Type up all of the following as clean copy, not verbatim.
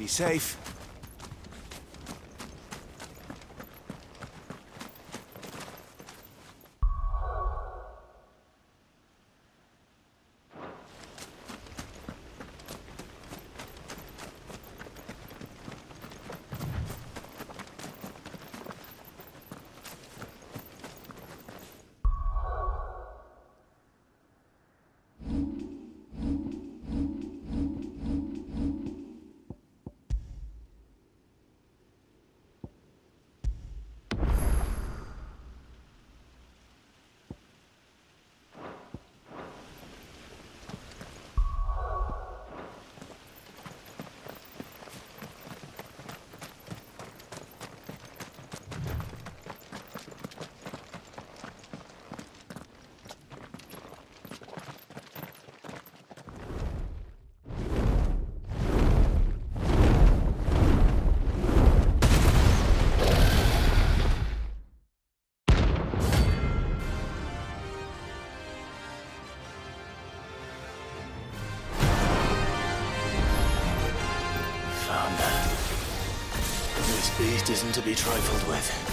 Be safe. Beast isn't to be trifled with.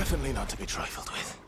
Definitely not to be trifled with.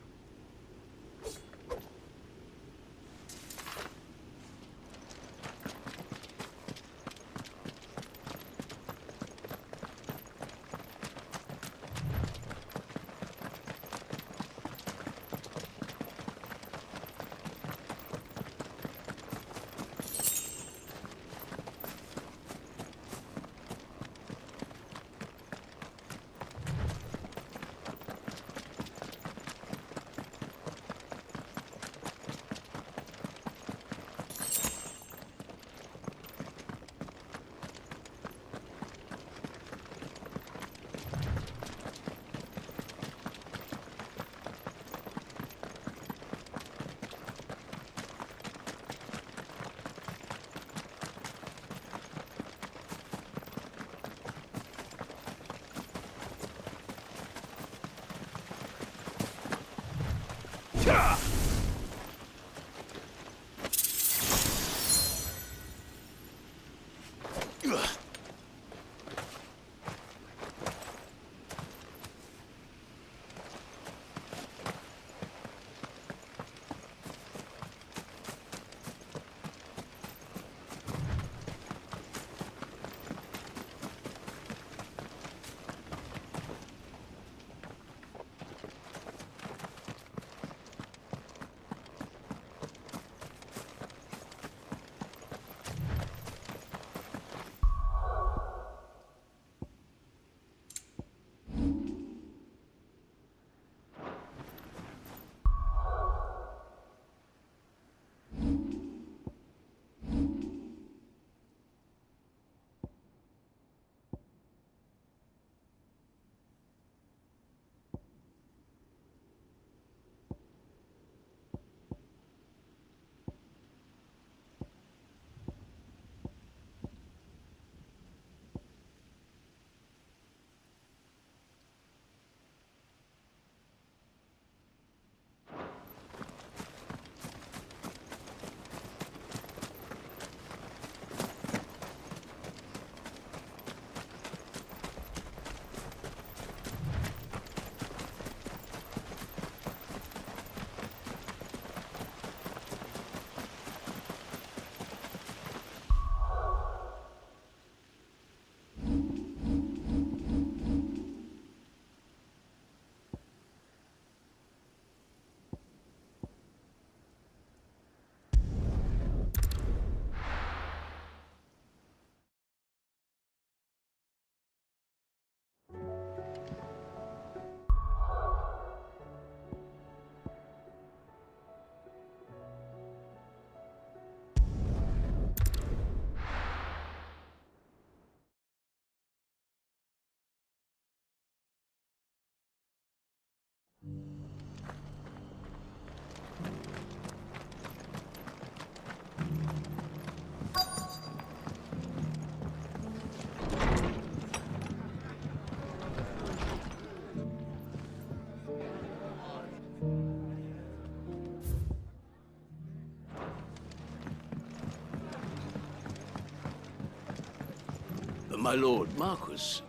My Lord Marquis,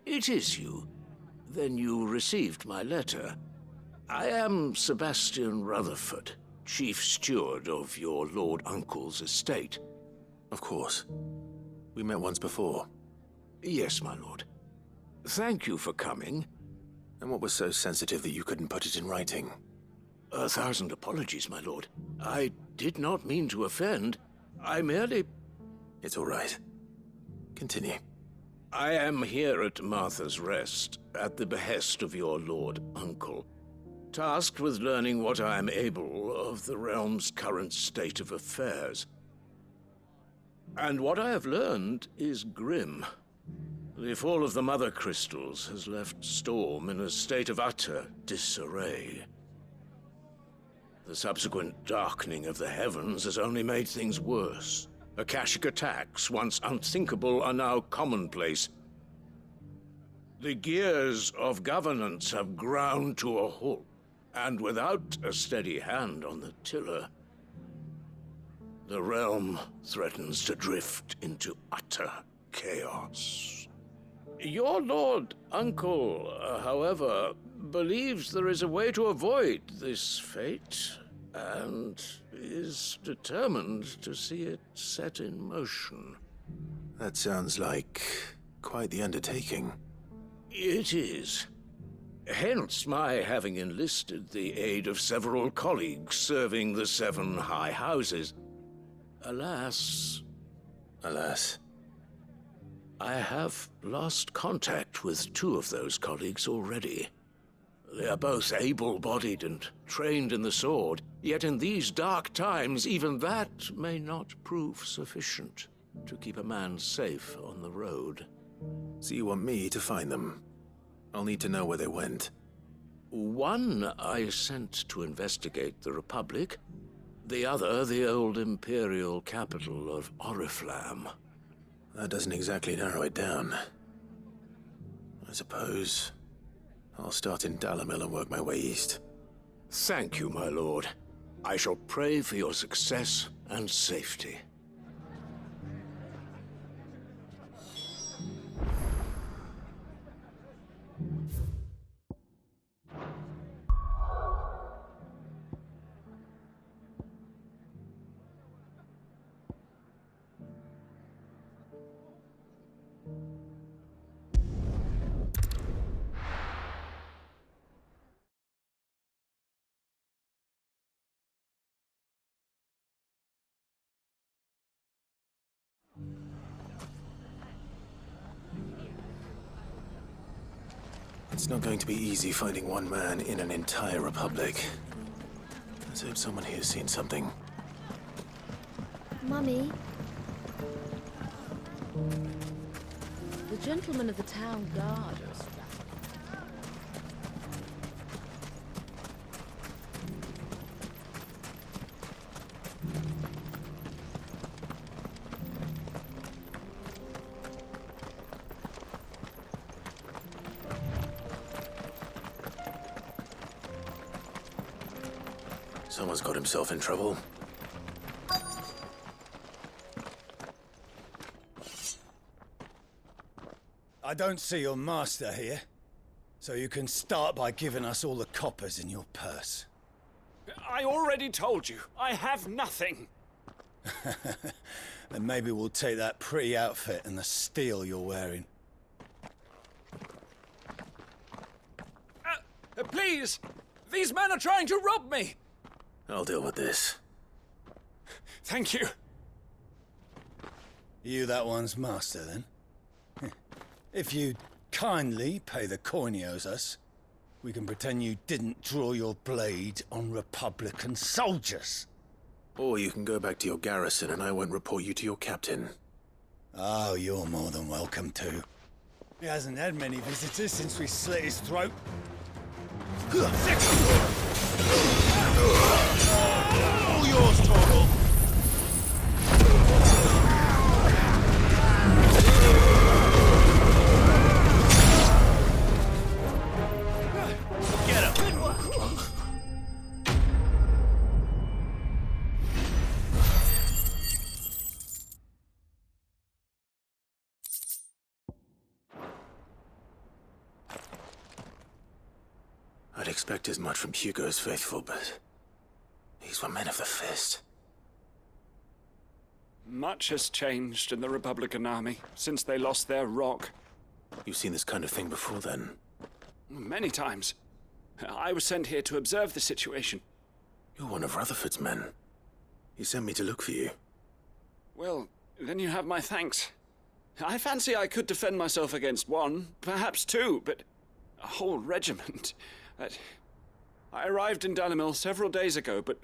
it is you. Then you received my letter. I am Sebastian Rutherford, Chief Steward of your Lord Uncle's estate. Of course. We met once before. Yes, my lord. Thank you for coming. And what was so sensitive that you couldn't put it in writing? 1,000 apologies, my lord. I did not mean to offend. I merely... It's all right. Continue. I am here at Martha's Rest, at the behest of your lord uncle, tasked with learning what I am able of the realm's current state of affairs. And what I have learned is grim. The fall of the Mother Crystals has left Storm in a state of utter disarray. The subsequent darkening of the heavens has only made things worse. Akashic attacks, once unthinkable, are now commonplace. The gears of governance have ground to a halt, and without a steady hand on the tiller, the realm threatens to drift into utter chaos. Your lord uncle, however, believes there is a way to avoid this fate, and is determined to see it set in motion. That sounds like quite the undertaking. It is. Hence my having enlisted the aid of several colleagues serving the 7 high houses. Alas, I have lost contact with 2 of those colleagues already. They are both able-bodied and trained in the sword, yet in these dark times, even that may not prove sufficient to keep a man safe on the road. So you want me to find them? I'll need to know where they went. One I sent to investigate the Republic, the other the old Imperial capital of Oriflamme. That doesn't exactly narrow it down. I suppose I'll start in Dalamil and work my way east. Thank you, my lord. I shall pray for your success and safety. It's not going to be easy finding one man in an entire republic. Let's hope someone here's seen something. Mummy? The gentleman of the town guard is back. Someone's got himself in trouble. I don't see your master here, so you can start by giving us all the coppers in your purse. I already told you, I have nothing. Then maybe we'll take that pretty outfit and the steel you're wearing. Please! These men are trying to rob me! I'll deal with this. Thank you. You that one's master, then? If you'd kindly pay the coin he owes us, we can pretend you didn't draw your blade on Republican soldiers. Or you can go back to your garrison and I won't report you to your captain. Oh, you're more than welcome to. He hasn't had many visitors since we slit his throat. All yours, Torgal! Get him! I'd expect as much from Hugo's faithful, but these were men of the fist. Much has changed in the Republican army since they lost their rock. You've seen this kind of thing before, then? Many times. I was sent here to observe the situation. You're one of Rutherford's men. He sent me to look for you. Well, then you have my thanks. I fancy I could defend myself against one, perhaps two, but a whole regiment. I arrived in Dalimil several days ago, but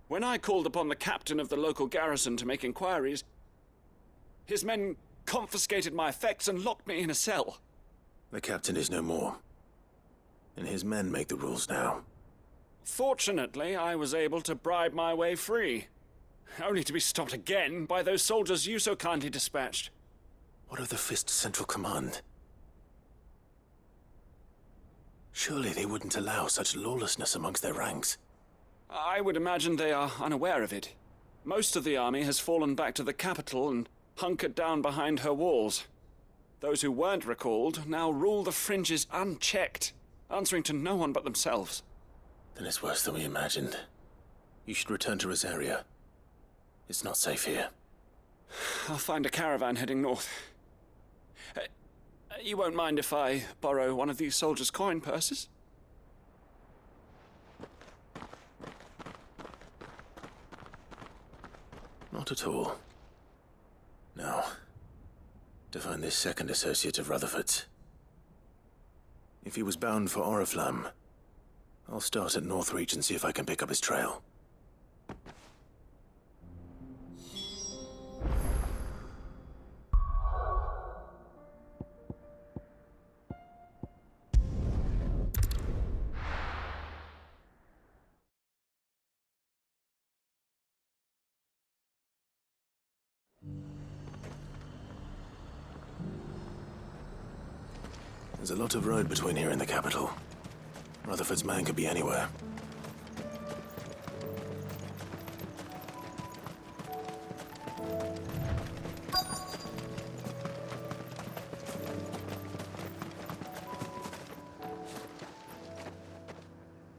when I called upon the captain of the local garrison to make inquiries, his men confiscated my effects and locked me in a cell. The captain is no more, and his men make the rules now. Fortunately, I was able to bribe my way free, only to be stopped again by those soldiers you so kindly dispatched. What of the Fist Central Command? Surely they wouldn't allow such lawlessness amongst their ranks. I would imagine they are unaware of it. Most of the army has fallen back to the capital and hunkered down behind her walls. Those who weren't recalled now rule the fringes unchecked, answering to no one but themselves. Then it's worse than we imagined. You should return to Rosaria. It's not safe here. I'll find a caravan heading north. You won't mind if I borrow one of these soldiers' coin purses? Not at all. Now, to find this second associate of Rutherford's. If he was bound for Oriflamme, I'll start at Northreach and see if I can pick up his trail. There's a lot of road between here and the capital. Rutherford's man could be anywhere.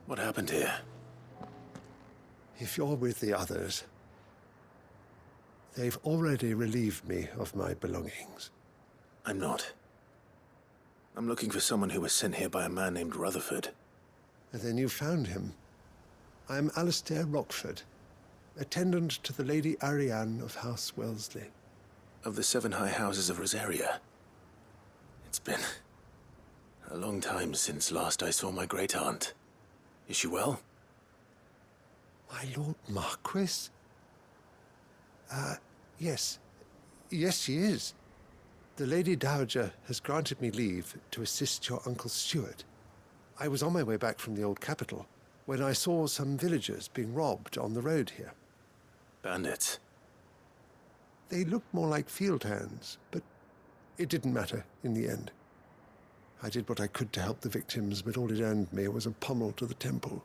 What happened here? If you're with the others, they've already relieved me of my belongings. I'm not. I'm looking for someone who was sent here by a man named Rutherford. And then you found him. I'm Alistair Rockford, attendant to the Lady Ariane of House Wellesley. Of the 7 high houses of Rosaria. It's been a long time since last I saw my great-aunt. Is she well? My Lord Marquis? Yes. Yes, she is. The Lady Dowager has granted me leave to assist your Uncle Stuart. I was on my way back from the old capital when I saw some villagers being robbed on the road here. Bandits? They looked more like field hands, but it didn't matter in the end. I did what I could to help the victims, but all it earned me was a pommel to the temple.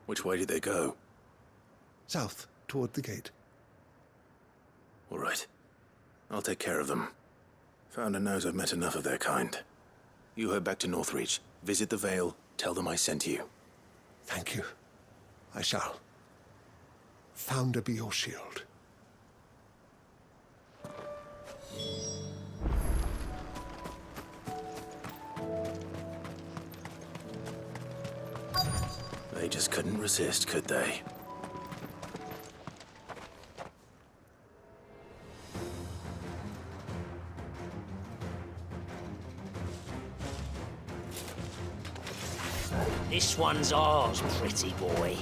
Which way did they go? South, toward the gate. All right. I'll take care of them. Founder knows I've met enough of their kind. You head back to Northreach, visit the Vale, tell them I sent you. Thank you. I shall. Founder be your shield. They just couldn't resist, could they? This one's ours, pretty boy.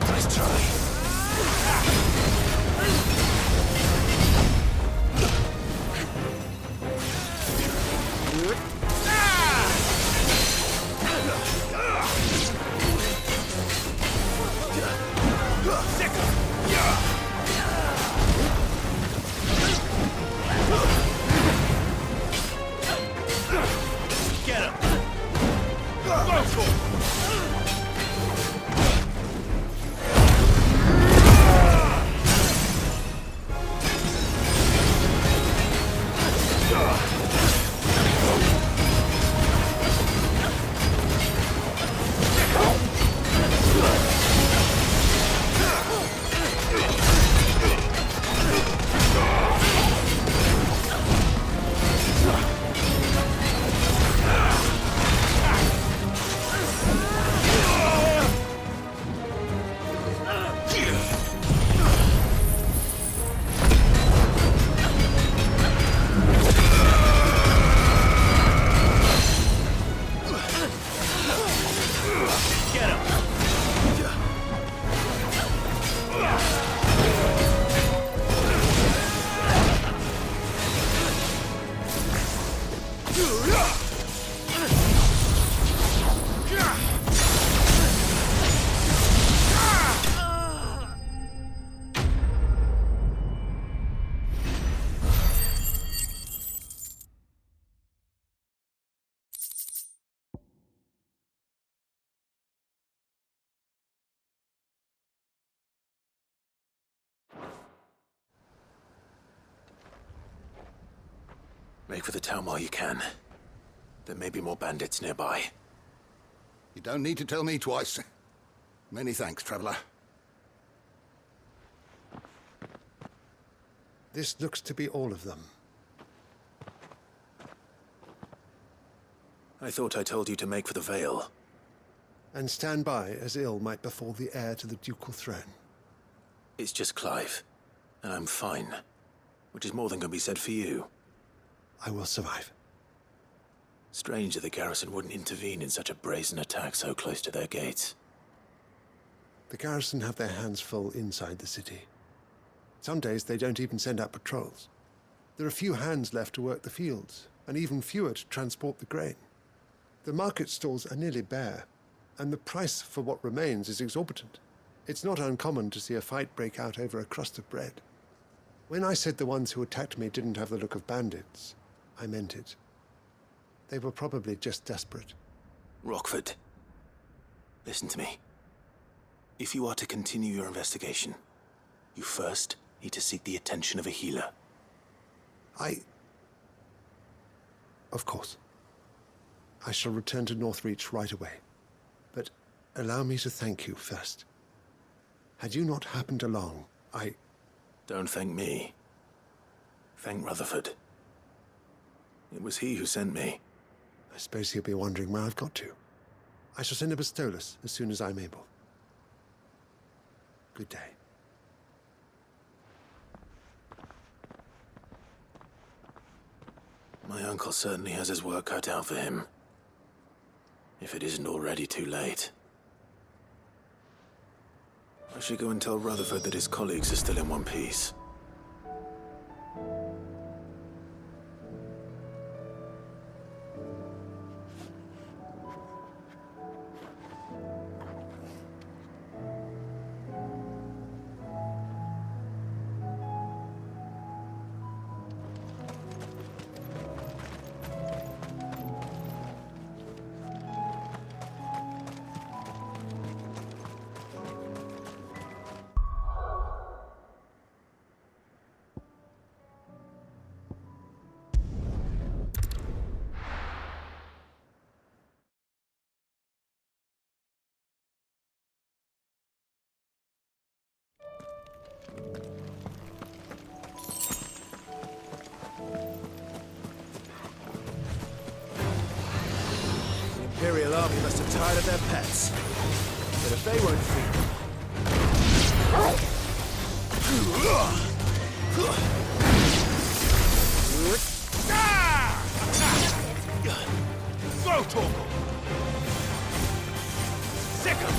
Nice try. Make for the town while you can. There may be more bandits nearby. You don't need to tell me twice. Many thanks, traveler. This looks to be all of them. I thought I told you to make for the Vale. And stand by as ill might befall the heir to the ducal throne. It's just Clive, and I'm fine. Which is more than can be said for you. I will survive. Strange that the garrison wouldn't intervene in such a brazen attack so close to their gates. The garrison have their hands full inside the city. Some days they don't even send out patrols. There are few hands left to work the fields, and even fewer to transport the grain. The market stalls are nearly bare, and the price for what remains is exorbitant. It's not uncommon to see a fight break out over a crust of bread. When I said the ones who attacked me didn't have the look of bandits, I meant it. They were probably just desperate. Rockford, listen to me. If you are to continue your investigation, you first need to seek the attention of a healer. Of course. I shall return to Northreach right away. But allow me to thank you first. Had you not happened along, Don't thank me. Thank Rutherford. It was he who sent me. I suppose he'll be wondering where I've got to. I shall send a Bistolus as soon as I'm able. Good day. My uncle certainly has his work cut out for him. If it isn't already too late. I should go and tell Rutherford that his colleagues are still in one piece. The Imperial army must have tired of their pets. But if they won't feed them... Go, Torgal! Sick 'em!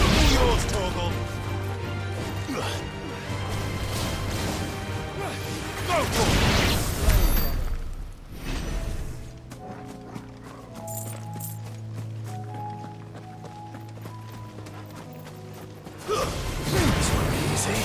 All yours, Torgal! Go, Torgal! This won't be easy.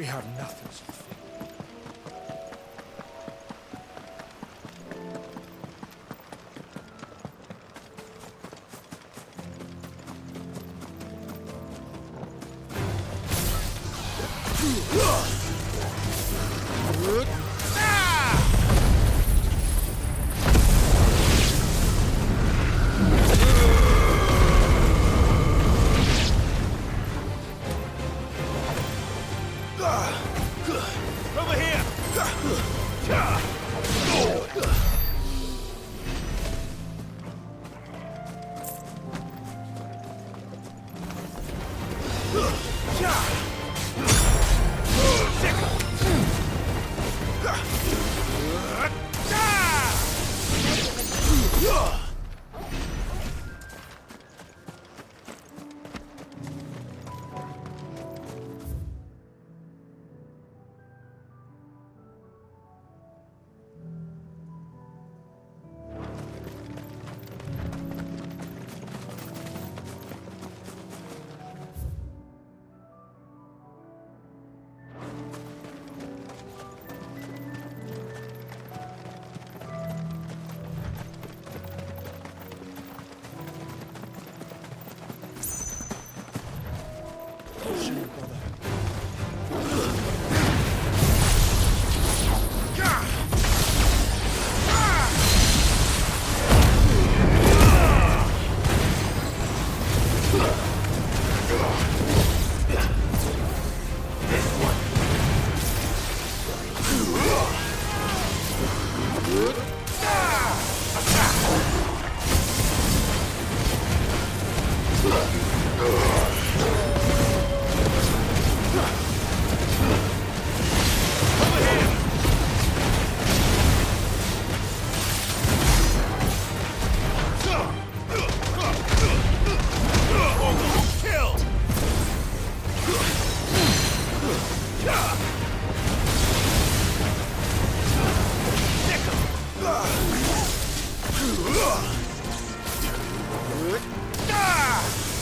We have nothing to fear. Over here!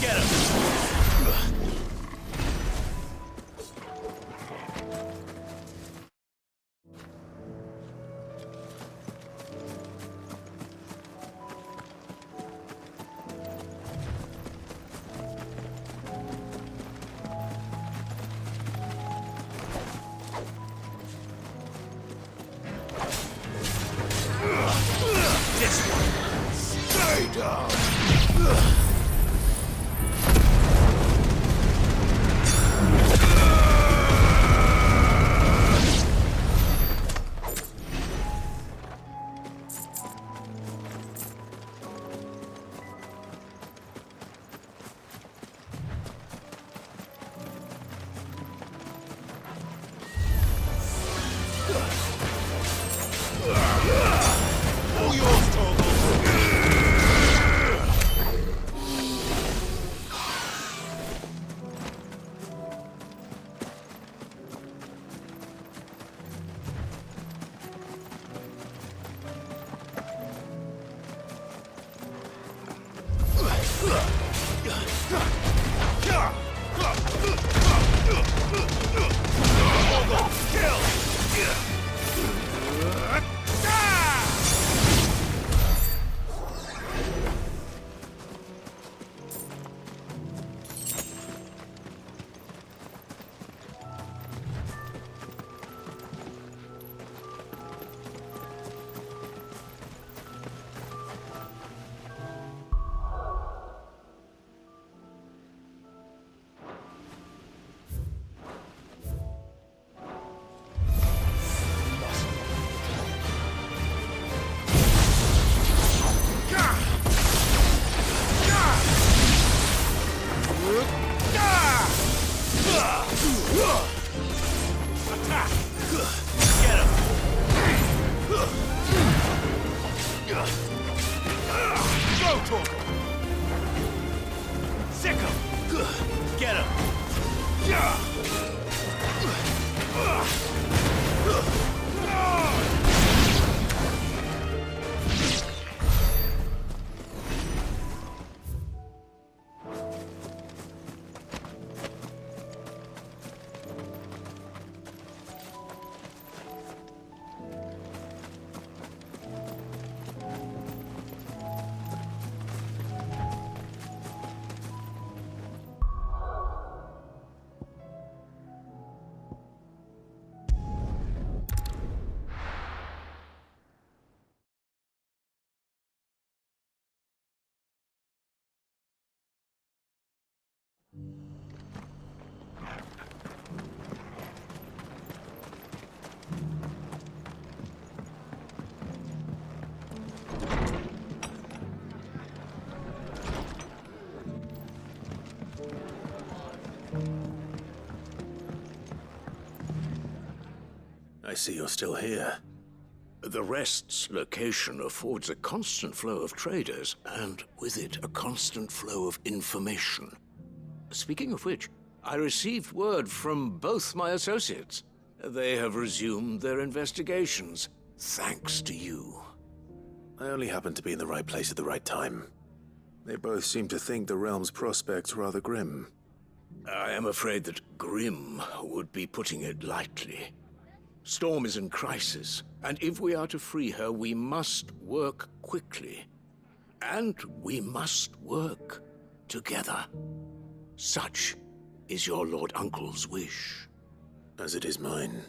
Get him! This one! Stay down! All yours, Torgal! Get him! I see you're still here. The Rest's location affords a constant flow of traders, and with it, a constant flow of information. Speaking of which, I received word from both my associates. They have resumed their investigations, thanks to you. I only happened to be in the right place at the right time. They both seem to think the realm's prospects rather grim. I am afraid that grim would be putting it lightly. Storm is in crisis, and if we are to free her, we must work quickly. And we must work together. Such is your Lord Uncle's wish. As it is mine.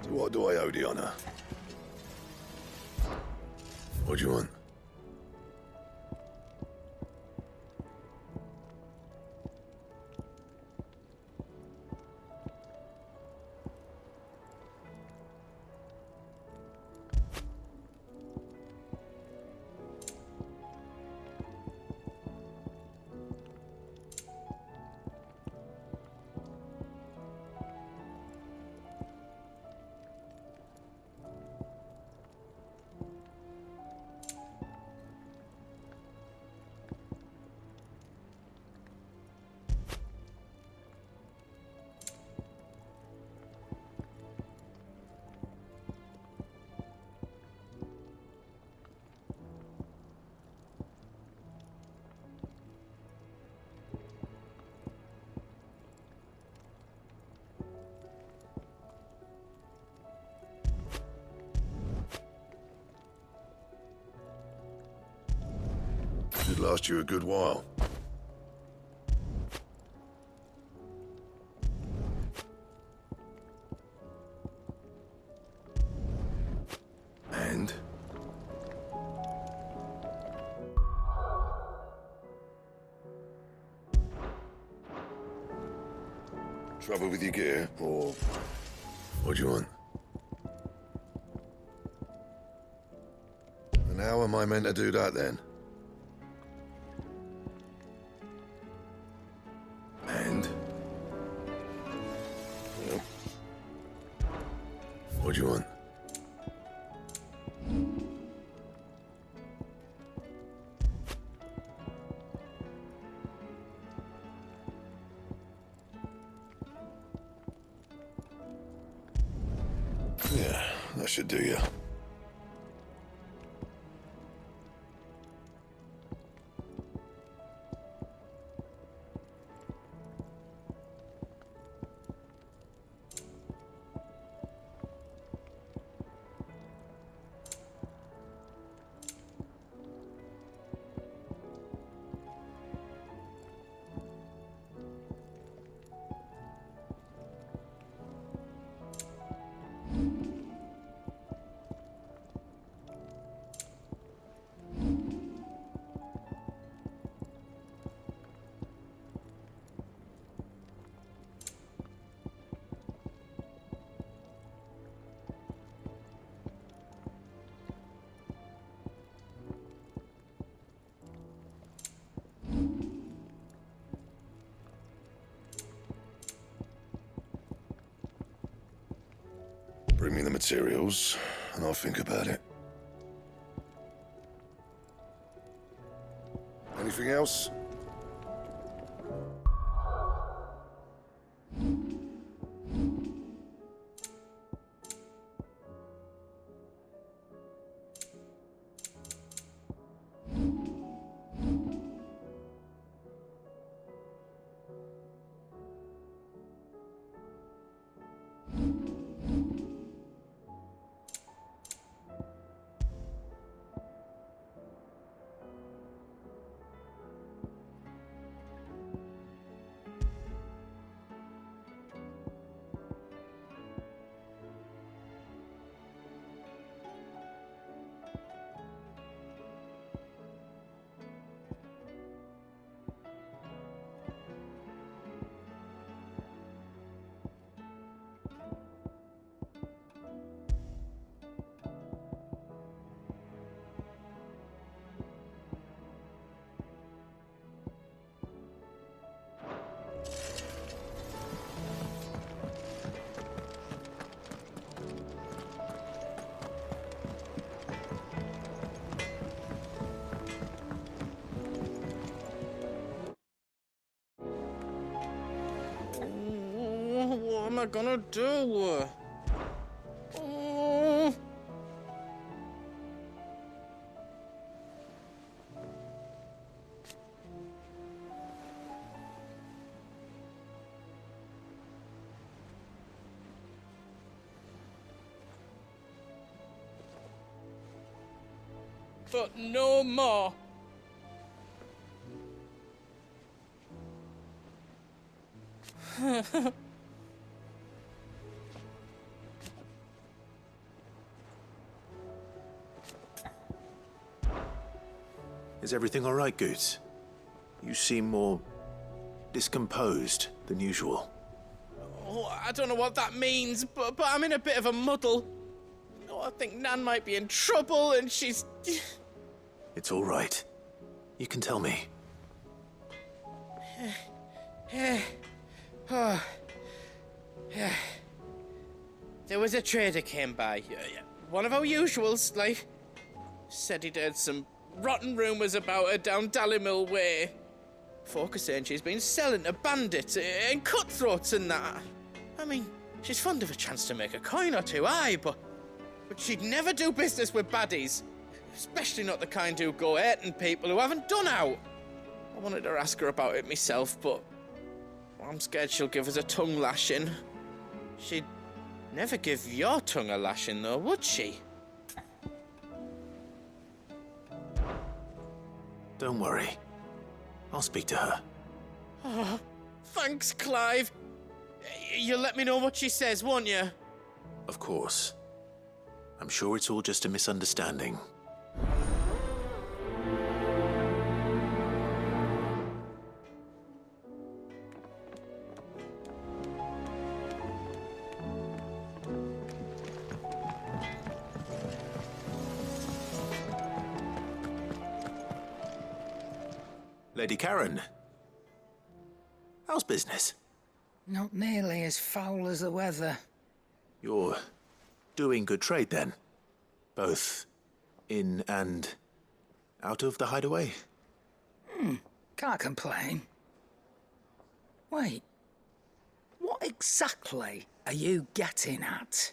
What do I owe the honor? What do you want? Should last you a good while. And? Trouble with your gear, or what do you want? And how am I meant to do that then? And? Well, What do you want? Yeah, that should do you. Bring me the materials, and I'll think about it. Anything else? What am I gonna do? Oh. But no more. Is everything all right, Goots? You seem more discomposed than usual. Oh, I don't know what that means, but I'm in a bit of a muddle. Oh, I think Nan might be in trouble, and she's... It's all right. You can tell me. There was a trader came by. One of our usuals, like. Said he'd heard some rotten rumours about her down Dallymill Way. Folk are saying she's been selling to bandits and cutthroats and that. I mean, she's fond of a chance to make a coin or two, aye, but she'd never do business with baddies. Especially not the kind who go hurting people who haven't done out. I wanted to ask her about it myself, but I'm scared she'll give us a tongue lashing. She'd never give your tongue a lashing, though, would she? Don't worry. I'll speak to her. Oh, thanks, Clive. You'll let me know what she says, won't you? Of course. I'm sure it's all just a misunderstanding. Lady Karen, how's business? Not nearly as foul as the weather. You're doing good trade then? Both in and out of the hideaway? Can't complain. Wait, what exactly are you getting at?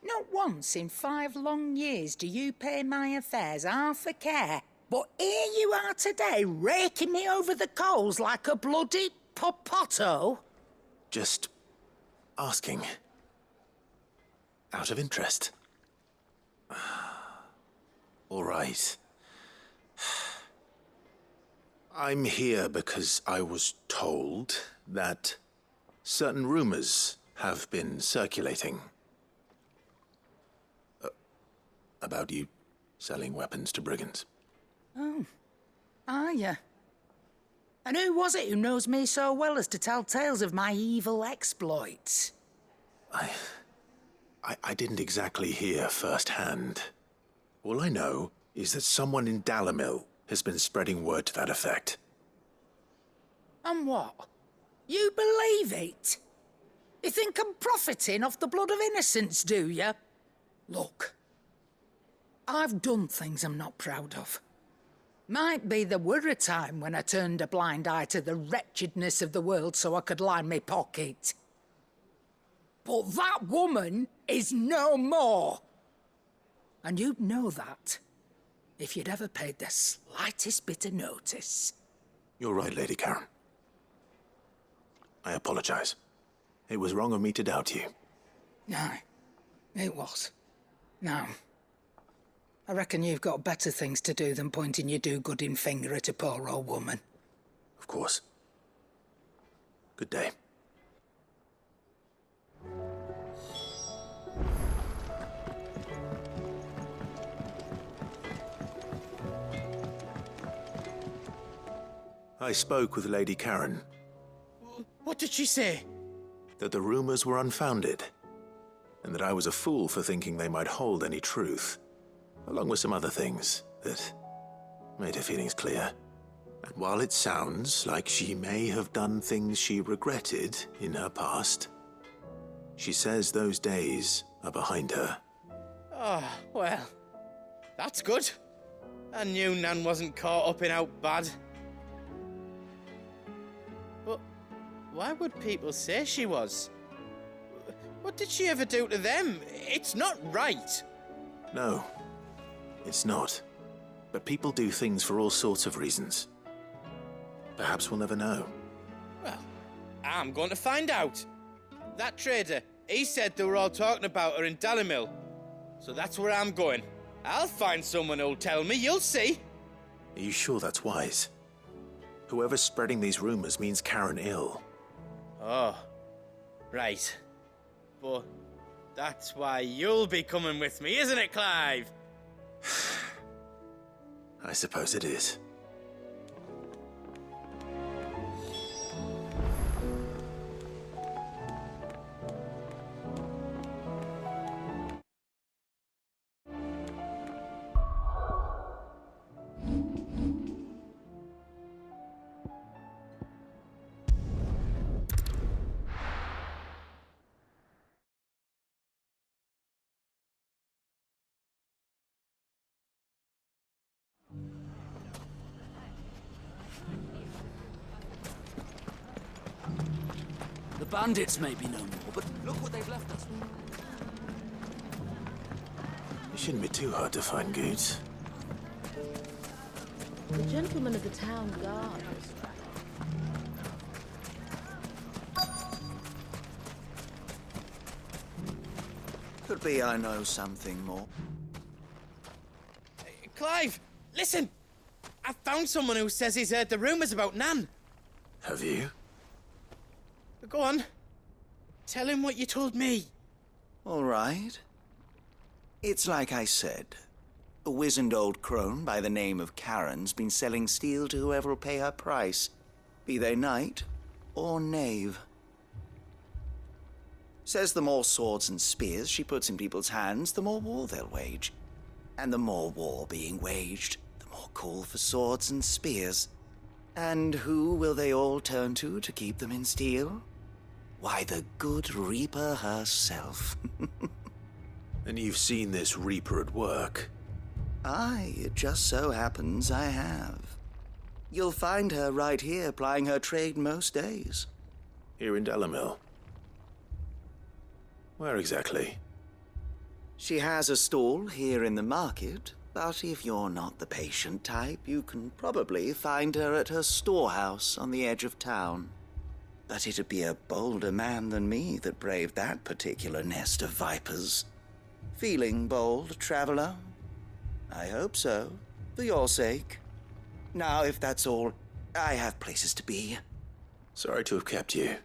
Not once in 5 long years do you pay my affairs half a care, but here you are today, raking me over the coals like a bloody popoto? Just asking. Out of interest. All right. I'm here because I was told that certain rumors have been circulating. About you selling weapons to brigands. Oh, are ya? And who was it who knows me so well as to tell tales of my evil exploits? I didn't exactly hear firsthand. All I know is that someone in Dalimil has been spreading word to that effect. And what? You believe it? You think I'm profiting off the blood of innocence, do you? Look, I've done things I'm not proud of. Might be there were a time when I turned a blind eye to the wretchedness of the world so I could line my pocket. But that woman is no more. And you'd know that if you'd ever paid the slightest bit of notice. You're right, Lady Karen. I apologize. It was wrong of me to doubt you. No, it was. No. I reckon you've got better things to do than pointing your do-gooding finger at a poor old woman. Of course. Good day. I spoke with Lady Karen. What did she say? That the rumors were unfounded, and that I was a fool for thinking they might hold any truth, along with some other things that made her feelings clear. And while it sounds like she may have done things she regretted in her past, she says those days are behind her. Oh, well, that's good. I knew Nan wasn't caught up in out bad. But why would people say she was? What did she ever do to them? It's not right. No, it's not. But people do things for all sorts of reasons. Perhaps we'll never know. Well, I'm going to find out. That trader, he said they were all talking about her in Dalimil. So that's where I'm going. I'll find someone who'll tell me, you'll see. Are you sure that's wise? Whoever's spreading these rumors means Karen ill. Oh, right. But that's why you'll be coming with me, isn't it, Clive? I suppose it is. The bandits may be no more, but look what they've left us. It shouldn't be too hard to find goods. The gentleman of the town guard was Could be I know something more. Clive, listen! I found someone who says he's heard the rumours about Nan. Have you? Go on. Tell him what you told me. All right. It's like I said. A wizened old crone by the name of Karen's been selling steel to whoever will pay her price, be they knight or knave. Says the more swords and spears she puts in people's hands, the more war they'll wage. And the more war being waged, the more call for swords and spears. And who will they all turn to keep them in steel? Why, the good Reaper herself. And you've seen this Reaper at work? Aye, it just so happens I have. You'll find her right here plying her trade most days. Here in Dalimil? Where exactly? She has a stall here in the market, but if you're not the patient type, you can probably find her at her storehouse on the edge of town. But it'd be a bolder man than me that braved that particular nest of vipers. Feeling bold, traveler? I hope so, for your sake. Now, if that's all, I have places to be. Sorry to have kept you.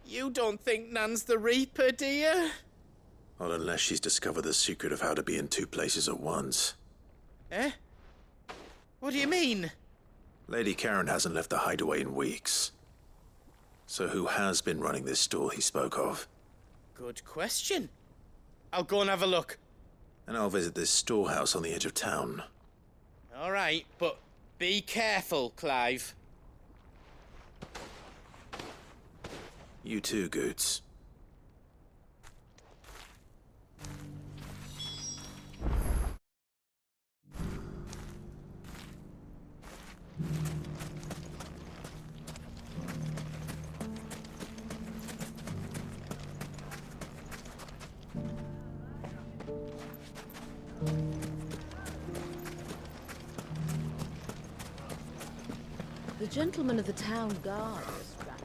You don't think Nan's the Reaper, do you? Not unless she's discovered the secret of how to be in two places at once. Eh? What do you mean? Lady Karen hasn't left the hideaway in weeks. So who has been running this stall he spoke of? Good question. I'll go and have a look. And I'll visit this storehouse on the edge of town. All right, but be careful, Clive. You too, Goots. The gentleman of the town guard was right.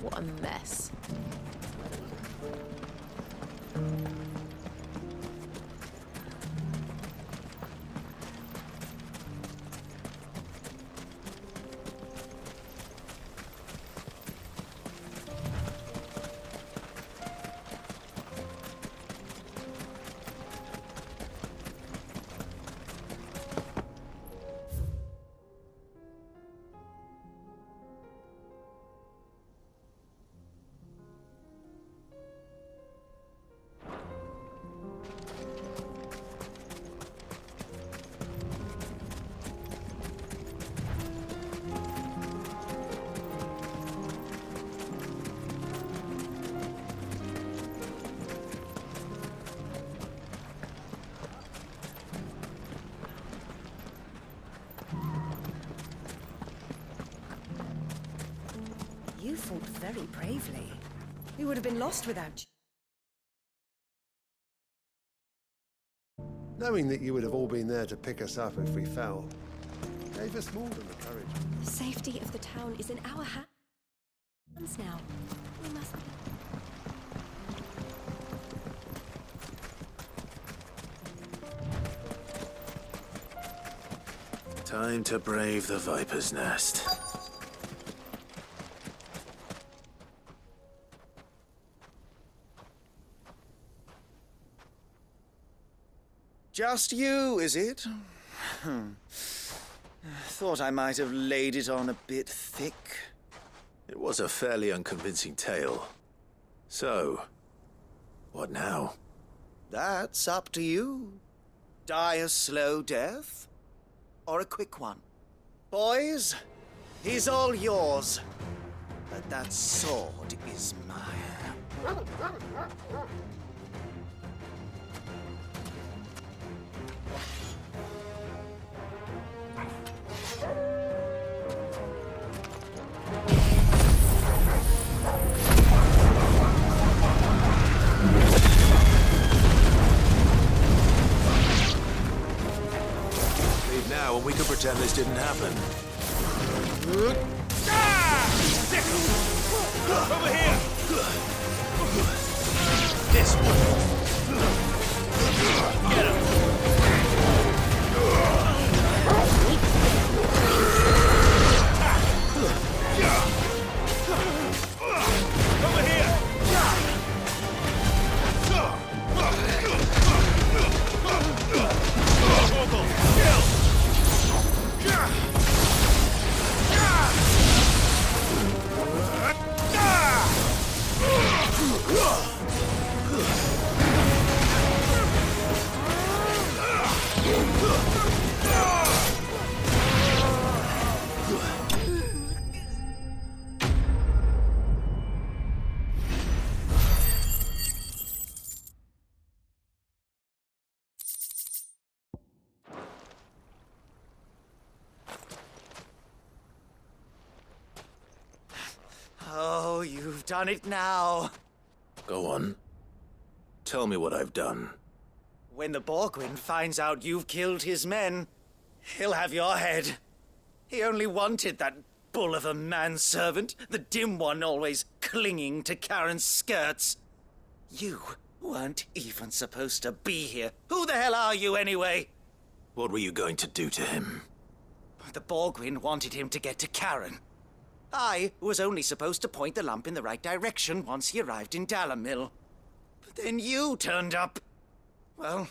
What a mess. You fought very bravely. We would have been lost without you. Knowing that you would have all been there to pick us up if we fell, gave us more than the courage. The safety of the town is in our hands now. We must be. Time to brave the Viper's Nest. Just you, is it? Thought I might have laid it on a bit thick. It was a fairly unconvincing tale. So, what now? That's up to you. Die a slow death, or a quick one. Boys, he's all yours. But that sword is mine. Leave now and we can pretend this didn't happen. Over here! This one! Get him! Over here! you've done it now. Go on. Tell me what I've done. When the Borgwyn finds out you've killed his men, he'll have your head. He only wanted that bull of a manservant, the dim one always clinging to Karen's skirts. You weren't even supposed to be here. Who the hell are you, anyway? What were you going to do to him? The Borgwyn wanted him to get to Karen. I was only supposed to point the lamp in the right direction once he arrived in Dalamil. But then you turned up. Well,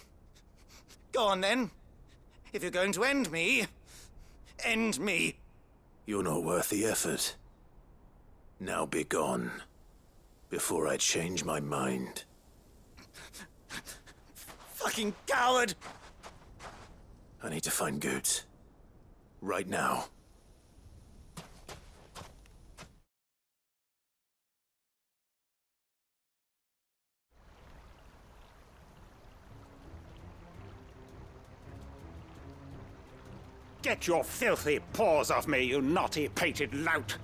go on then. If you're going to end me, end me. You're not worth the effort. Now be gone, before I change my mind. Fucking coward! I need to find Goots. Right now. Get your filthy paws off me, you naughty-pated lout!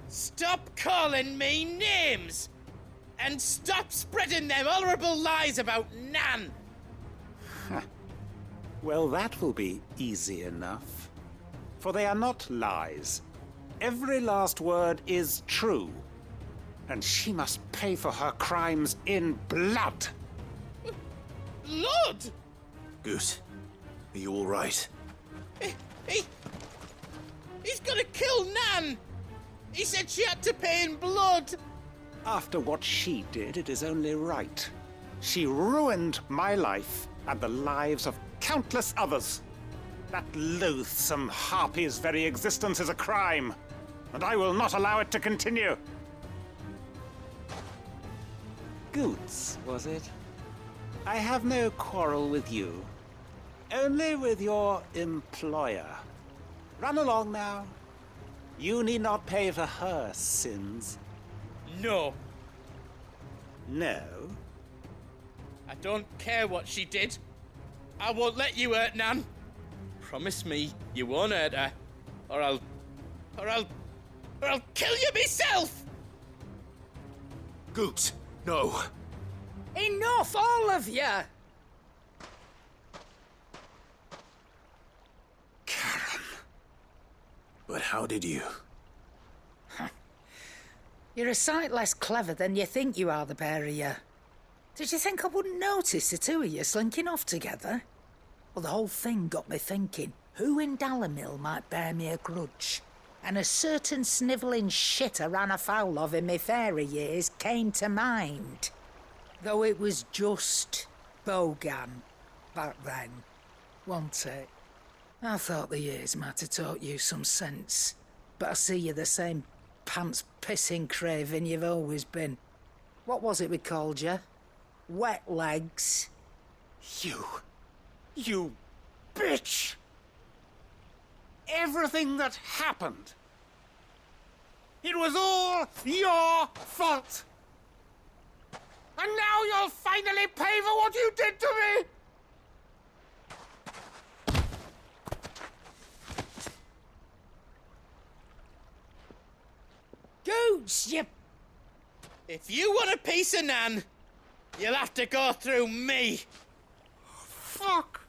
Stop calling me names! And stop spreading them horrible lies about Nan! Well, that will be easy enough. For they are not lies. Every last word is true. And she must pay for her crimes in blood. Blood? Goot, are you all right? He's gonna kill Nan! He said she had to pay in blood! After what she did, it is only right. She ruined my life and the lives of countless others. That loathsome harpy's very existence is a crime, and I will not allow it to continue. Goots, was it? I have no quarrel with you. Only with your employer. Run along now. You need not pay for her sins. No. No? I don't care what she did. I won't let you hurt Nan. Promise me you won't hurt her, or I'll kill you myself! Goots, no. Enough, all of you! But how did you? You're a sight less clever than you think you are, the pair of you. Did you think I wouldn't notice the two of you slinking off together? Well, the whole thing got me thinking, who in Dalamil might bear me a grudge? And a certain snivelling shit I ran afoul of in my fairy years came to mind. Though it was just Bogan back then, wasn't it? I thought the years might have taught you some sense, but I see you're the same pants-pissing craven you've always been. What was it we called you? Wet legs? You bitch! Everything that happened, it was all your fault! And now you'll finally pay for what you did to me! Goots, you... If you want a piece of Nan, you'll have to go through me. Fuck!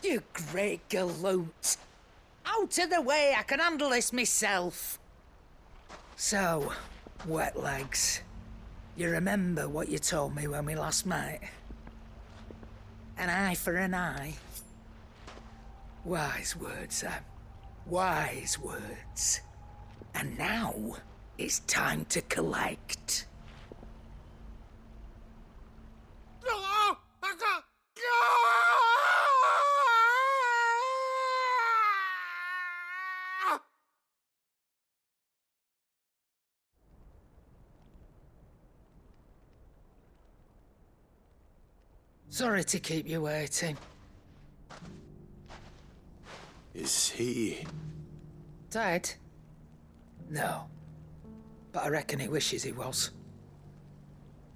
You great galoot. Out of the way, I can handle this myself. So, wet legs, you remember what you told me when we last met? An eye for an eye. Wise words, Sam. Wise words. And now, it's time to collect. Sorry to keep you waiting. Is he... Dead? No. But I reckon he wishes he was.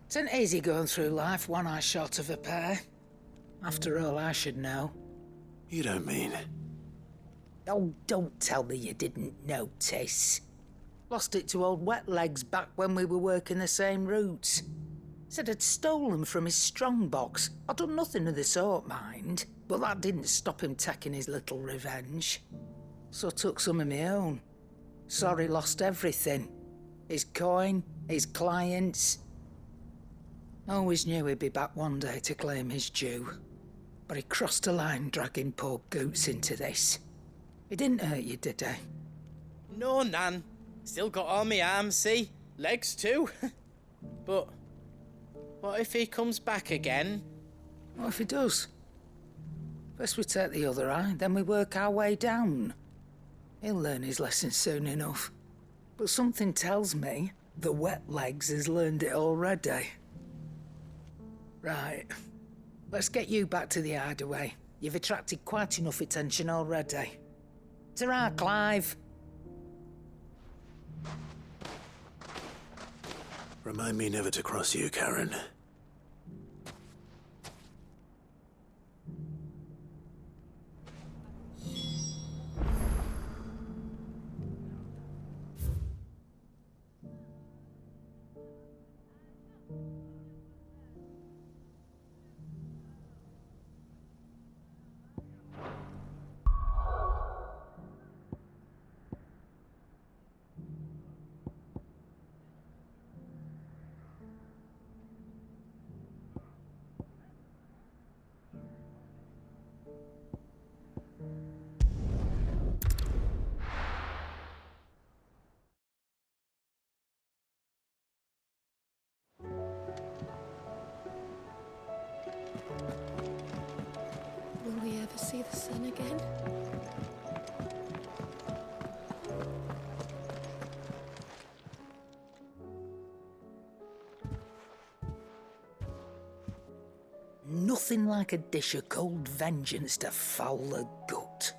It ain't easy going through life one eye short of a pair. After all, I should know. You don't mean... Oh, don't tell me you didn't notice. Lost it to old Wet Legs back when we were working the same routes. Said I'd stolen from his strongbox. I'd done nothing of the sort, mind, but that didn't stop him taking his little revenge. So I took some of my own. Sorry, lost everything. His coin, his clients. Always knew he'd be back one day to claim his due. But he crossed a line dragging poor Goots into this. He didn't hurt you, did he? No, Nan. Still got all my arms, see? Legs too. But what if he comes back again? What if he does? First we take the other eye, then we work our way down. He'll learn his lesson soon enough. But something tells me the Wet Legs has learned it already. Right. Let's get you back to the hideaway. You've attracted quite enough attention already. Ta-ra, Clive. Remind me never to cross you, Karen. Will we ever see the sun again? Nothing like a dish of cold vengeance to foul the gut.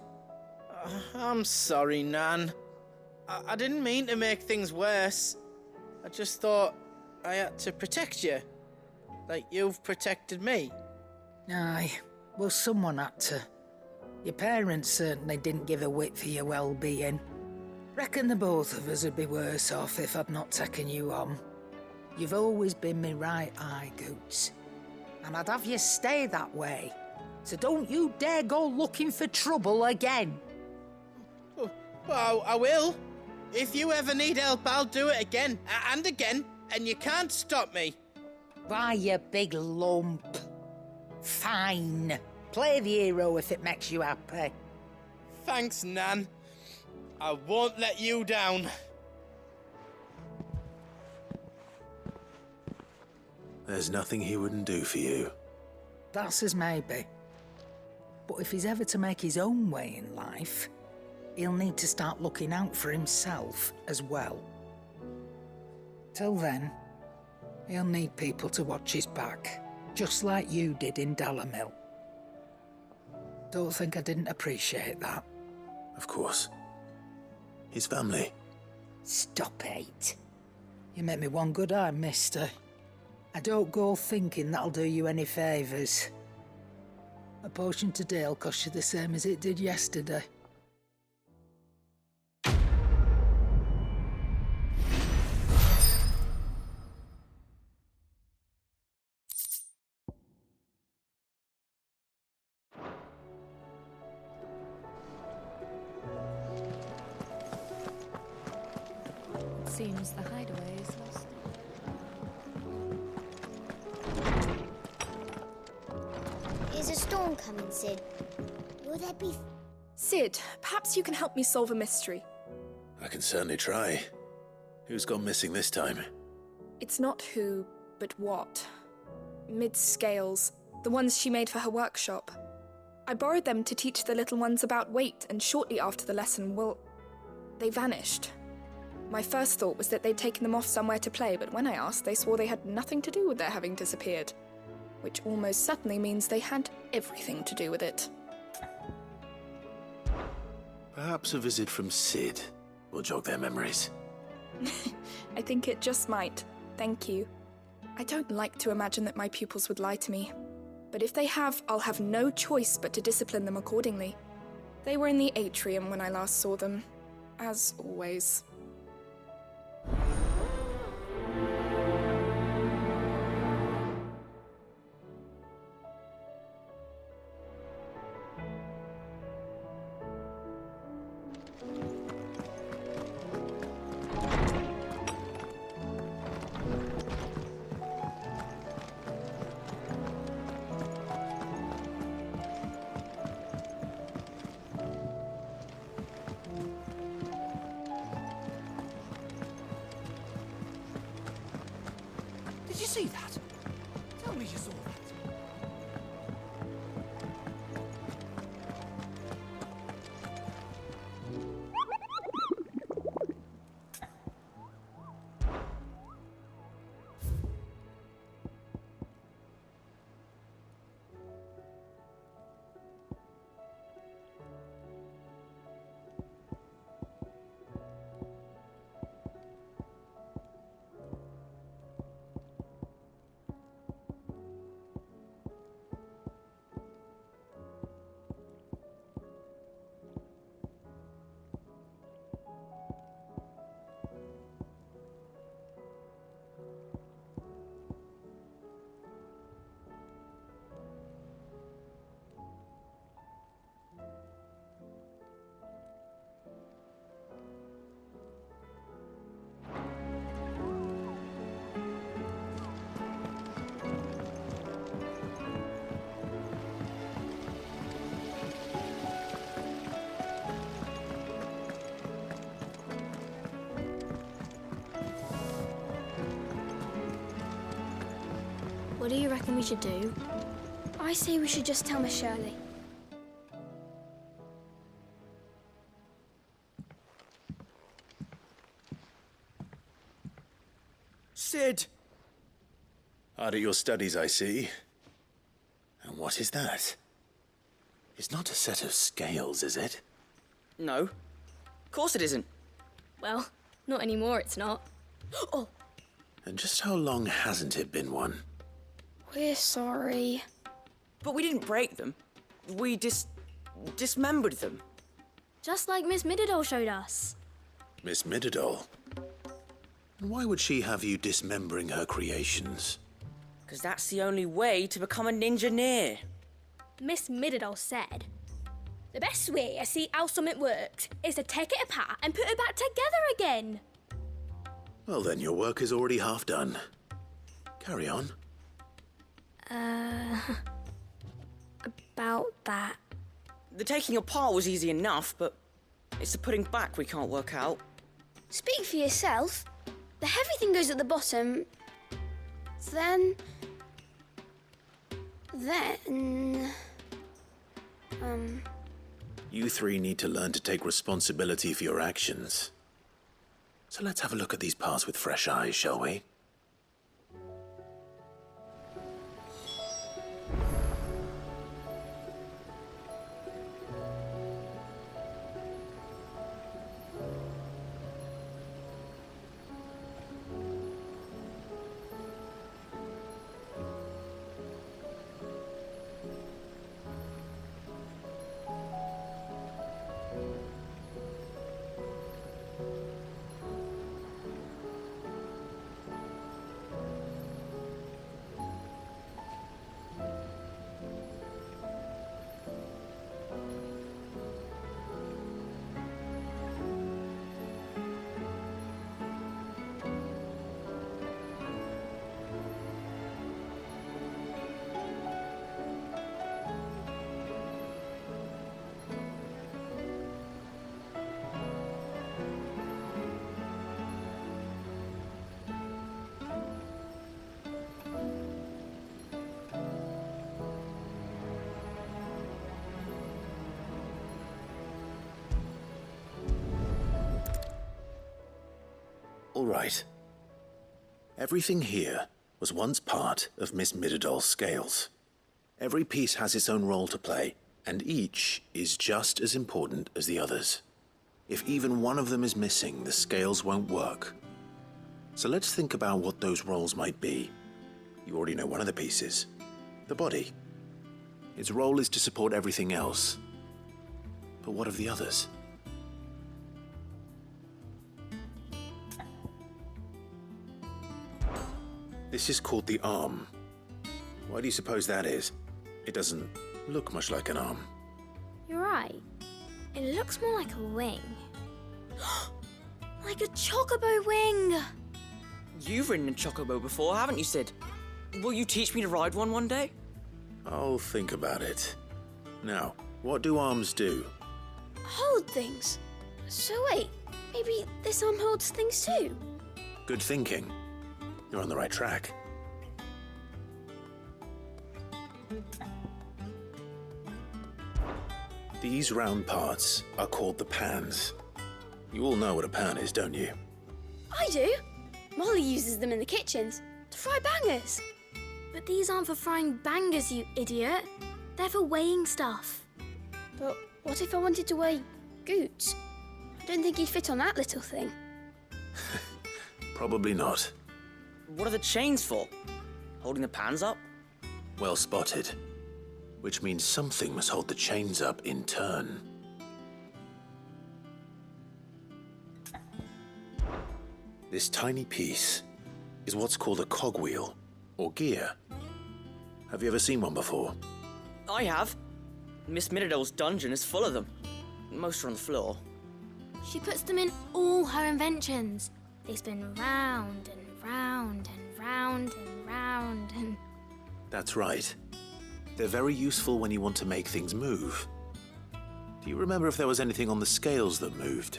I'm sorry, Nan. I didn't mean to make things worse. I just thought I had to protect you. Like you've protected me. Aye, well, someone had to. Your parents certainly didn't give a whit for your well-being. Reckon the both of us would be worse off if I'd not taken you on. You've always been me right eye, Goots. And I'd have you stay that way. So don't you dare go looking for trouble again. Well, I will. If you ever need help, I'll do it again and again, and you can't stop me. Why, you big lump. Fine. Play the hero if it makes you happy. Thanks, Nan. I won't let you down. There's nothing he wouldn't do for you. That's as maybe. But if he's ever to make his own way in life, he'll need to start looking out for himself as well. Till then, he'll need people to watch his back, just like you did in Dalamil. Don't think I didn't appreciate that. Of course. His family. Stop it. You make me one good eye, mister. I don't go thinking that'll do you any favours. A potion today'll cost you the same as it did yesterday. It seems the hideaway is lost. Is a storm coming, Sid? Will there be... Sid, perhaps you can help me solve a mystery. I can certainly try. Who's gone missing this time? It's not who, but what. Mid's scales, the ones she made for her workshop. I borrowed them to teach the little ones about weight, and shortly after the lesson, well, they vanished. My first thought was that they'd taken them off somewhere to play, but when I asked, they swore they had nothing to do with their having disappeared. Which almost certainly means they had everything to do with it. Perhaps a visit from Sid will jog their memories. I think it just might. Thank you. I don't like to imagine that my pupils would lie to me. But if they have, I'll have no choice but to discipline them accordingly. They were in the atrium when I last saw them, as always. Did you see that? Tell me you saw that. What do you reckon we should do? I say we should just tell Miss Shirley. Sid! Hard at your studies, I see. And what is that? It's not a set of scales, is it? No. Of course it isn't. Well, not anymore, it's not. Oh! And just how long hasn't it been one? We're sorry. But we didn't break them. We dismembered them. Just like Miss Mididol showed us. Miss Mididol? And why would she have you dismembering her creations? Because that's the only way to become a ninja-neer. Miss Mididol said, the best way to see how something works is to take it apart and put it back together again. Well then, your work is already half done. Carry on. About that. The taking apart was easy enough, but it's the putting back we can't work out. Speak for yourself. The heavy thing goes at the bottom. Then... You three need to learn to take responsibility for your actions. So let's have a look at these parts with fresh eyes, shall we? All right. Everything here was once part of Miss Mididol's scales. Every piece has its own role to play, and each is just as important as the others. If even one of them is missing, the scales won't work. So let's think about what those roles might be. You already know one of the pieces, the body. Its role is to support everything else. But what of the others? This is called the arm. Why do you suppose that is? It doesn't look much like an arm. You're right. It looks more like a wing. Like a chocobo wing! You've ridden a chocobo before, haven't you, Sid? Will you teach me to ride one day? I'll think about it. Now, what do arms do? Hold things. So wait, maybe this arm holds things too? Good thinking. You're on the right track. These round parts are called the pans. You all know what a pan is, don't you? I do. Molly uses them in the kitchens to fry bangers. But these aren't for frying bangers, you idiot. They're for weighing stuff. But what if I wanted to weigh goods? I don't think he'd fit on that little thing. Probably not. What are the chains for? Holding the pans up? Well spotted. Which means something must hold the chains up in turn. This tiny piece is what's called a cogwheel, or gear. Have you ever seen one before? I have. Miss Middledale's dungeon is full of them. Most are on the floor. She puts them in all her inventions. They spin round and round and round and round and... That's right. They're very useful when you want to make things move. Do you remember if there was anything on the scales that moved?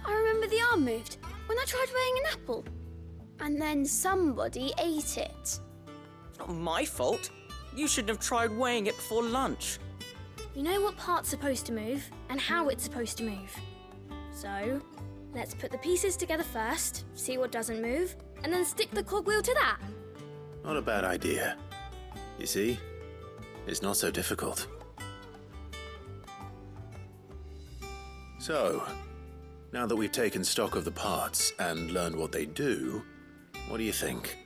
I remember the arm moved when I tried weighing an apple. And then somebody ate it. Not my fault. You shouldn't have tried weighing it before lunch. You know what part's supposed to move and how it's supposed to move. So, let's put the pieces together first, see what doesn't move, and then stick the cogwheel to that. Not a bad idea. You see, it's not so difficult. So, now that we've taken stock of the parts and learned what they do, what do you think?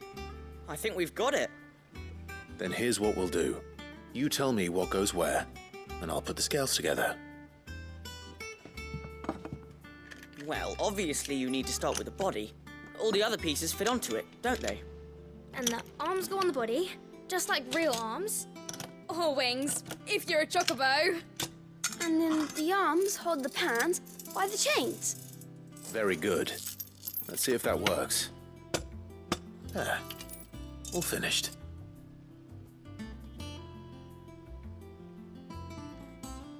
I think we've got it. Then here's what we'll do. You tell me what goes where, and I'll put the scales together. Well, obviously you need to start with the body. All the other pieces fit onto it, don't they? And the arms go on the body, just like real arms. Or wings, if you're a chocobo. And then the arms hold the pans by the chains. Very good. Let's see if that works. There. All finished.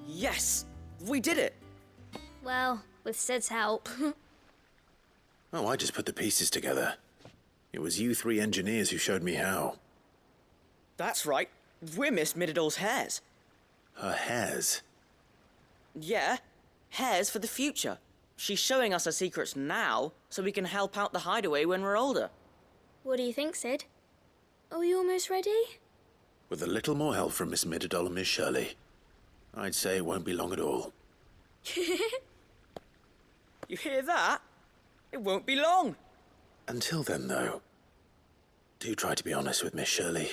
Yes! We did it! Well, with Sid's help. Oh, I just put the pieces together. It was you three engineers who showed me how. That's right. We're Miss Middledale's hares. Her hares? Yeah, hares for the future. She's showing us her secrets now, so we can help out the hideaway when we're older. What do you think, Sid? Are we almost ready? With a little more help from Miss Middledale and Miss Shirley, I'd say it won't be long at all. You hear that? It won't be long. Until then, though, do try to be honest with Miss Shirley.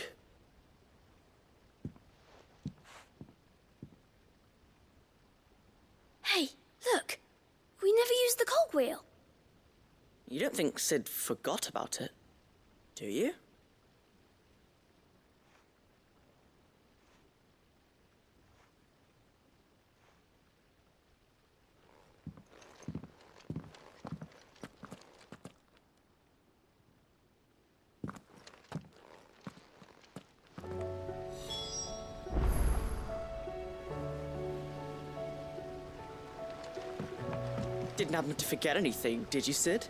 Hey, look! We never used the cogwheel. You don't think Sid forgot about it, do you? Didn't happen to forget anything, did you, Sid?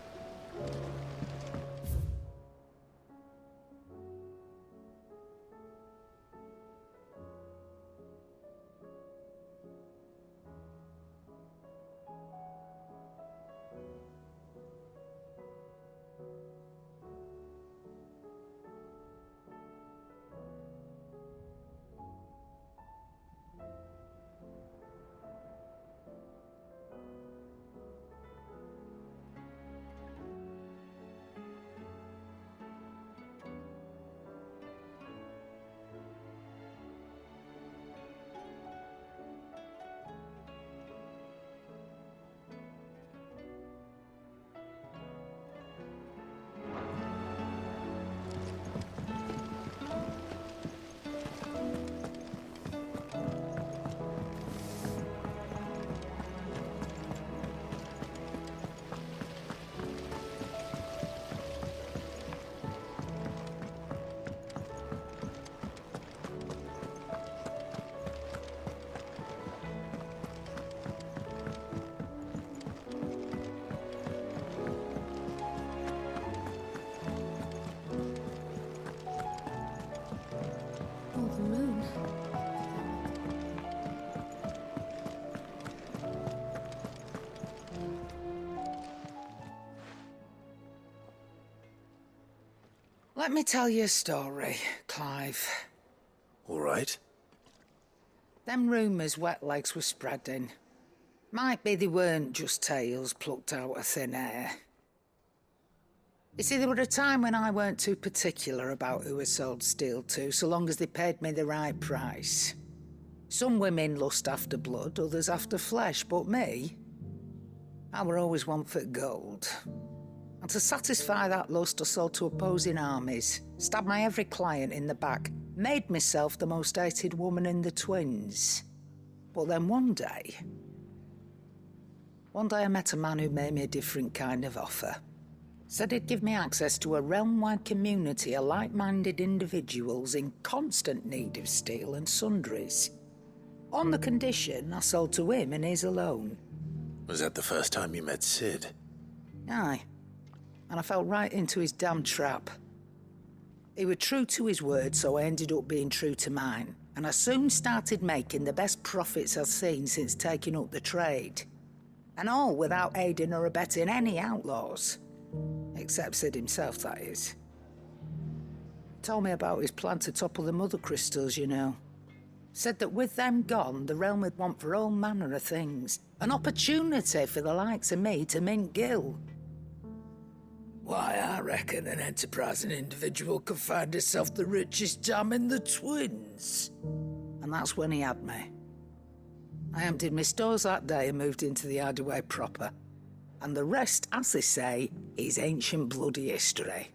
Let me tell you a story, Clive. All right. Them rumours Wetlegs were spreading. Might be they weren't just tales plucked out of thin air. You see, there were a time when I weren't too particular about who I sold steel to, so long as they paid me the right price. Some women lust after blood, others after flesh, but me, I were always one for gold. And to satisfy that lust, I sold to opposing armies, stabbed my every client in the back, made myself the most hated woman in the twins. But then one day I met a man who made me a different kind of offer. Said he'd give me access to a realm-wide community of like-minded individuals in constant need of steel and sundries. On the condition I sold to him and his alone. Was that the first time you met Sid? Aye. And I fell right into his damn trap. He was true to his word, so I ended up being true to mine. And I soon started making the best profits I've seen since taking up the trade. And all without aiding or abetting any outlaws. Except Sid himself, that is. Told me about his plan to topple the mother crystals, you know. Said that with them gone, the realm would want for all manner of things. An opportunity for the likes of me to mint gil. Why, I reckon an enterprising individual could find himself the richest dam in the twins. And that's when he had me. I emptied my stores that day and moved into the hideaway proper. And the rest, as they say, is ancient bloody history.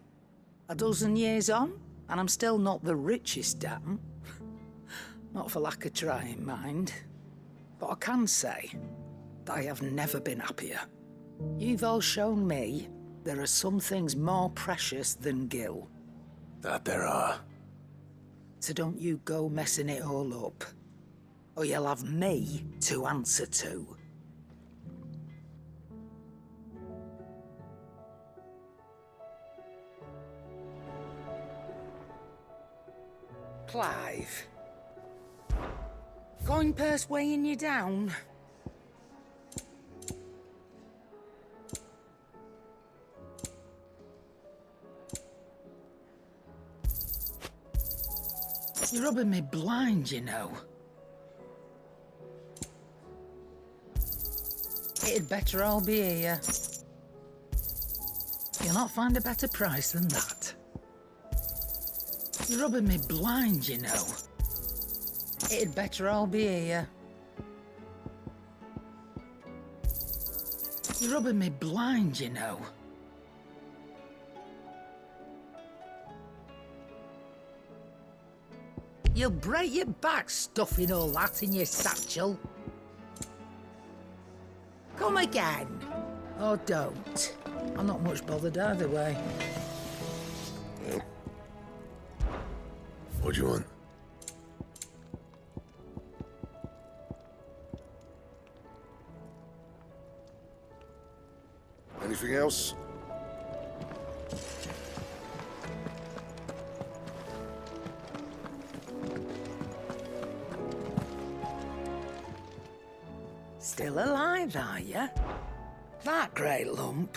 A dozen years on, and I'm still not the richest dam. Not for lack of trying, mind. But I can say that I have never been happier. You've all shown me there are some things more precious than gil. That there are. So don't you go messing it all up, or you'll have me to answer to. Clive. Coin purse weighing you down? You're rubbing me blind, you know. It'd better all be here. You'll not find a better price than that. You're rubbing me blind, you know. It'd better all be here. You're rubbing me blind, you know. You'll break your back stuffing all that in your satchel. Come again. Or don't. I'm not much bothered either way. What do you want? Anything else? Still alive, are you? That great lump.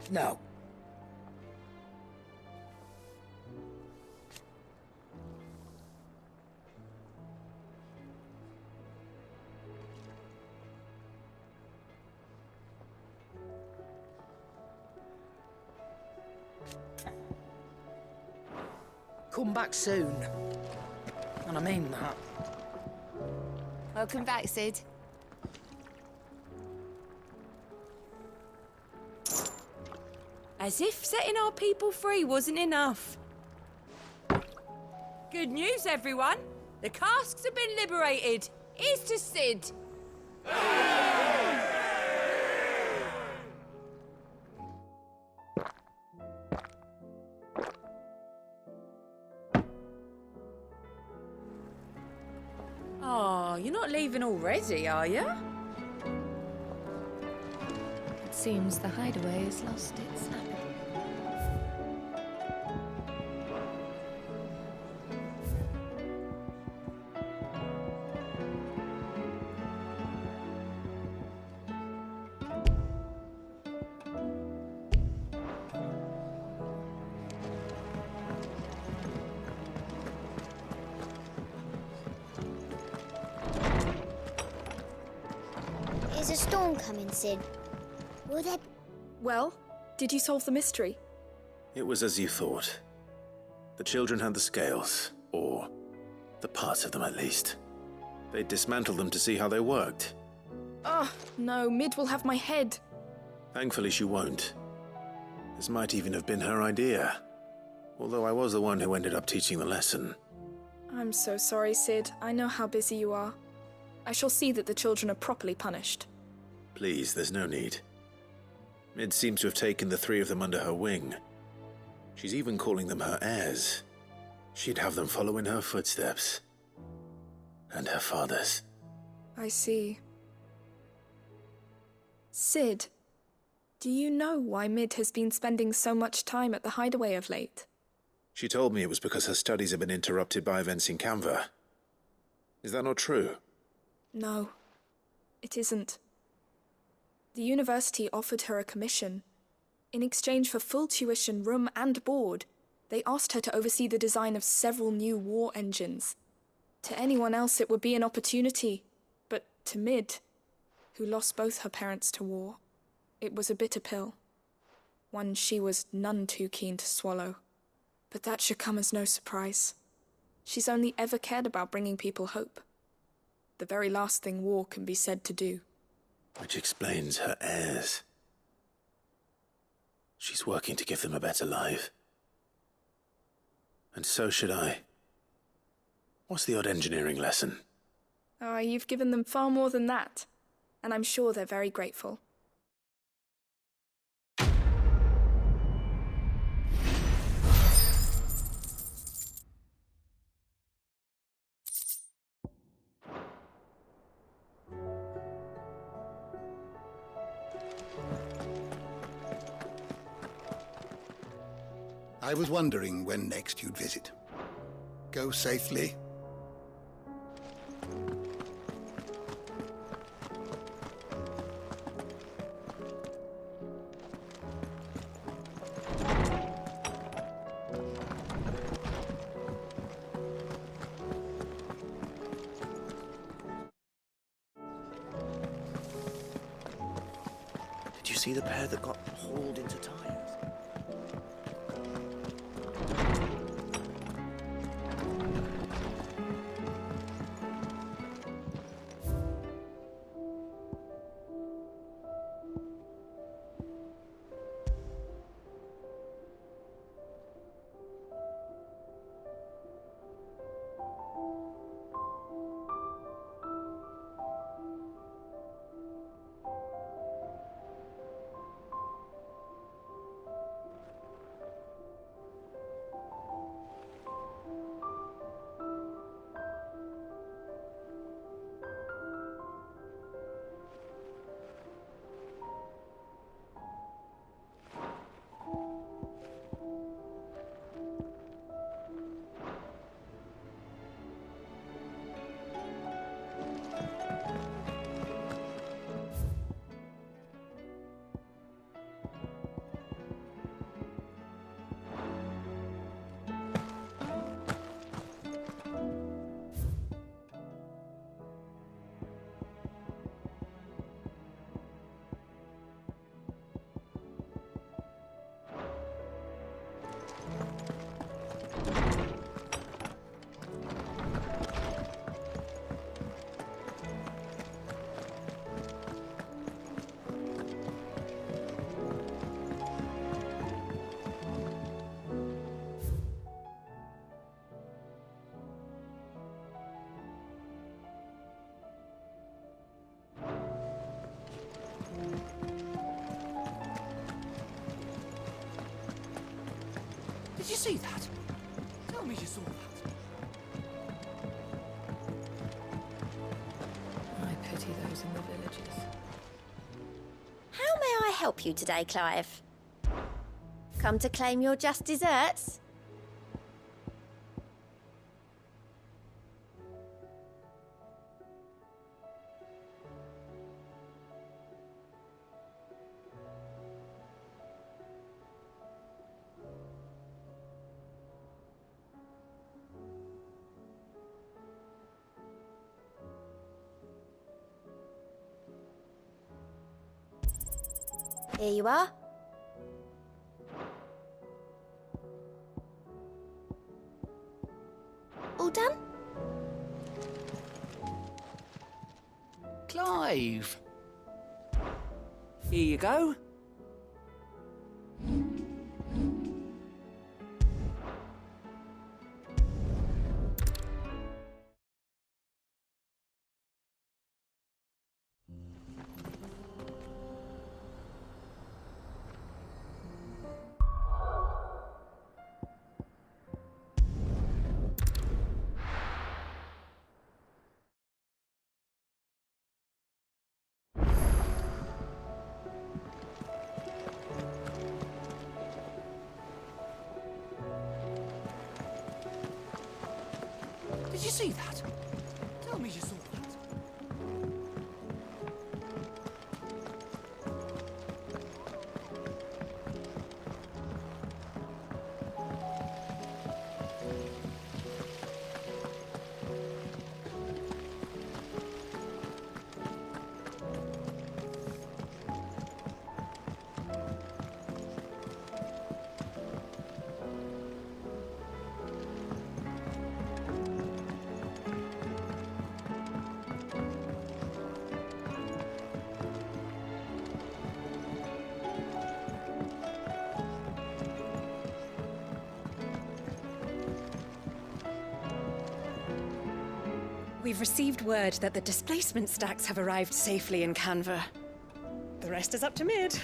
No. Come back soon. And I mean that. Welcome back, Sid. As if setting our people free wasn't enough. Good news, everyone. The casks have been liberated. Here's to Sid. Oh, you're not leaving already, are you? It seems the hideaway has lost its snappy. Is a storm coming, Sid? Will there... Well, did you solve the mystery? It was as you thought. The children had the scales, or the parts of them at least. They dismantled them to see how they worked. Oh, no, Mid will have my head. Thankfully she won't. This might even have been her idea. Although I was the one who ended up teaching the lesson. I'm so sorry, Sid. I know how busy you are. I shall see that the children are properly punished. Please, there's no need. Mid seems to have taken the three of them under her wing. She's even calling them her heirs. She'd have them follow in her footsteps. And her father's. I see. Sid, do you know why Mid has been spending so much time at the hideaway of late? She told me it was because her studies have been interrupted by events in Canva. Is that not true? No, it isn't. The university offered her a commission. In exchange for full tuition, room and board, they asked her to oversee the design of several new war engines. To anyone else it would be an opportunity, but to Mid, who lost both her parents to war, it was a bitter pill. One she was none too keen to swallow. But that should come as no surprise. She's only ever cared about bringing people hope. The very last thing war can be said to do. Which explains her heirs. She's working to give them a better life. And so should I. What's the odd engineering lesson? Oh, you've given them far more than that. And I'm sure they're very grateful. I was wondering when next you'd visit. Go safely. Did you see the pair that got hauled into tires? Did you see that? Tell me you saw that. I pity those in the villages. How may I help you today, Clive? Come to claim your just desserts? Here you are. All done? Clive. Here you go. Did you see that? Tell me you saw that. We've received word that the displacement stacks have arrived safely in Canva. The rest is up to Mid.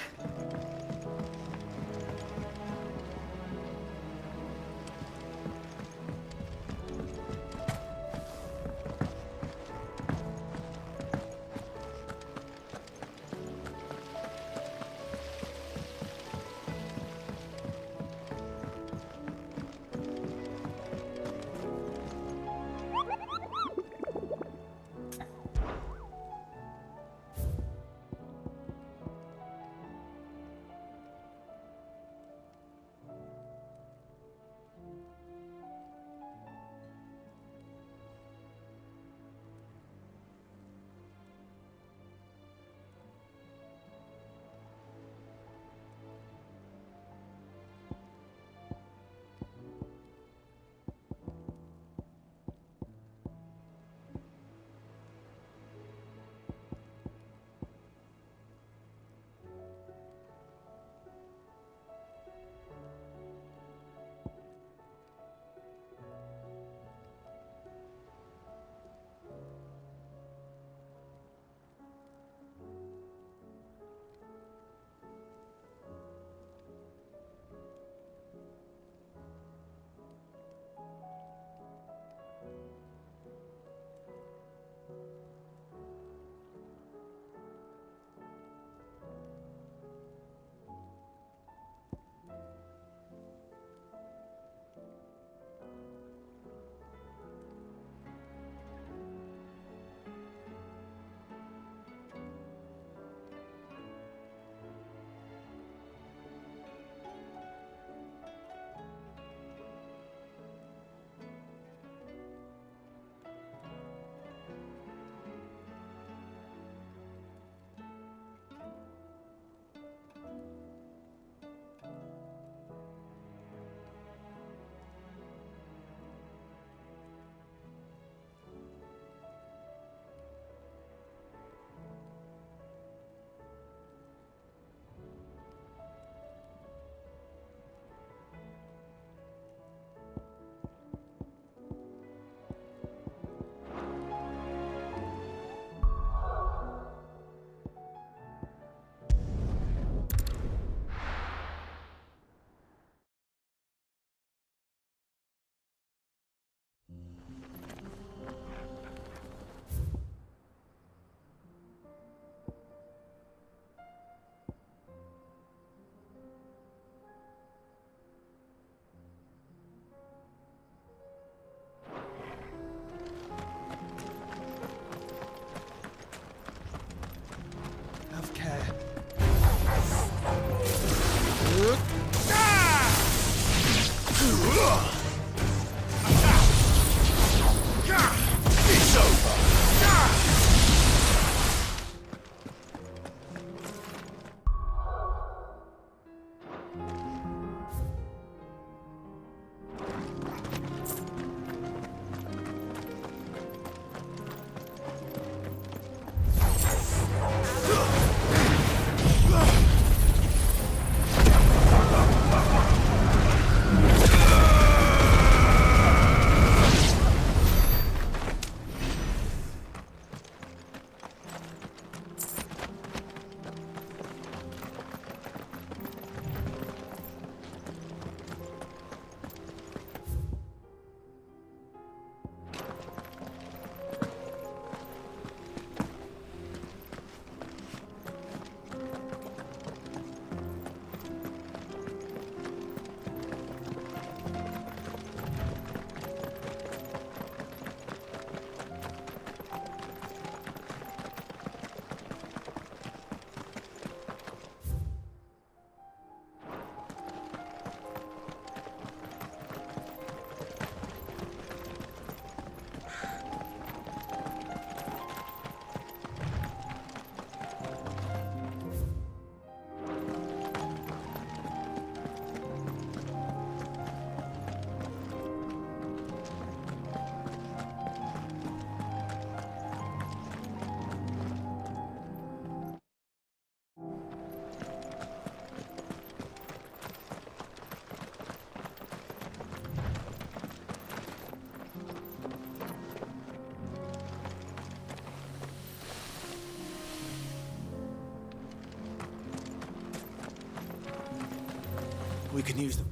we can use the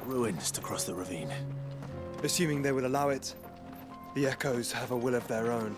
ruins to cross the ravine. Assuming they will allow it. The echoes have a will of their own.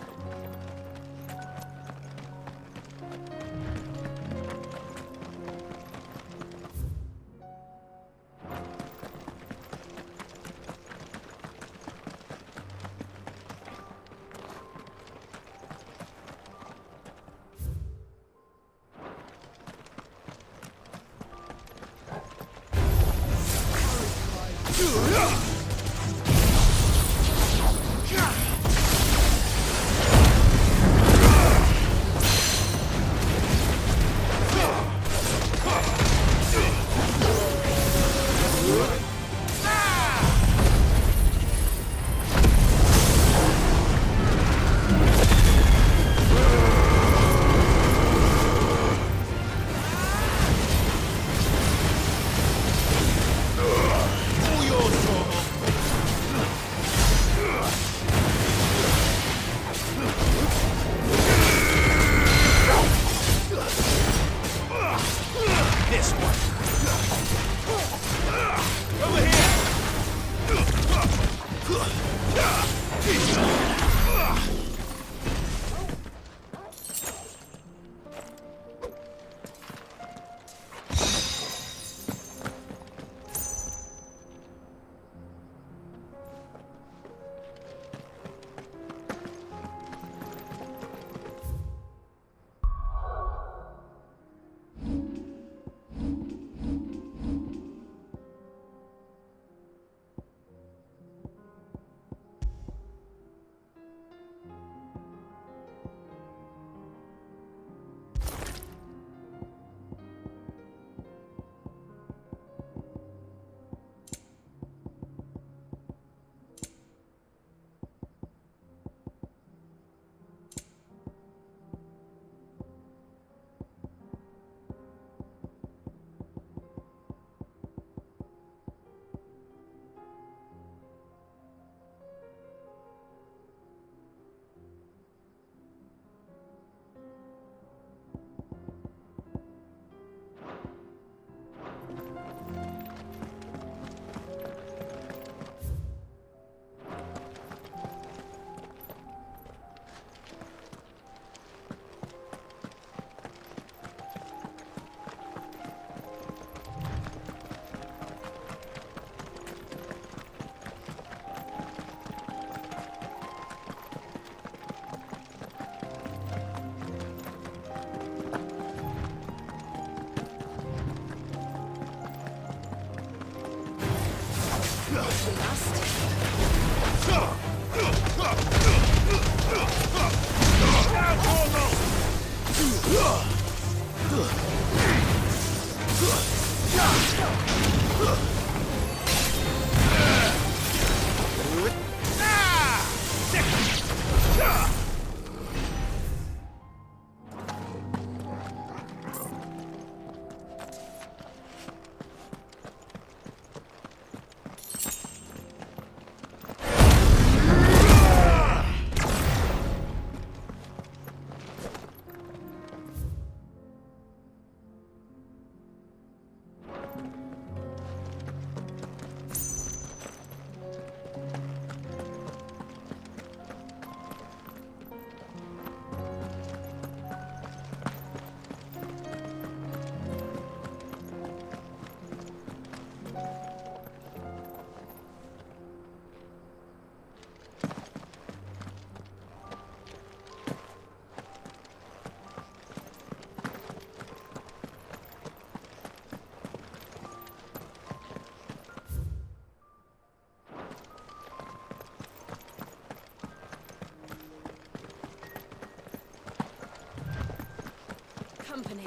Company.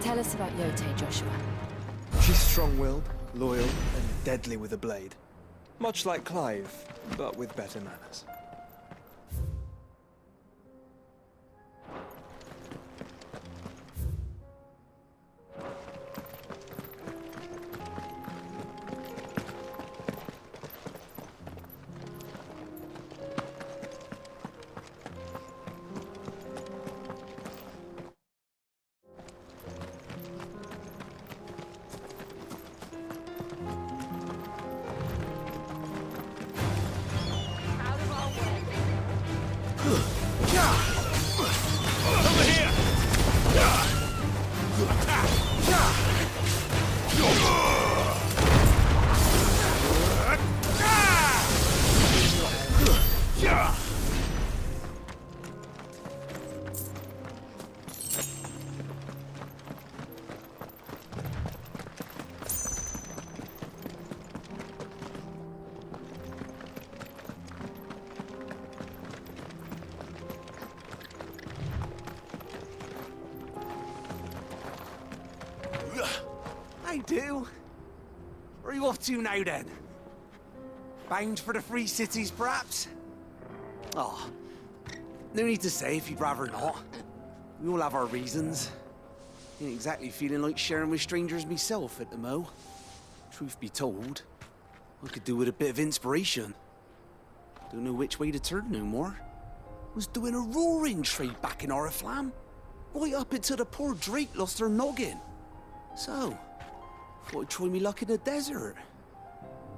Tell us about Yote, Joshua. She's strong-willed, loyal, and deadly with a blade. Much like Clive, but with better manners. I do. Where are you off to now, then? Bound for the Free Cities, perhaps? Oh, no need to say if you'd rather not. We all have our reasons. Ain't exactly feeling like sharing with strangers myself at the mo. Truth be told, I could do with a bit of inspiration. Don't know which way to turn no more. Was doing a roaring trade back in Oriflamme. Right up until the poor Drake lost her noggin. So, thought I'd try me luck in the desert.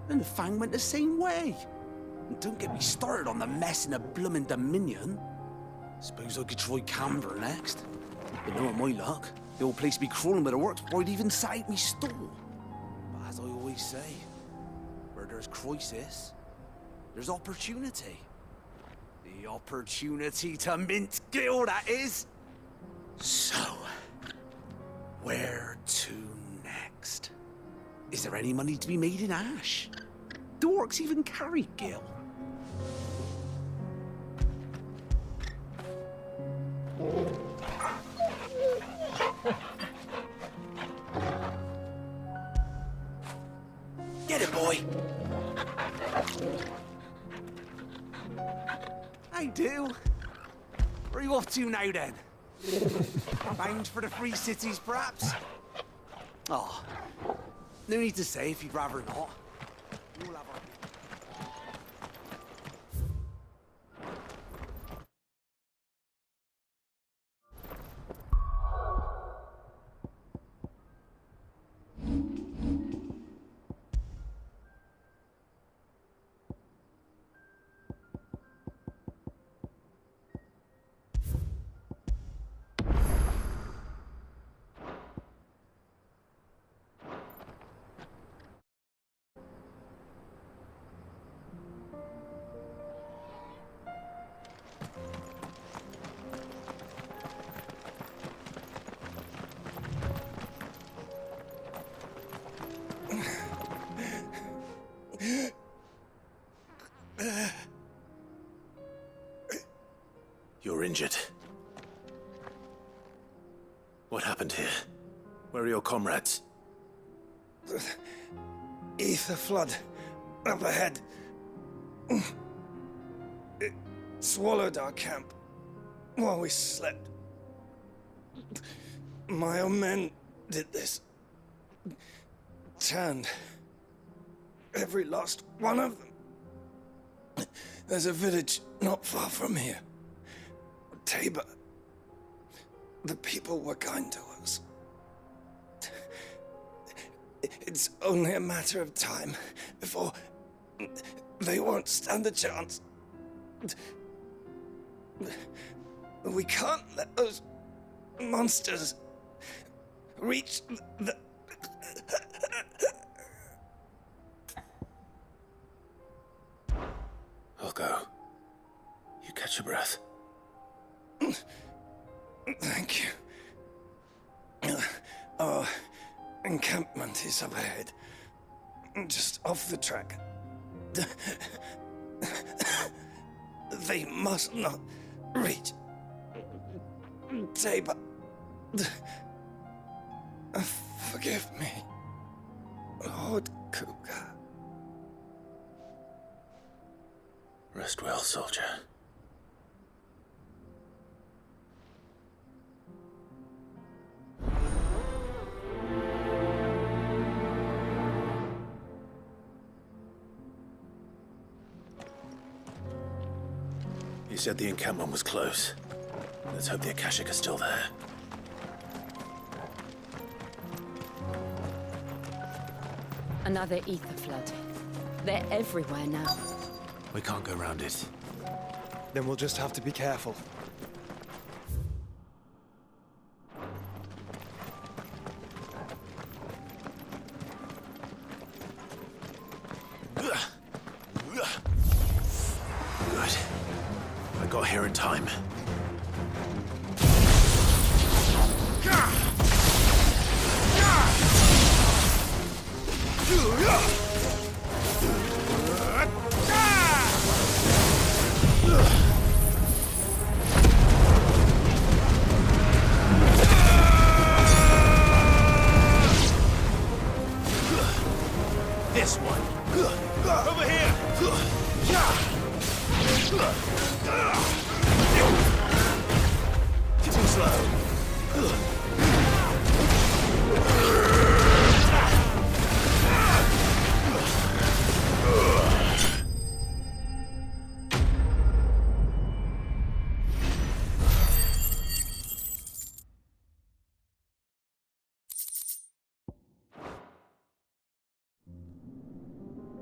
And the Fang went the same way. And don't get me started on the mess in the bloomin' Dominion. Suppose I could try Canberra next. But knowing my luck, the old place be crawling with the works before I'd even sat out me stall. But as I always say, where there's crisis, there's opportunity. The opportunity to mint Gil, that is. So, where to next? Is there any money to be made in Ash? dorks even carry Gil? Get it, boy! I do. Where are you off to now, then? Bound for the Free Cities, perhaps? Oh, no need to say if you'd rather not. We'll have our... You're injured. What happened here? Where are your comrades? Ether flood. Up ahead. It swallowed our camp while we slept. My own men did this. Turned. Every last one of them. There's a village not far from here. Tabor. The people were kind to us. It's only a matter of time before they won't stand a chance. We can't let those monsters reach the... I'll go. You catch your breath. Thank you. Our encampment is up ahead. Just off the track. They must not reach Tabor. Forgive me, Lord Cougar. Rest well, soldier. You said the encampment was close. Let's hope the Akashic are still there. Another ether flood. They're everywhere now. We can't go around it. Then we'll just have to be careful. Good. I got here in time. This one. Over here. Too slow.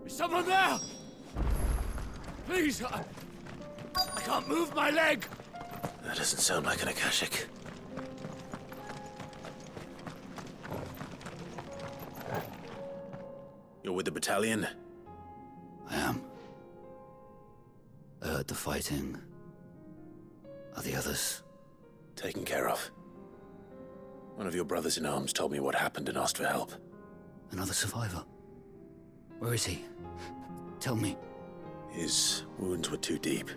Is someone there? Please, I can't move my leg. That doesn't sound like an Akashic. You're with the battalion? I am. I heard the fighting. Are the others? Taken care of. One of your brothers in arms told me what happened and asked for help. Another survivor? Where is he? Tell me. His wounds were too deep.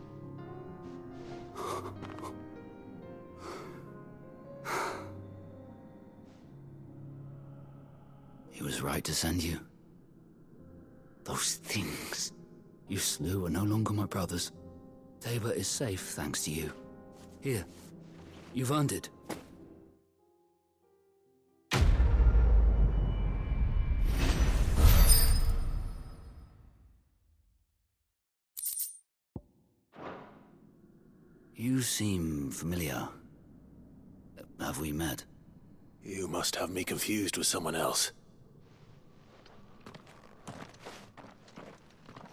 He was right to send you. Those things you slew are no longer my brothers. Tabor is safe thanks to you. Here, you've earned it. You seem familiar. Have we met? You must have me confused with someone else.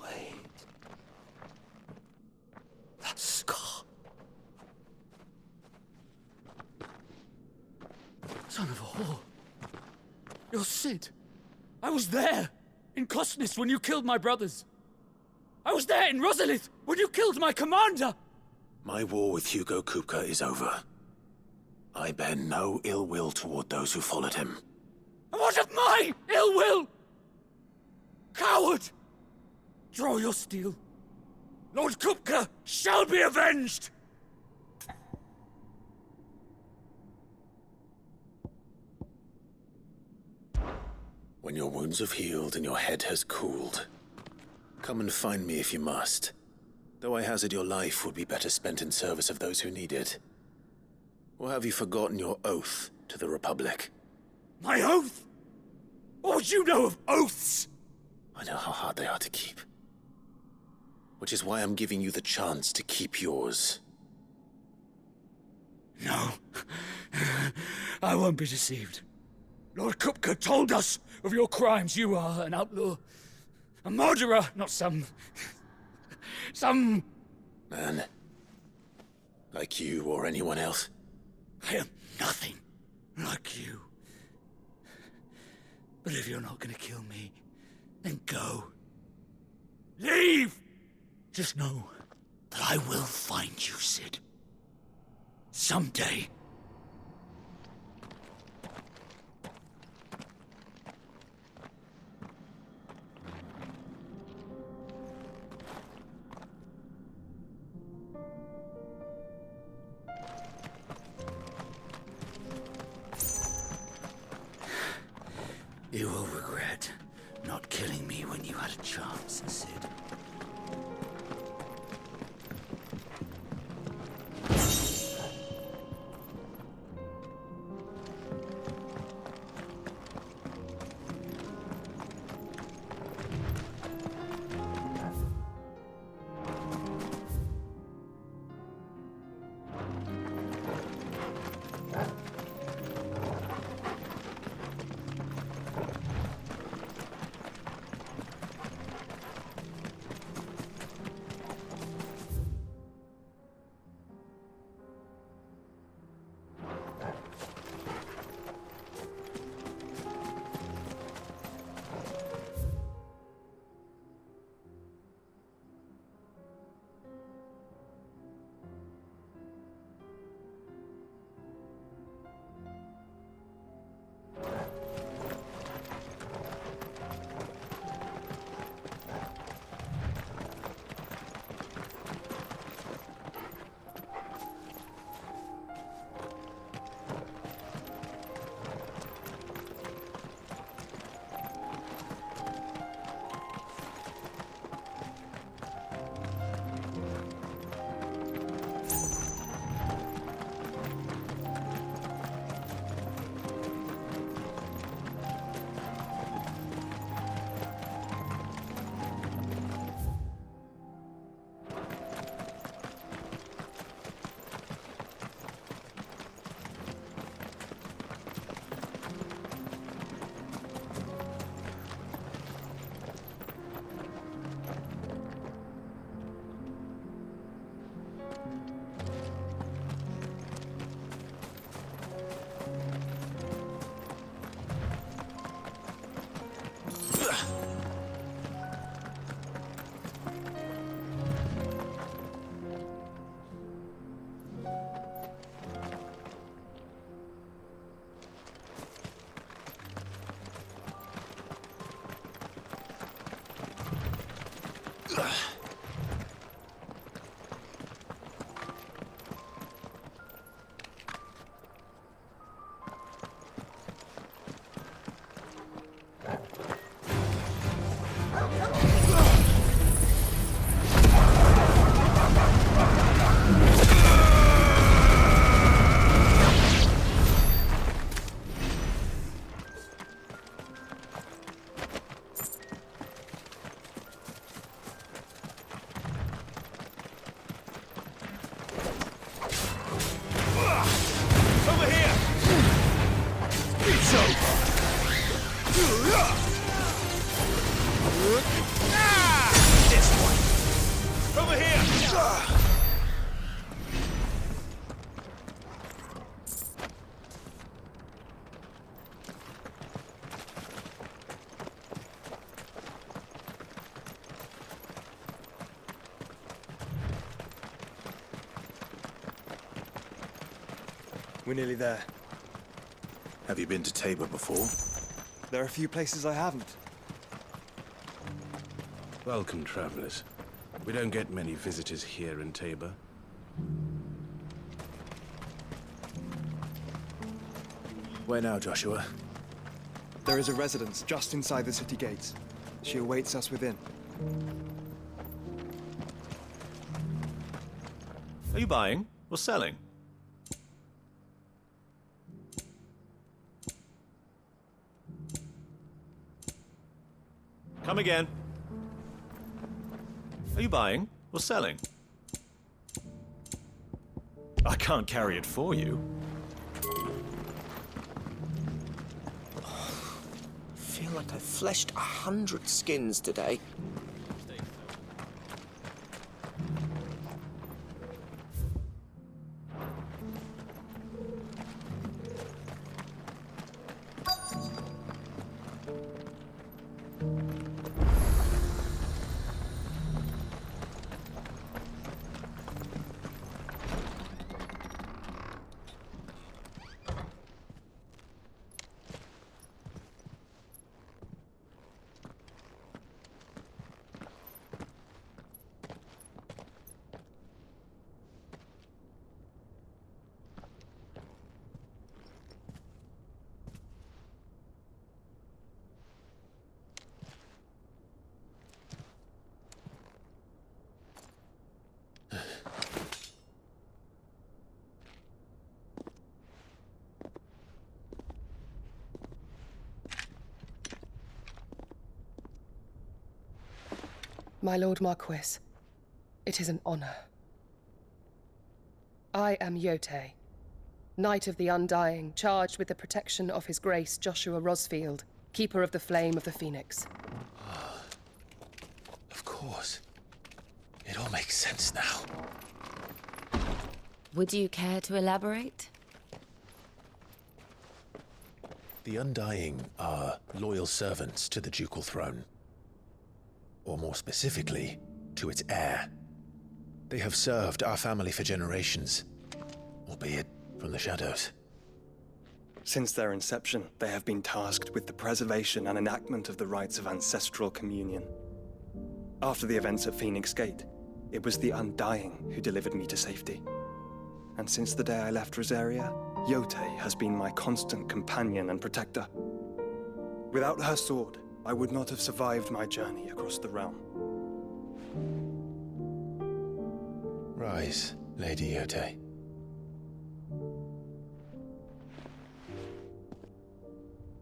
Wait. That scar. Son of a whore. You're Sid. I was there, in Kosnis, when you killed my brothers. I was there in Rosalith, when you killed my commander! My war with Hugo Kupka is over. I bear no ill will toward those who followed him. And what of my ill will? Coward! Draw your steel. Lord Kupka shall be avenged! When your wounds have healed and your head has cooled, come and find me if you must. Though I hazard your life would be better spent in service of those who need it. Or have you forgotten your oath to the Republic? My oath? What would you know of oaths? I know how hard they are to keep. Which is why I'm giving you the chance to keep yours. No. I won't be deceived. Lord Kupka told us of your crimes. You are an outlaw. A murderer, not some man. Like you or anyone else. I am nothing like you. But if you're not gonna kill me, then go. Leave! Just know that I will find you, Sid. Someday. You will regret not killing me when you had a chance, Sid. We're nearly there. Have you been to Tabor before? There are a few places I haven't. Welcome, travelers. We don't get many visitors here in Tabor. Where now, Joshua? There is a residence just inside the city gates. She awaits us within. Are you buying or selling? Come again. Are you buying or selling? I can't carry it for you. I feel like I fleshed 100 skins today. My Lord Marquis, it is an honor. I am Yote, Knight of the Undying, charged with the protection of His Grace Joshua Rosfield, Keeper of the Flame of the Phoenix. Of course. It all makes sense now. Would you care to elaborate? The Undying are loyal servants to the ducal throne. Or more specifically, to its heir. They have served our family for generations, albeit from the shadows. Since their inception, they have been tasked with the preservation and enactment of the rites of ancestral communion. After the events at Phoenix Gate, it was the Undying who delivered me to safety. And since the day I left Rosaria, Yote has been my constant companion and protector. Without her sword, I would not have survived my journey across the realm. Rise, Lady Yote.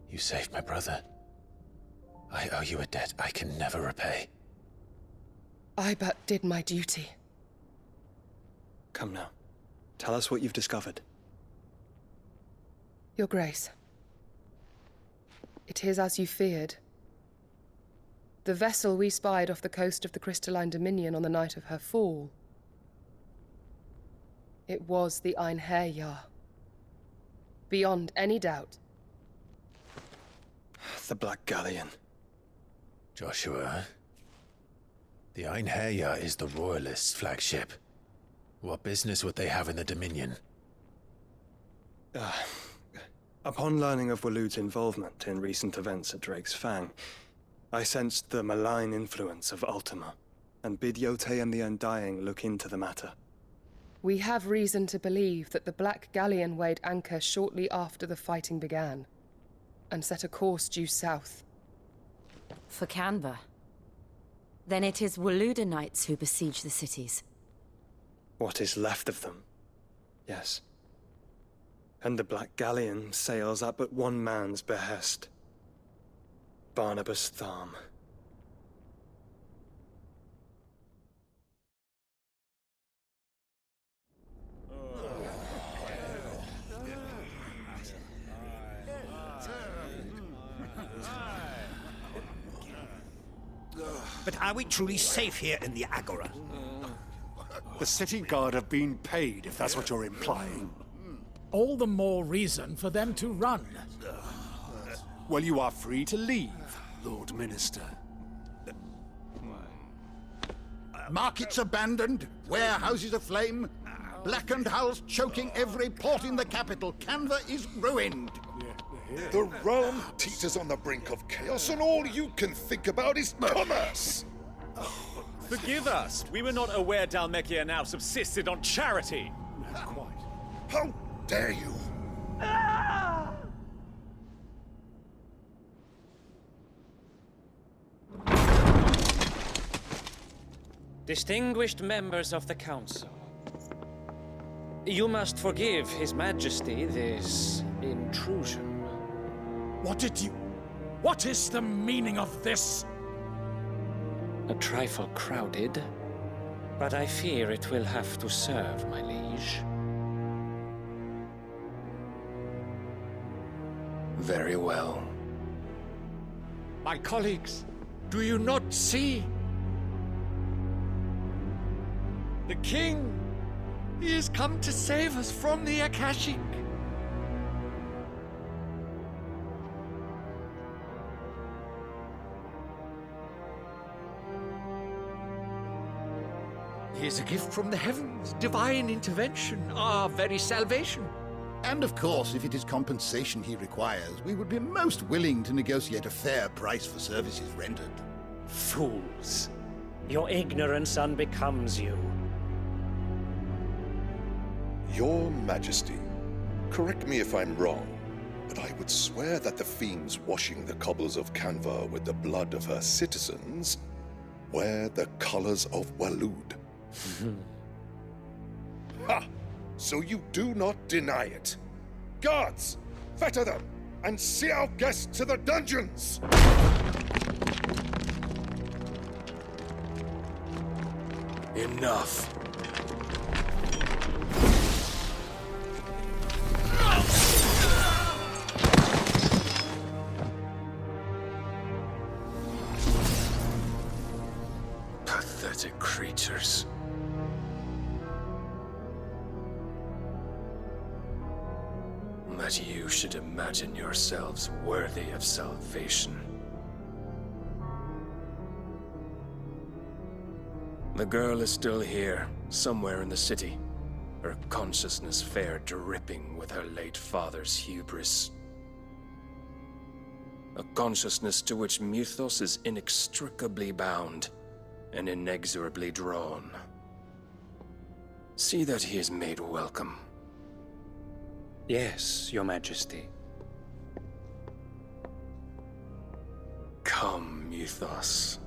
You saved my brother. I owe you a debt I can never repay. I but did my duty. Come now. Tell us what you've discovered. Your Grace. It is as you feared. The vessel we spied off the coast of the Crystalline Dominion on the night of her fall. It was the Einherjar. Beyond any doubt. The Black Galleon. Joshua, the Einherjar is the Royalists' flagship. What business would they have in the Dominion? Upon learning of Waloed's involvement in recent events at Drake's Fang, I sensed the malign influence of Ultima, and bid Yote and the Undying look into the matter. We have reason to believe that the Black Galleon weighed anchor shortly after the fighting began, and set a course due south. For Canva. Then it is Waloed knights who besiege the cities. What is left of them, yes. And the Black Galleon sails at but one man's behest. Barnabas Tharm. But are we truly safe here in the Agora? The city guard have been paid, if that's what you're implying. All the more reason for them to run. Well, you are free to leave, Lord Minister. Markets abandoned, warehouses aflame. Blackened hulls choking every port in the capital. Canva is ruined. The realm teeters on the brink of chaos, and all you can think about is commerce! Forgive us. We were not aware Dhalmekia now subsisted on charity. Not quite. How dare you! Distinguished members of the Council, you must forgive His Majesty this intrusion. What is the meaning of this? A trifle crowded, but I fear it will have to serve, my liege. Very well. My colleagues, do you not see? The king, he has come to save us from the Akashic. He is a gift from the heavens, divine intervention, our very salvation. And of course, if it is compensation he requires, we would be most willing to negotiate a fair price for services rendered. Fools. Your ignorance unbecomes you. Your Majesty, correct me if I'm wrong, but I would swear that the fiends washing the cobbles of Canva with the blood of her citizens wear the colors of Waloed. Ha! So you do not deny it. Guards, fetter them, and see our guests to the dungeons! Enough. Pathetic creatures. That you should imagine yourselves worthy of salvation. The girl is still here, somewhere in the city, her consciousness fair dripping with her late father's hubris. A consciousness to which Mythos is inextricably bound and inexorably drawn. See that he is made welcome. Yes, Your Majesty. Come, Mythos.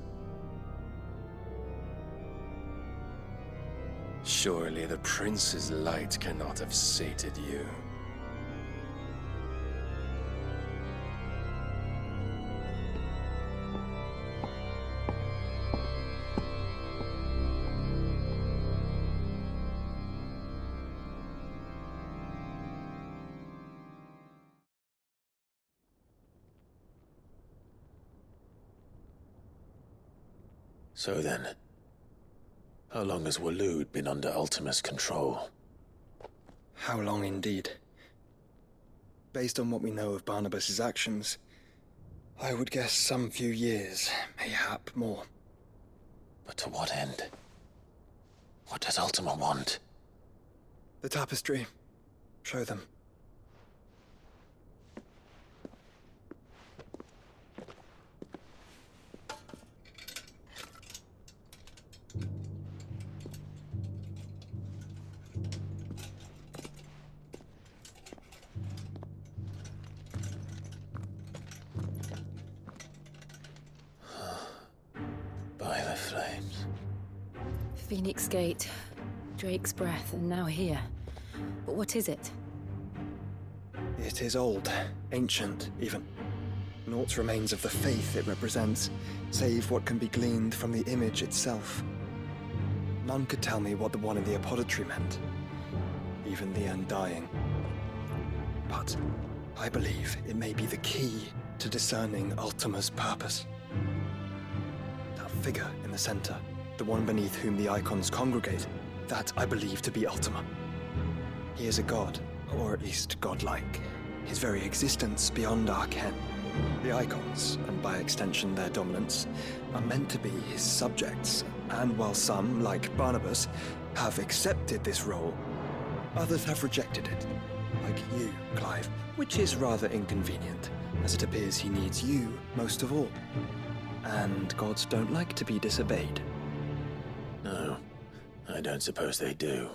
Surely the prince's light cannot have sated you. So then, how long has Waloed been under Ultima's control? How long indeed? Based on what we know of Barnabas's actions, I would guess some few years, mayhap more. But to what end? What does Ultima want? The tapestry. Show them. By the flames. Phoenix Gate, Drake's Breath, and now here. But what is it? It is old, ancient, even. Naught remains of the faith it represents, save what can be gleaned from the image itself. None could tell me what the one in the apothecary meant, even the Undying. But I believe it may be the key to discerning Ultima's purpose. That figure in the center, the one beneath whom the Eikons congregate, that I believe to be Ultima. He is a god, or at least godlike. His very existence beyond our ken. The Eikons, and by extension their dominants, are meant to be his subjects, and while some, like Barnabas, have accepted this role, Others have rejected it, like you, Clive, which is rather inconvenient, as it appears he needs you most of all. And gods don't like to be disobeyed. No, I don't suppose they do.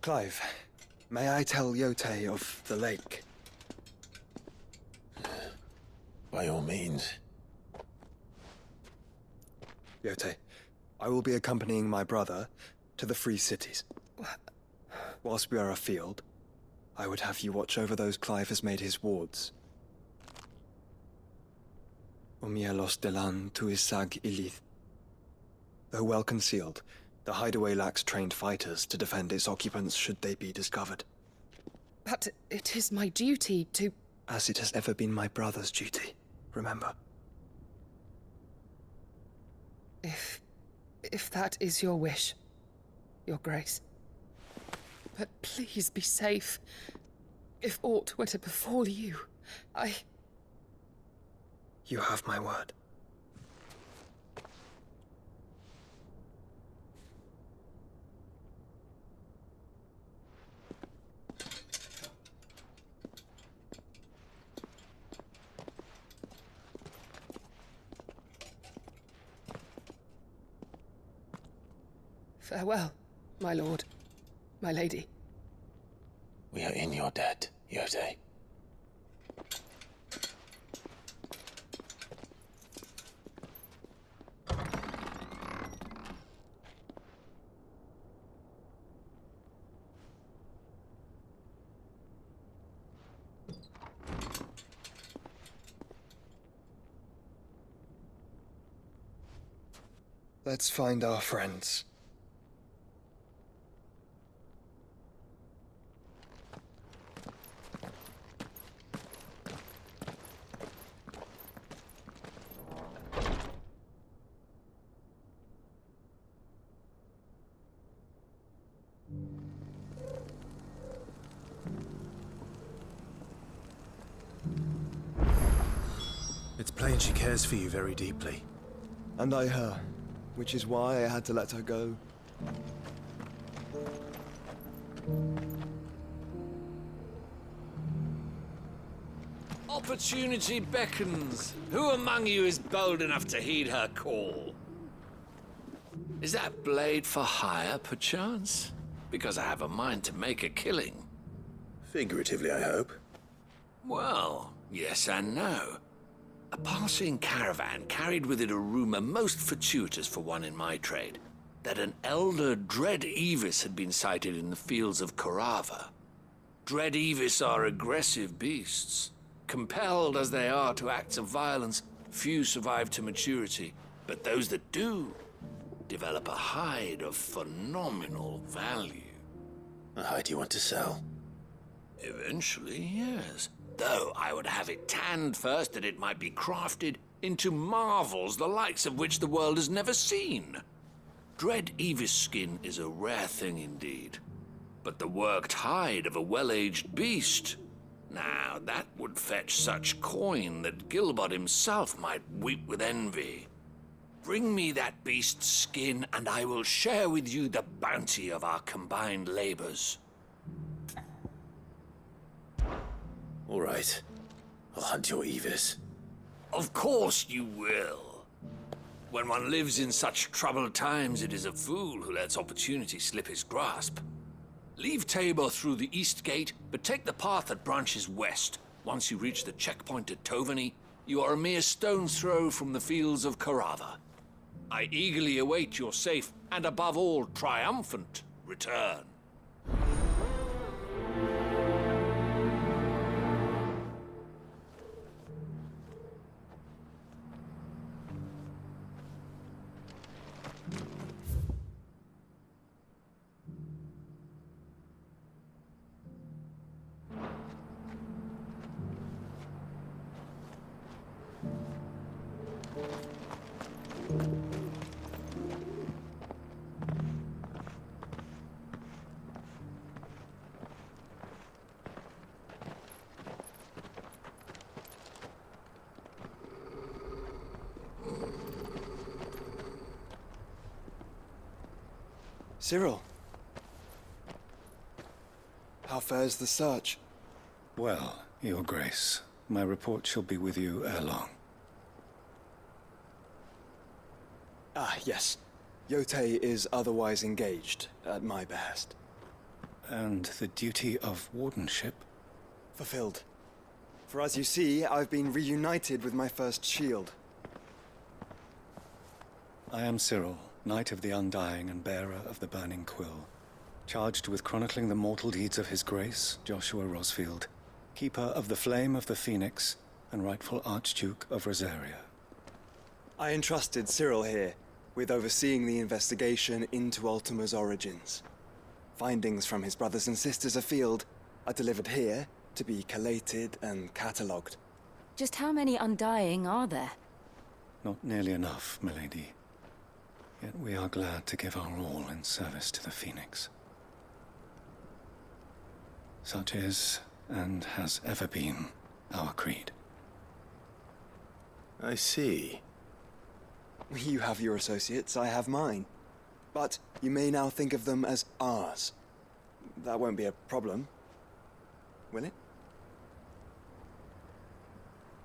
Clive, may I tell Yote of the lake? By all means. Yote, I will be accompanying my brother to the Free Cities. Whilst we are afield, I would have you watch over those Clive has made his wards. Umielos delan tuisag ilith. Though well concealed, the hideaway lacks trained fighters to defend its occupants should they be discovered. But it is my duty to... As it has ever been my brother's duty, remember. If that is your wish, Your Grace. But please be safe. If aught were to befall you, You have my word. Farewell, my lord, my lady. We are in your debt, Yote. Let's find our friends. It's plain she cares for you very deeply. And I her, which is why I had to let her go. Opportunity beckons. Who among you is bold enough to heed her call? Is that blade for hire, perchance? Because I have a mind to make a killing. Figuratively, I hope. Well, yes and no. A passing caravan carried with it a rumor most fortuitous for one in my trade, that an elder Dread Evis had been sighted in the fields of Korava. Dread Evis are aggressive beasts. Compelled as they are to acts of violence, few survive to maturity, but those that do develop a hide of phenomenal value. A hide you want to sell? Eventually, yes. Though I would have it tanned first that it might be crafted into marvels the likes of which the world has never seen. Dread Evis skin is a rare thing indeed. But the worked hide of a well-aged beast, now that would fetch such coin that Gilbert himself might weep with envy. Bring me that beast's skin and I will share with you the bounty of our combined labors. All right. I'll hunt your Evis. Of course you will. When one lives in such troubled times, it is a fool who lets opportunity slip his grasp. Leave Tabor through the east gate, but take the path that branches west. Once you reach the checkpoint at Tovany, you are a mere stone's throw from the fields of Korava. I eagerly await your safe, and above all, triumphant return. Cyril, How fares the search? Well, Your Grace, my report shall be with you ere long. Ah, yes. Yotei is otherwise engaged, at my behest. And the duty of wardenship? Fulfilled. For as you see, I've been reunited with my first shield. I am Cyril, Knight of the Undying and bearer of the Burning Quill, charged with chronicling the mortal deeds of His Grace, Joshua Rosfield, Keeper of the Flame of the Phoenix and rightful Archduke of Rosaria. I entrusted Cyril here with overseeing the investigation into Ultima's origins. Findings from his brothers and sisters afield are delivered here to be collated and catalogued. Just how many Undying are there? Not nearly enough, milady. Yet we are glad to give our all in service to the Phoenix. Such is, and has ever been, our creed. I see. You have your associates, I have mine. But you may now think of them as ours. That won't be a problem, will it?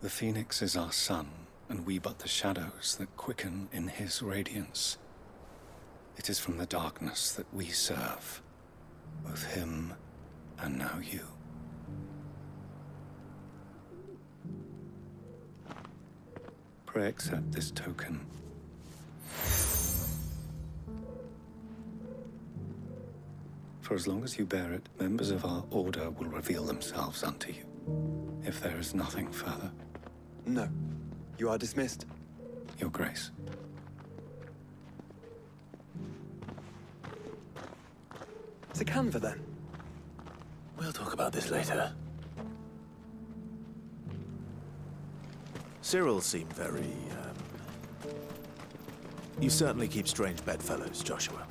The Phoenix is our sun, and we but the shadows that quicken in his radiance. It is from the darkness that we serve, both him and now you. Pray accept this token. For as long as you bear it, members of our order will reveal themselves unto you, if there is nothing further. No. You are dismissed. Your Grace. To Canva, then. We'll talk about this later. Cyril seemed very, You certainly keep strange bedfellows, Joshua.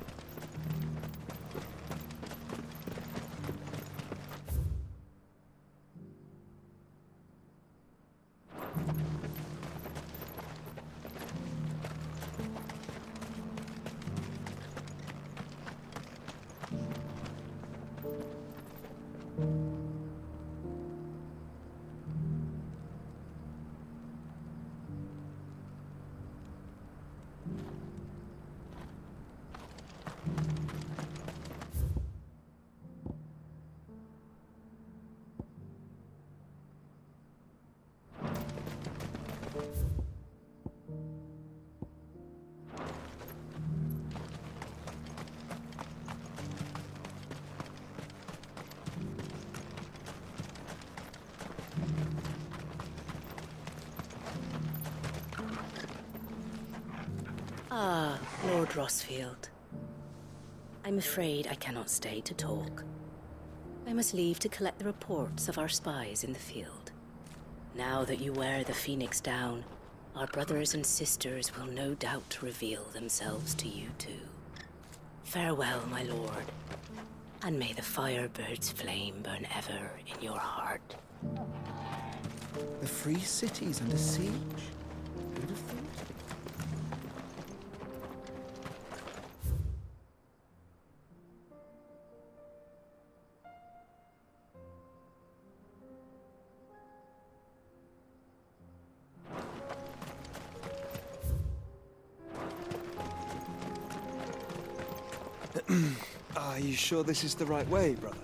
Ah, Lord Rosfield. I'm afraid I cannot stay to talk. I must leave to collect the reports of our spies in the field. Now that you wear the Phoenix down, our brothers and sisters will no doubt reveal themselves to you too. Farewell, my lord, and may the Firebird's flame burn ever in your heart. The free city's under siege? Who would have thought? Are you sure this is the right way, brother?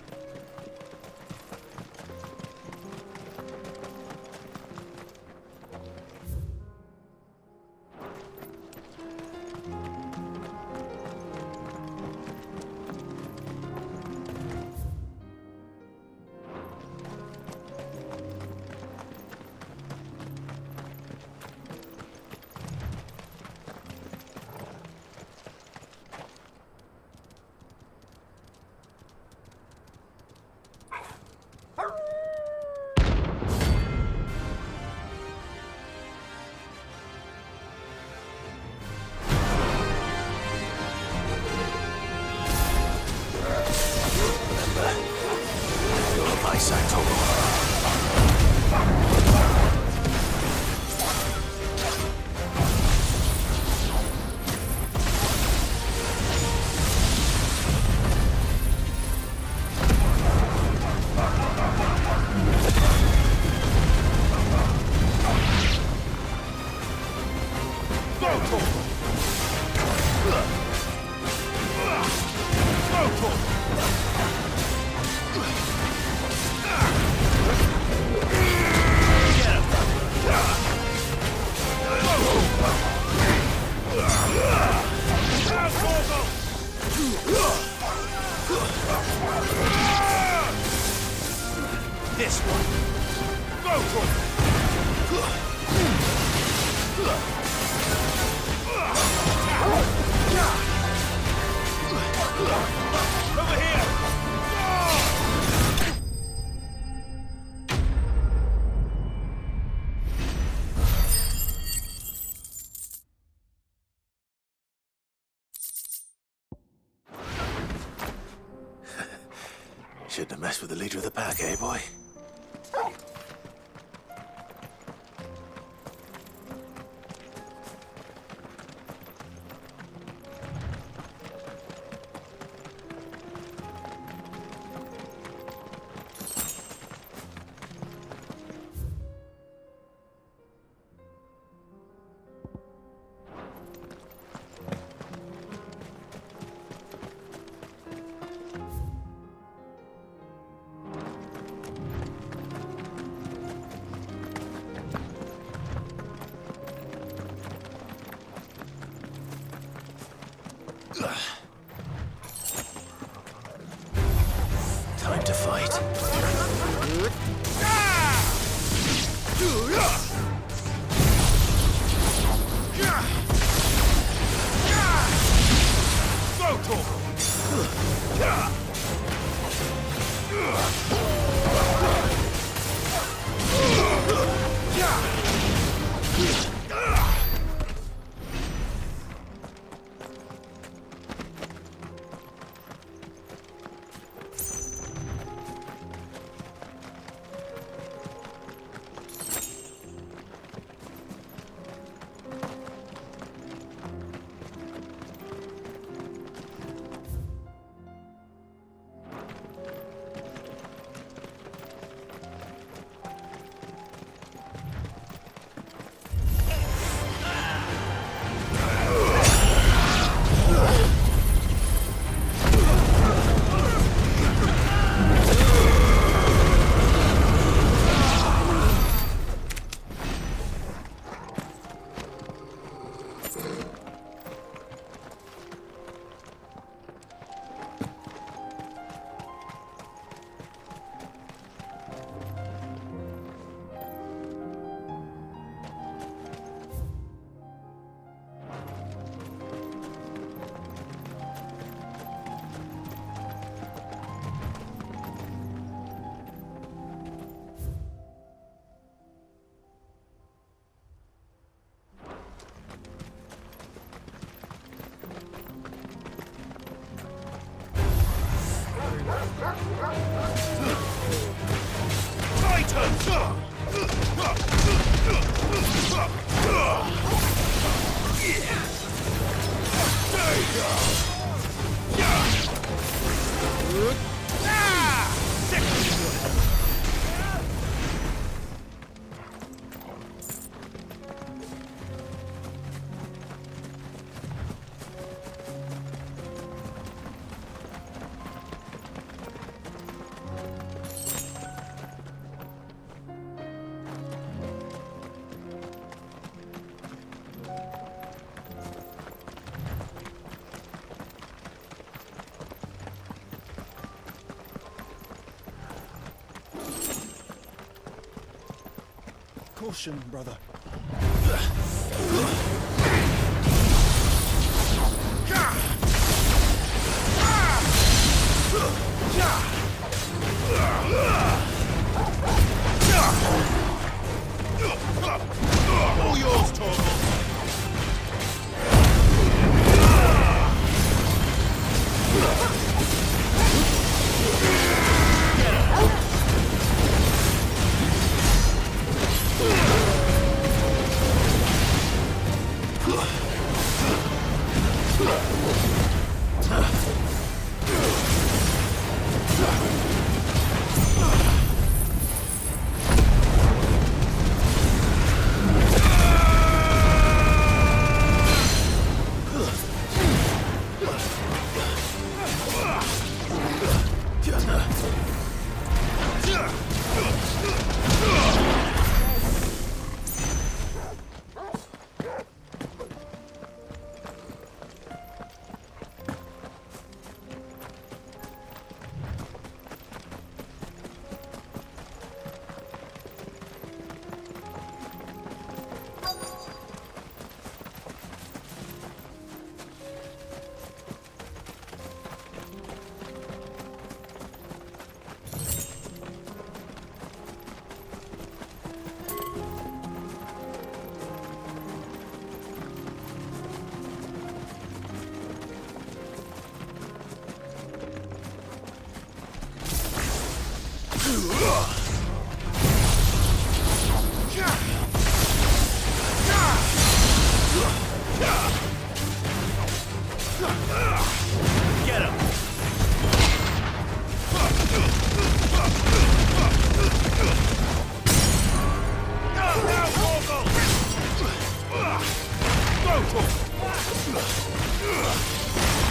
This one. Go for it. Over here. Shouldn't have messed with the leader of the pack, eh, boy? Time to fight. Caution, brother. All yours, Torgal.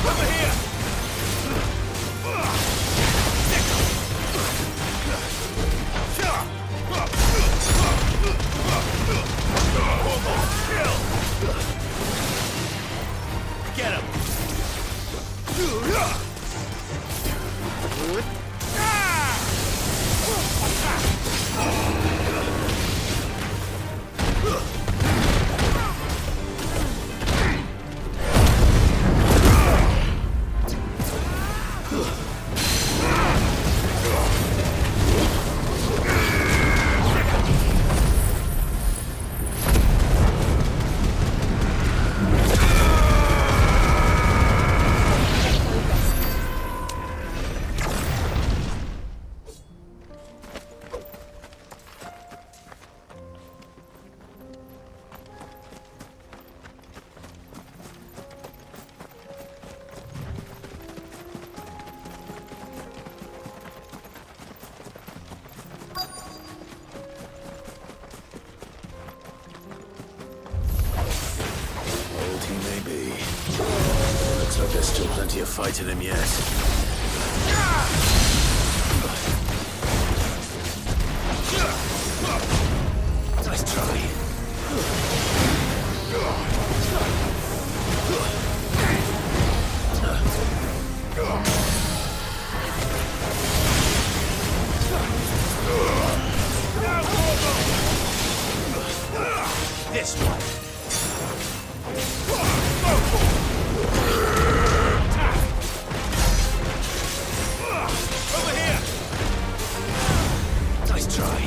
Over here! Get him! There's still plenty of fight in him yet. Nice try. This one. Over here. Nice try.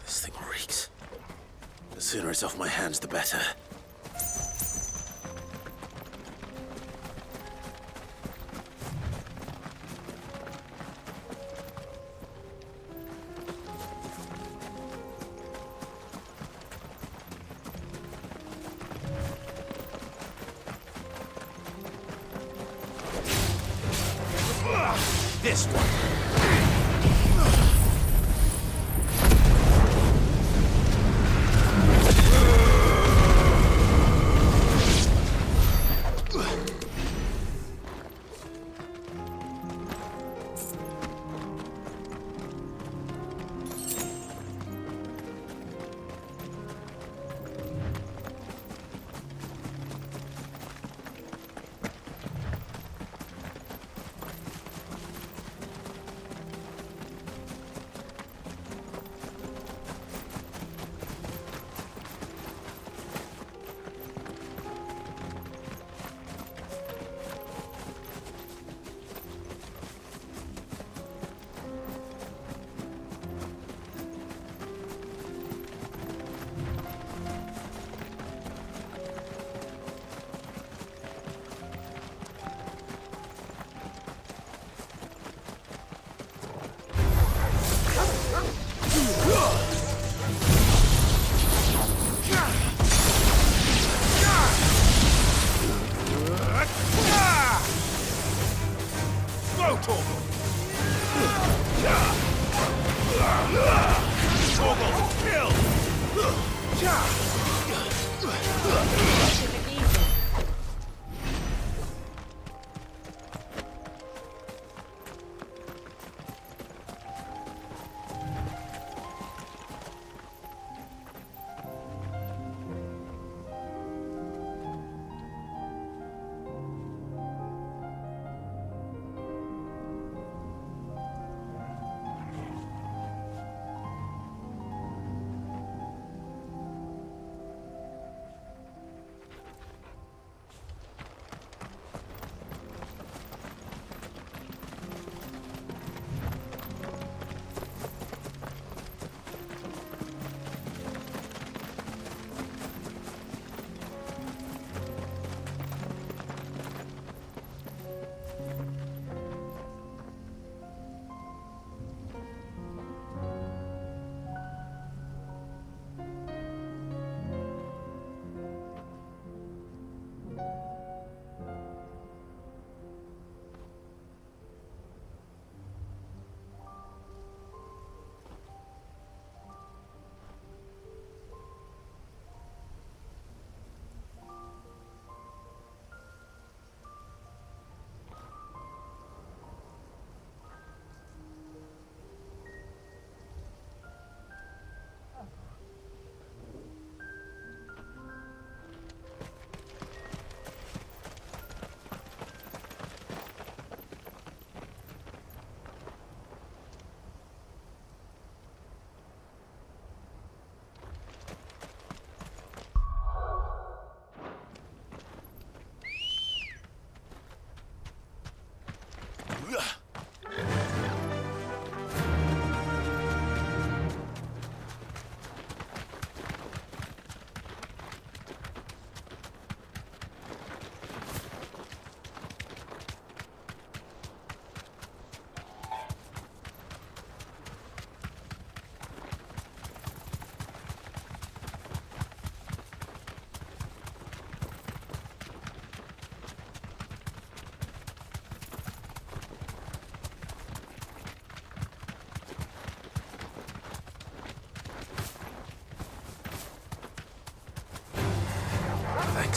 This thing reeks. The sooner it's off my hands, the better. This one.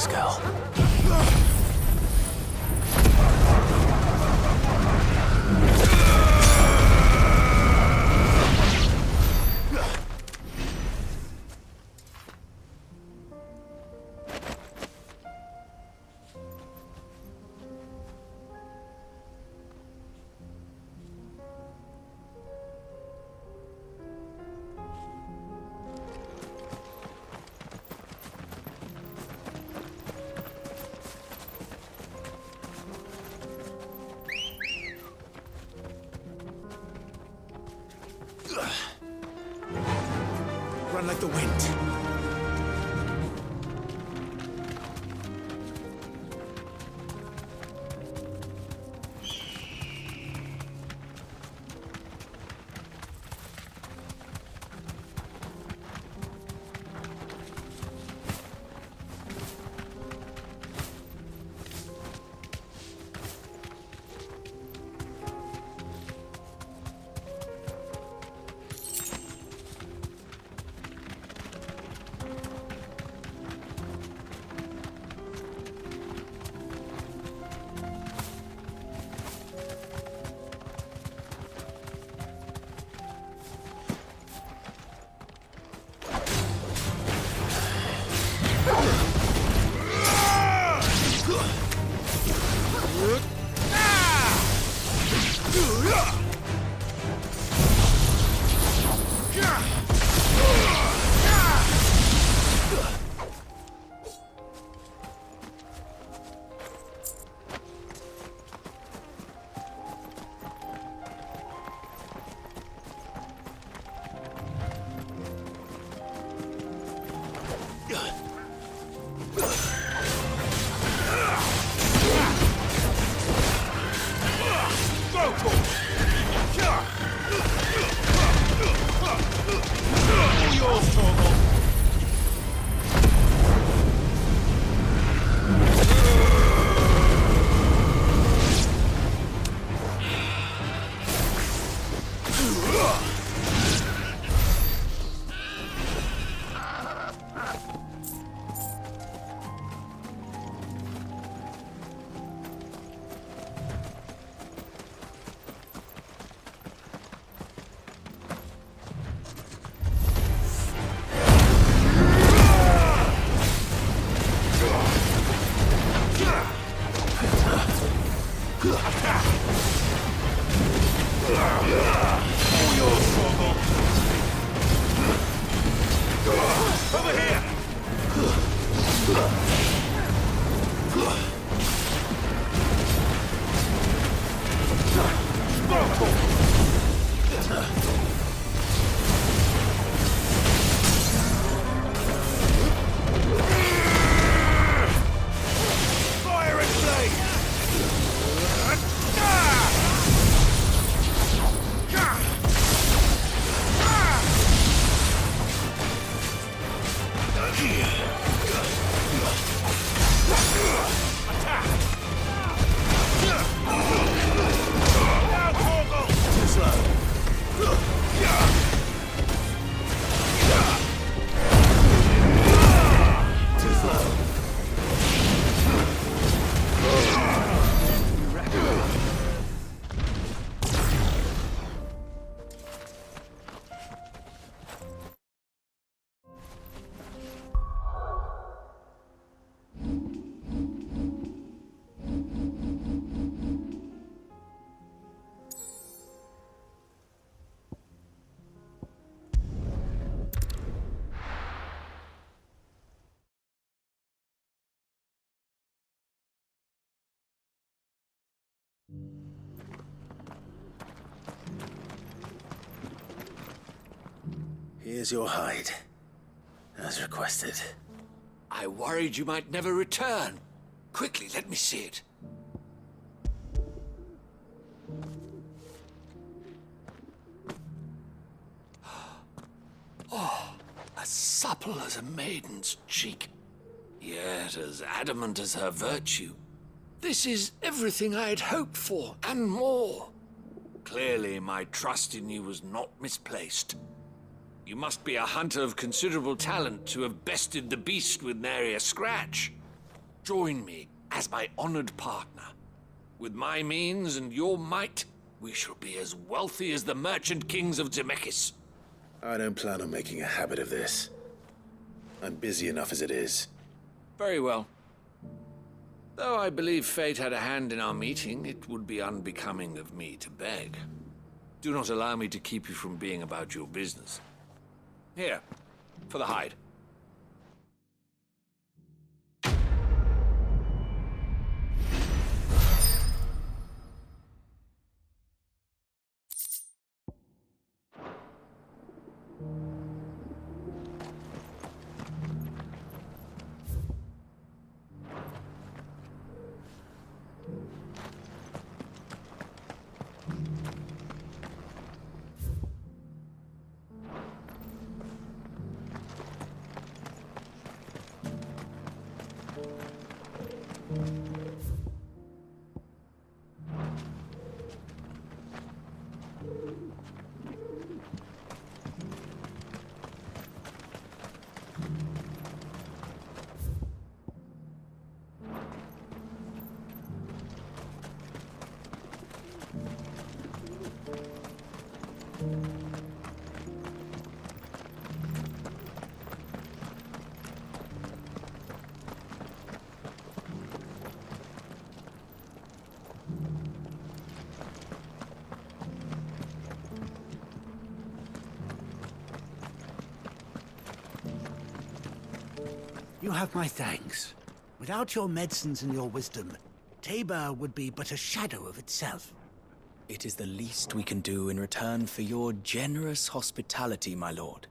skull. Run like the wind. Here's your hide, as requested. I worried you might never return. Quickly, let me see it. Oh, as supple as a maiden's cheek, yet as adamant as her virtue. This is everything I had hoped for, and more. Clearly, my trust in you was not misplaced. You must be a hunter of considerable talent to have bested the beast with nary a scratch. Join me as my honored partner. With my means and your might, we shall be as wealthy as the merchant kings of Zemeckis. I don't plan on making a habit of this. I'm busy enough as it is. Very well. Though I believe fate had a hand in our meeting, it would be unbecoming of me to beg. Do not allow me to keep you from being about your business. Here, for the hide. You have my thanks. Without your medicines and your wisdom, Tabor would be but a shadow of itself. It is the least we can do in return for your generous hospitality, my lord.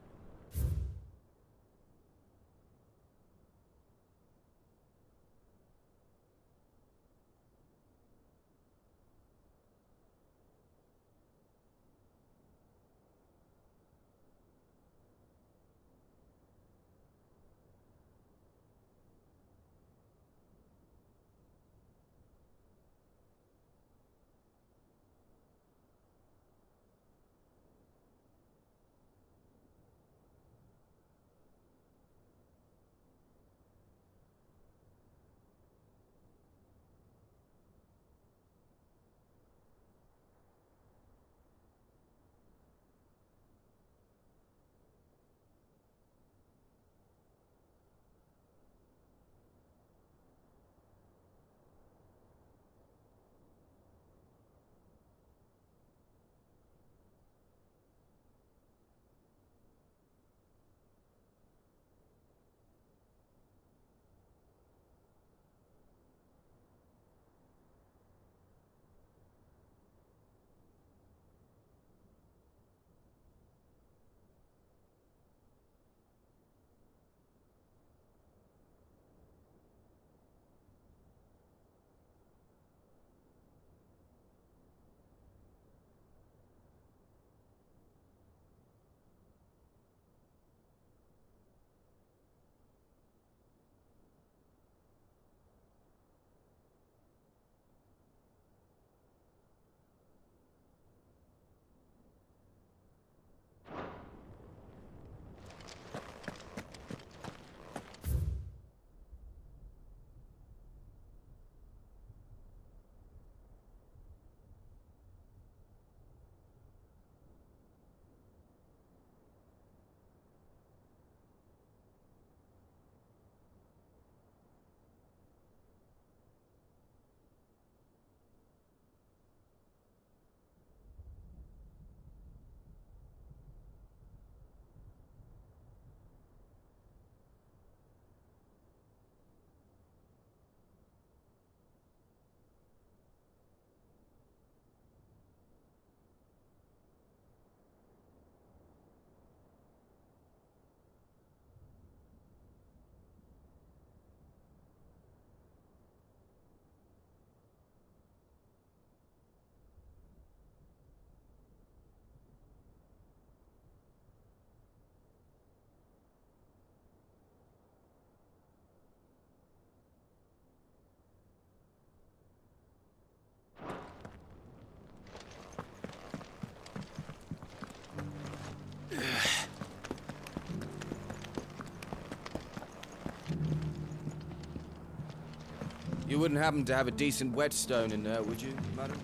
You wouldn't happen to have a decent whetstone in there, would you, madam?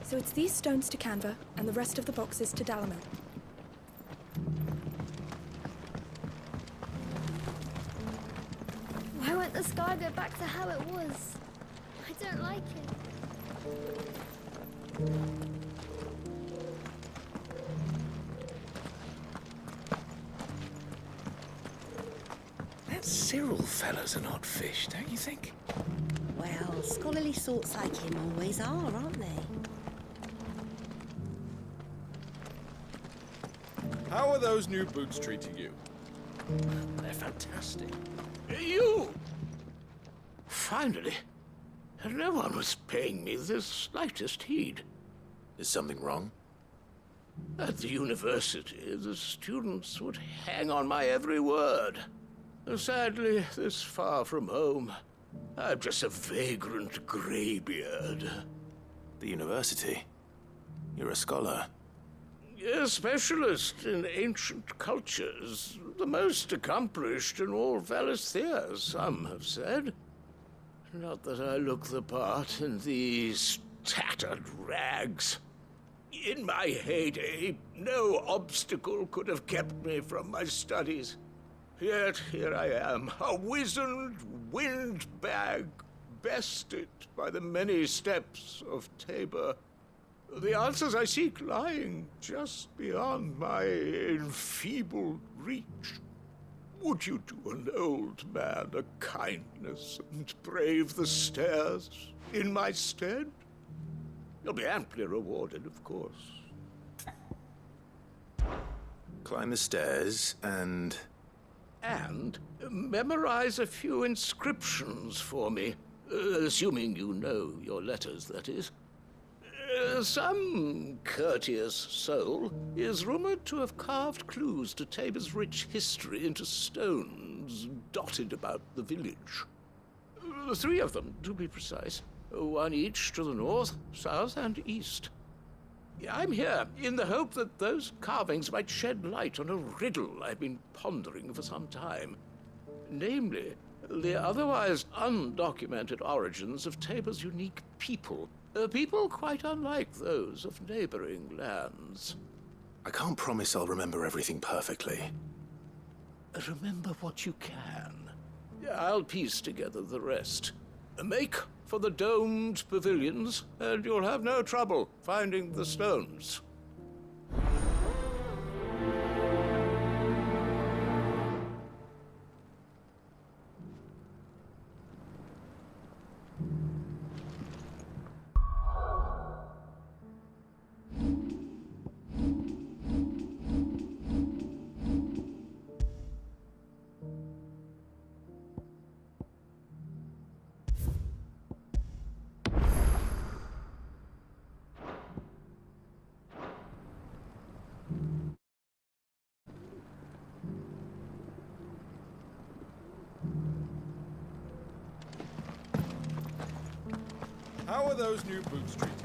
So it's these stones to Canva, and the rest of the boxes to Dalamo. Why won't the sky go back to how it was? I don't like it. That Cyril fella's an odd fish, don't you think? Well, scholarly sorts like him always are, aren't they? How are those new boots treating you? They're fantastic. You! Finally. No one was paying me the slightest heed. Is something wrong? At the university, the students would hang on my every word. Sadly, this far from home, I'm just a vagrant greybeard. The university? You're a scholar. A specialist in ancient cultures. The most accomplished in all Valisthea, some have said. Not that I look the part in these tattered rags. In my heyday, no obstacle could have kept me from my studies. Yet here I am, a wizened windbag, bested by the many steps of Tabor. The answers I seek lying just beyond my enfeebled reach. Would you do an old man a kindness and brave the stairs in my stead? You'll be amply rewarded, of course. Climb the stairs and memorize a few inscriptions for me, assuming you know your letters, that is. Some courteous soul is rumored to have carved clues to Tabor's rich history into stones dotted about the village. 3 of them, to be precise. 1 each to the north, south, and east. I'm here in the hope that those carvings might shed light on a riddle I've been pondering for some time. Namely, the otherwise undocumented origins of Tabor's unique people. People quite unlike those of neighboring lands. I can't promise I'll remember everything perfectly. Remember what you can. I'll piece together the rest. Make for the domed pavilions, and you'll have no trouble finding the stones. How are those new boots treating you?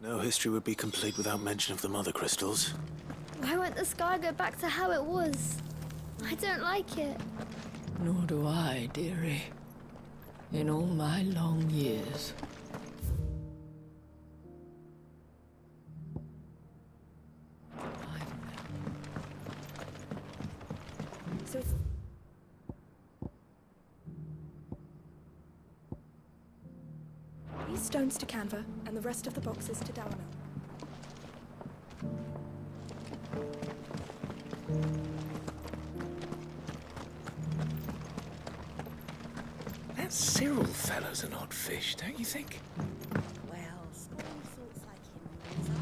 No history would be complete without mention of the mother crystals. Why won't the sky go back to how it was? I don't like it. Nor do I, dearie. In all my long years. So it's... These stones to Canva, and the rest of the boxes to Dalamo. Cyril fellow's an odd fish, don't you think? Well, scholarly sorts like him always are.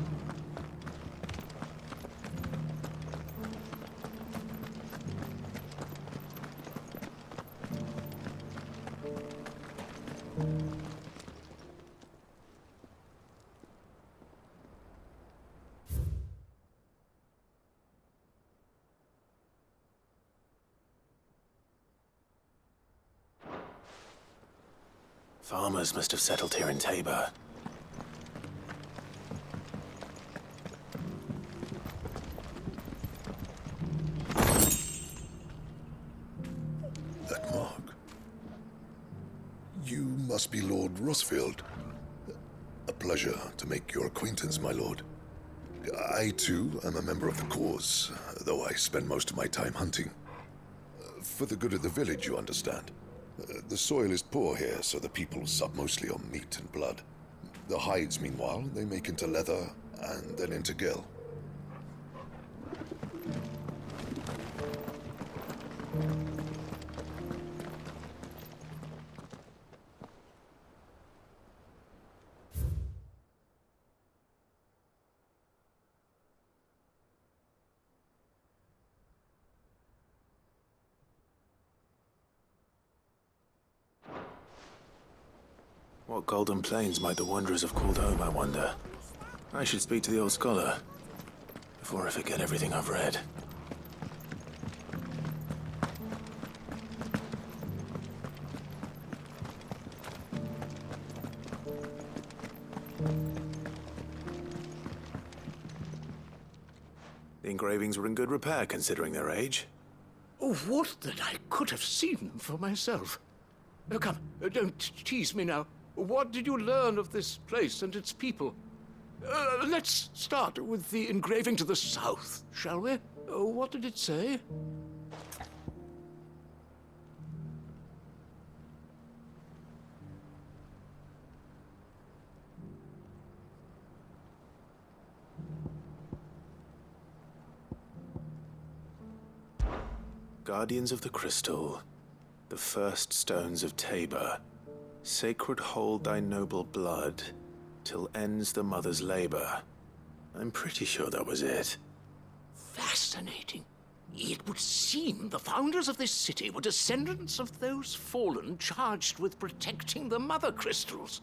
Farmers must have settled here in Tabor. That mark. You must be Lord Rosfield. A pleasure to make your acquaintance, my lord. I, too, am a member of the cause, though I spend most of my time hunting. For the good of the village, you understand. The soil is poor here, so the people sup mostly on meat and blood. The hides, meanwhile, they make into leather and then into gill. What golden plains might the wanderers have called home, I wonder? I should speak to the old scholar before I forget everything I've read. The engravings were in good repair considering their age. Oh, would that I could have seen them for myself. Come, don't tease me now. What did you learn of this place and its people? Let's start with the engraving to the south, shall we? What did it say? Guardians of the Crystal, the first stones of Tabor, sacred hold thy noble blood, till ends the mother's labor. I'm pretty sure that was it. Fascinating. It would seem the founders of this city were descendants of those fallen charged with protecting the mother crystals.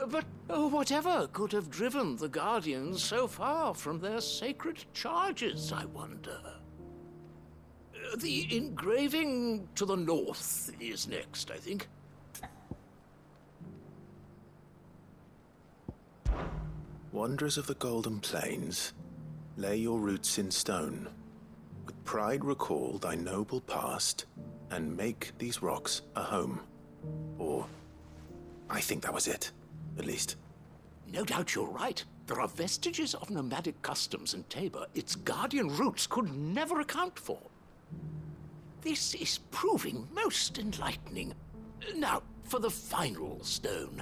But whatever could have driven the Guardians so far from their sacred charges, I wonder? The engraving to the north is next, I think. Wanderers of the Golden Plains, lay your roots in stone. With pride recall thy noble past, and make these rocks a home. Or, I think that was it, at least. No doubt you're right. There are vestiges of nomadic customs in Tabor its guardian roots could never account for. This is proving most enlightening. Now, for the final stone.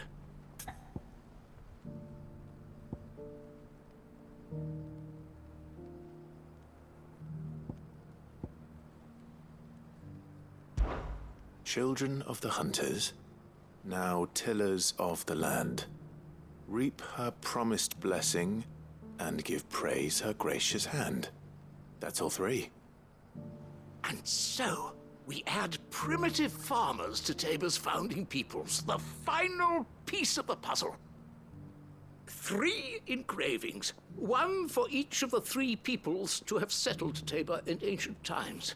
Children of the hunters, now tillers of the land, reap her promised blessing and give praise her gracious hand. That's all three. And so, we add primitive farmers to Tabor's founding peoples, the final piece of the puzzle. 3 engravings, one for each of the 3 peoples to have settled Tabor in ancient times.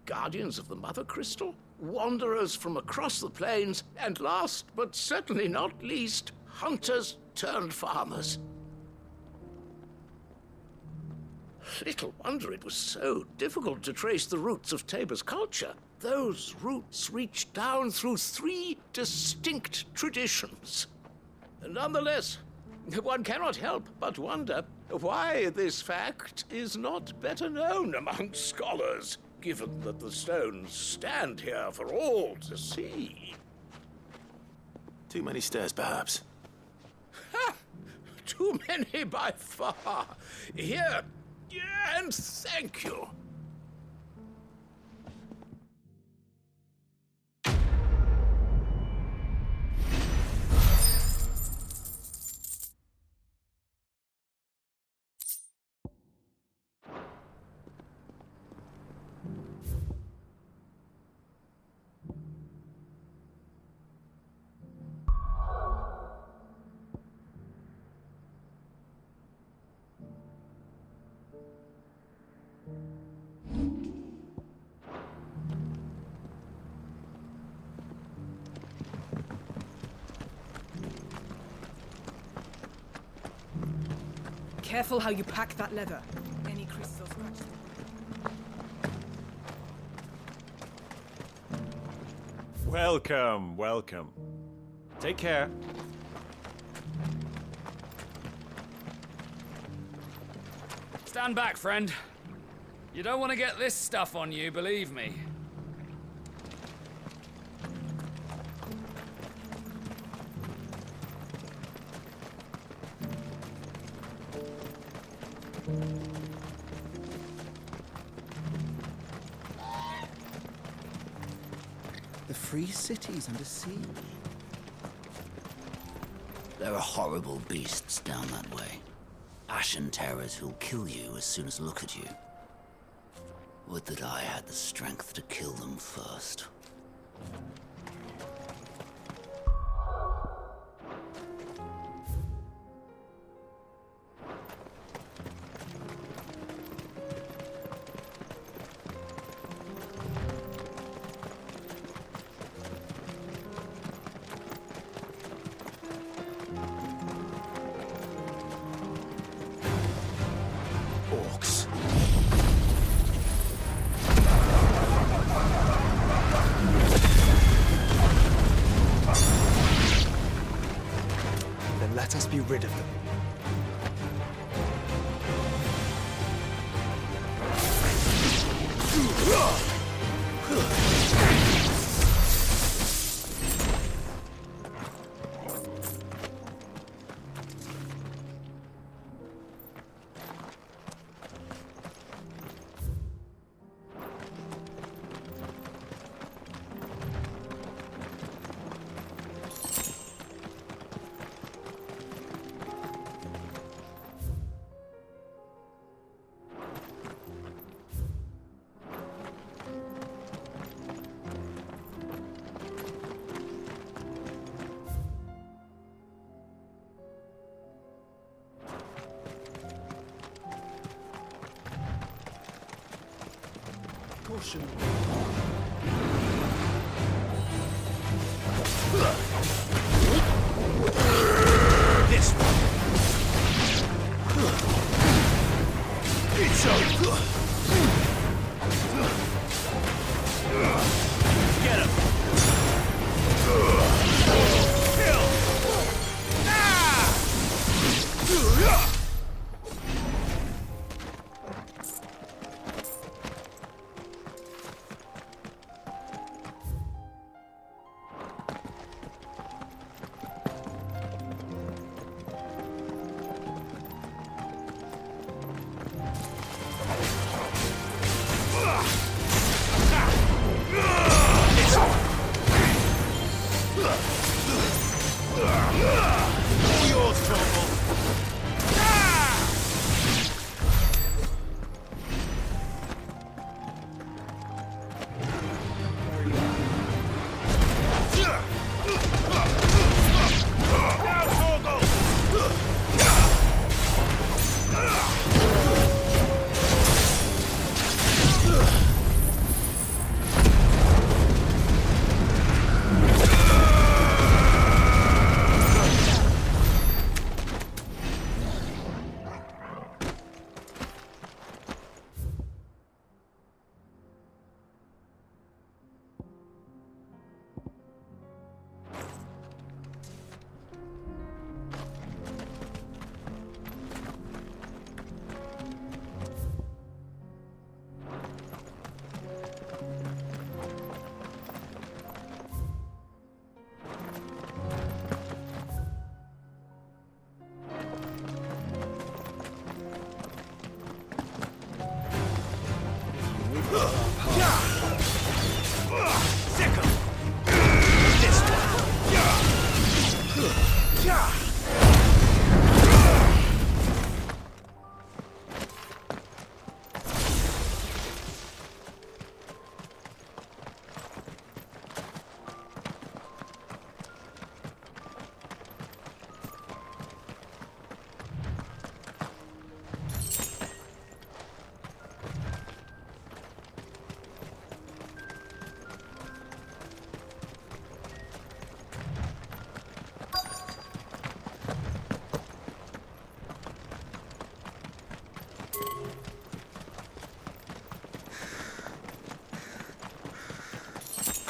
Guardians of the Mother Crystal, wanderers from across the plains, and last but certainly not least, hunters turned farmers. Little wonder it was so difficult to trace the roots of Tabor's culture. Those roots reached down through 3 distinct traditions. Nonetheless, one cannot help but wonder why this fact is not better known among scholars, given that the stones stand here for all to see. Too many stairs, perhaps. Ha! Too many by far. Here, and thank you. Careful how you pack that leather. Any creases or scratches. Welcome, welcome. Take care. Stand back, friend. You don't want to get this stuff on you, believe me. The free city's under siege. There are horrible beasts down that way. Ashen terrors who'll kill you as soon as look at you. Would that I had the strength to kill them first. Orcs. Then let us be rid of them. Caution. This one. It's over. Get him. Kill. Ah! Yours, trouble.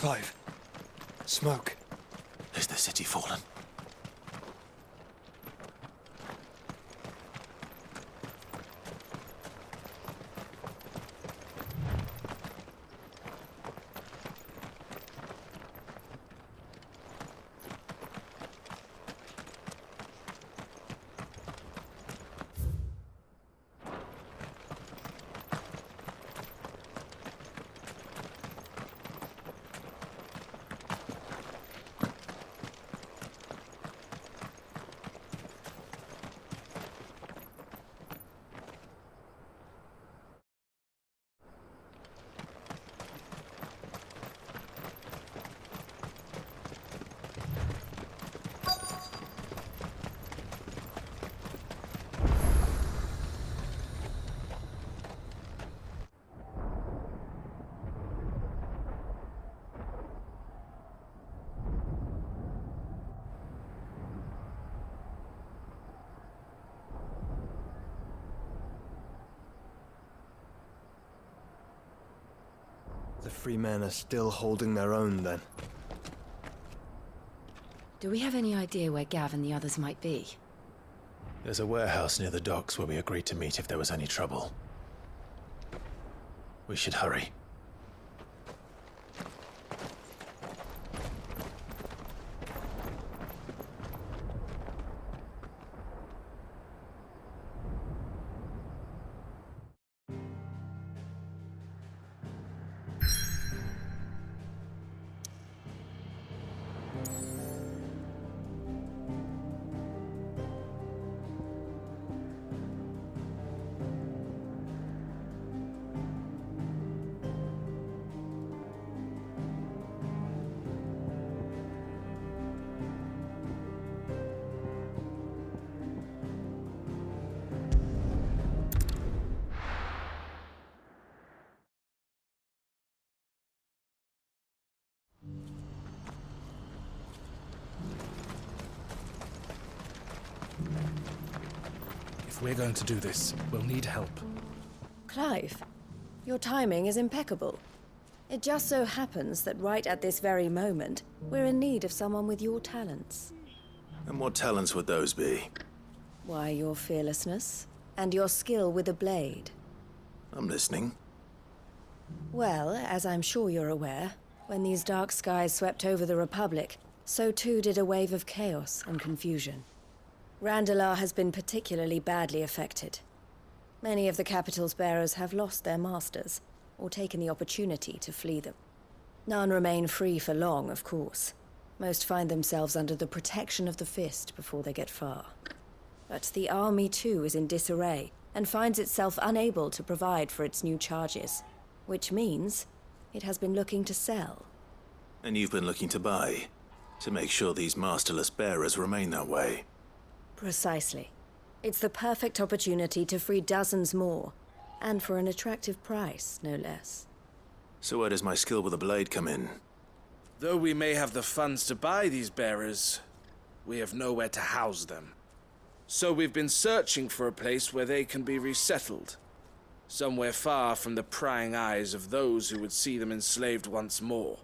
Clive. Smoke. Is the city fallen? The free men are still holding their own, then. Do we have any idea where Gav and the others might be? There's a warehouse near the docks where we agreed to meet if there was any trouble. We should hurry. If we're going to do this, we'll need help. Clive, your timing is impeccable. It just so happens that right at this very moment, we're in need of someone with your talents. And what talents would those be? Why, your fearlessness, and your skill with a blade. I'm listening. Well, as I'm sure you're aware, when these dark skies swept over the Republic, so too did a wave of chaos and confusion. Randalar has been particularly badly affected. Many of the capital's bearers have lost their masters, or taken the opportunity to flee them. None remain free for long, of course. Most find themselves under the protection of the Fist before they get far. But the army too is in disarray, and finds itself unable to provide for its new charges. Which means it has been looking to sell. And you've been looking to buy, to make sure these masterless bearers remain that way. Precisely. It's the perfect opportunity to free dozens more, and for an attractive price, no less. So where does my skill with a blade come in? Though we may have the funds to buy these bearers, we have nowhere to house them. So we've been searching for a place where they can be resettled. Somewhere far from the prying eyes of those who would see them enslaved once more.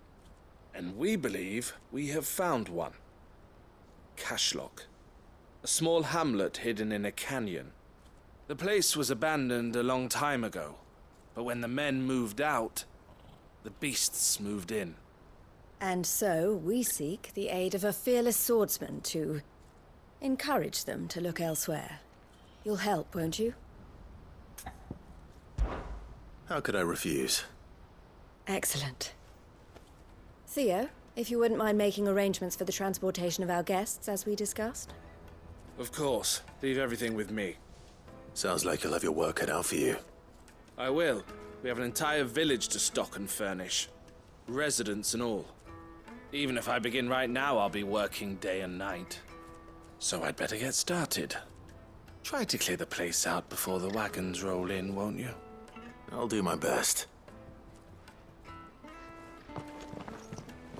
And we believe we have found one. Cashlock. A small hamlet hidden in a canyon. The place was abandoned a long time ago, but when the men moved out, the beasts moved in. And so we seek the aid of a fearless swordsman to encourage them to look elsewhere. You'll help, won't you? How could I refuse? Excellent. Theo, if you wouldn't mind making arrangements for the transportation of our guests, as we discussed. Of course. Leave everything with me. Sounds like you'll have your work cut out for you. I will. We have an entire village to stock and furnish. Residents and all. Even if I begin right now, I'll be working day and night. So I'd better get started. Try to clear the place out before the wagons roll in, won't you? I'll do my best.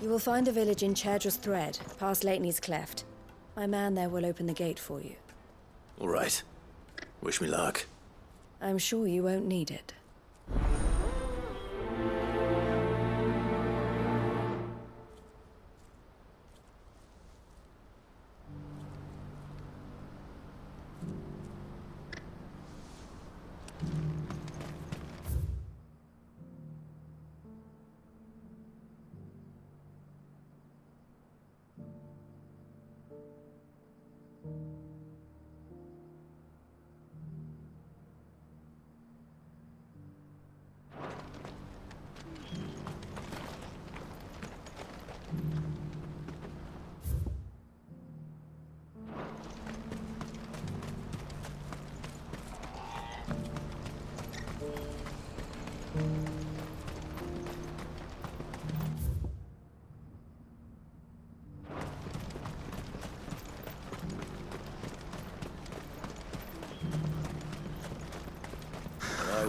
You will find a village in Chadra's Thread, past Leitney's Cleft. My man there will open the gate for you. All right. Wish me luck. I'm sure you won't need it.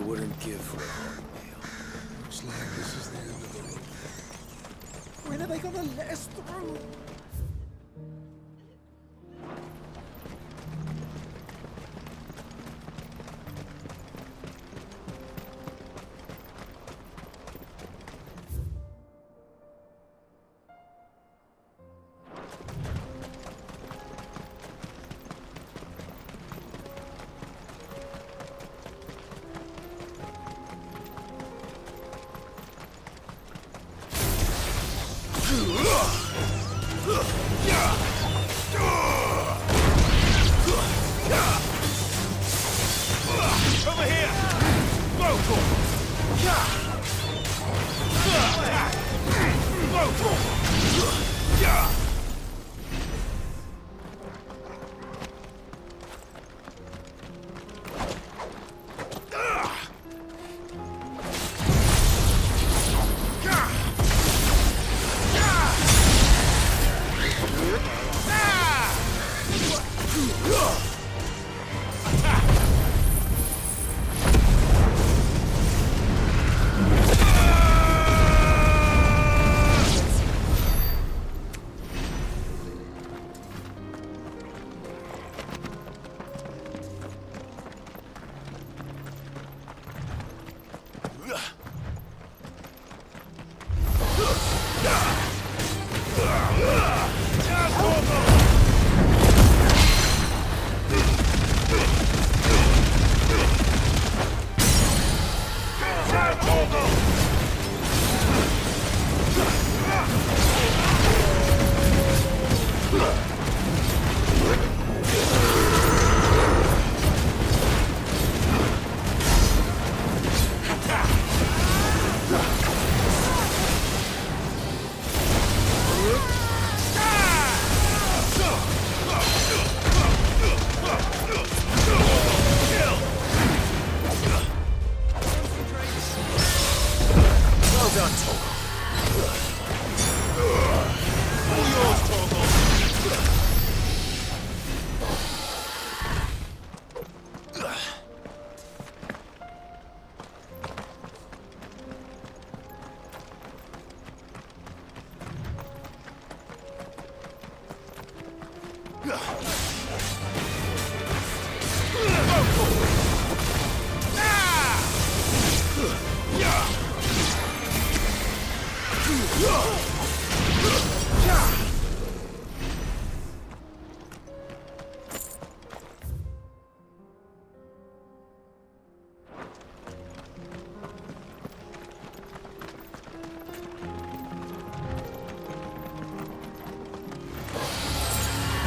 wouldn't give for a hot meal. Looks like this is the end of the road. When are they gonna let us through? Over here! Local!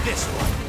This one.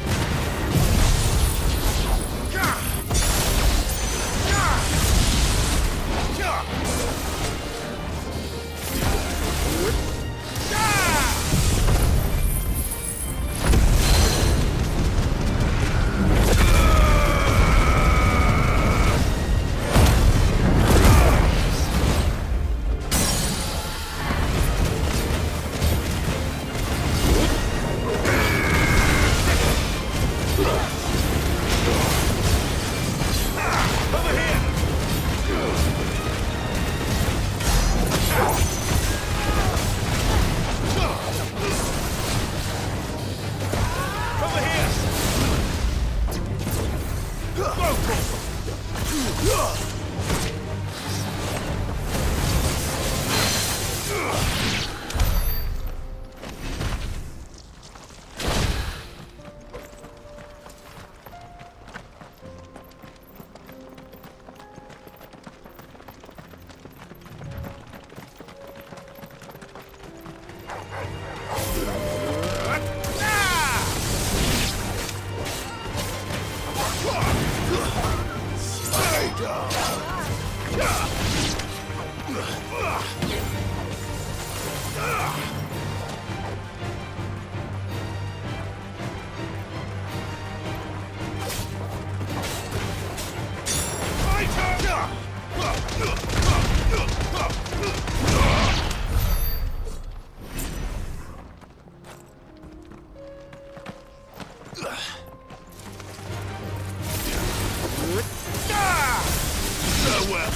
Well.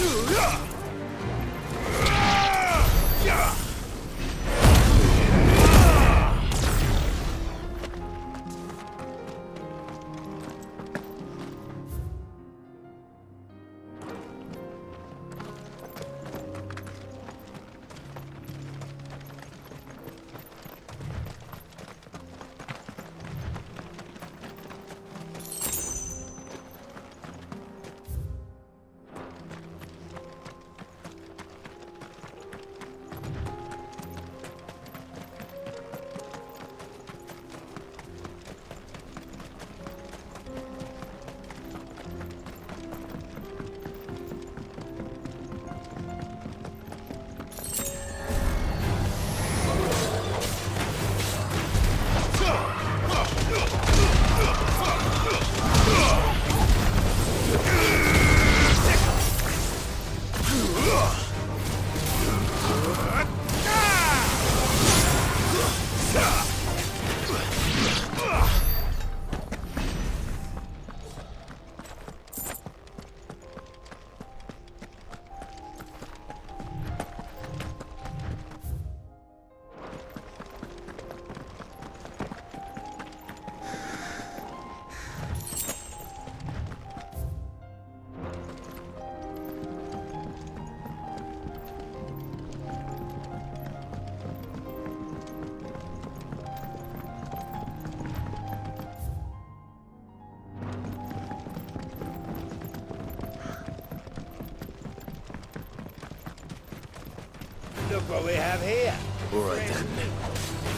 Look what we have here. All right then.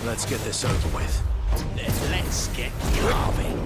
Let's get this over with. Let's get carving.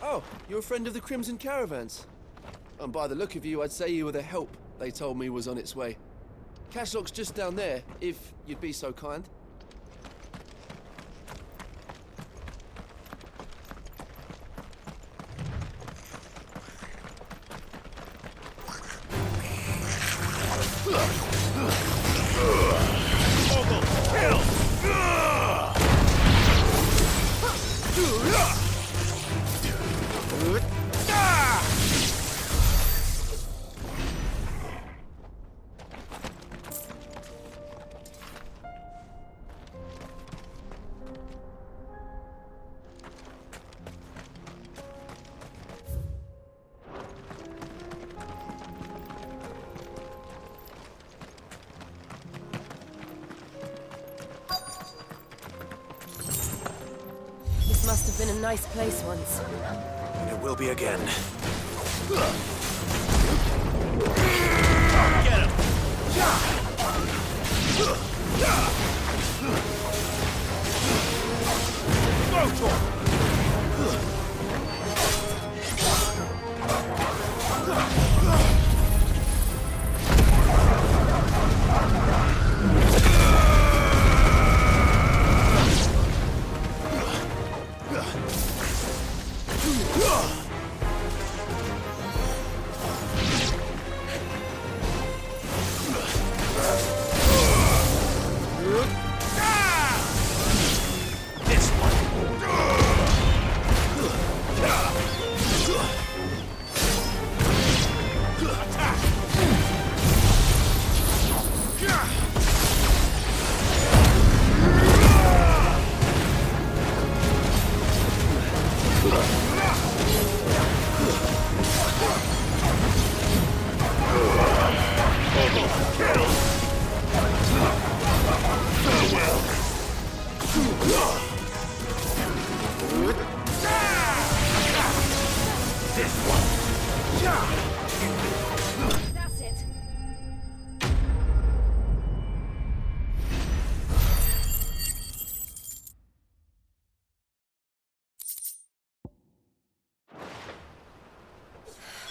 Oh, you're a friend of the Crimson Caravans. And by the look of you, I'd say you were the help they told me was on its way. Cashlock's just down there, if you'd be so kind. been a nice place once. And it will be again. Get him! Go for it! That's it.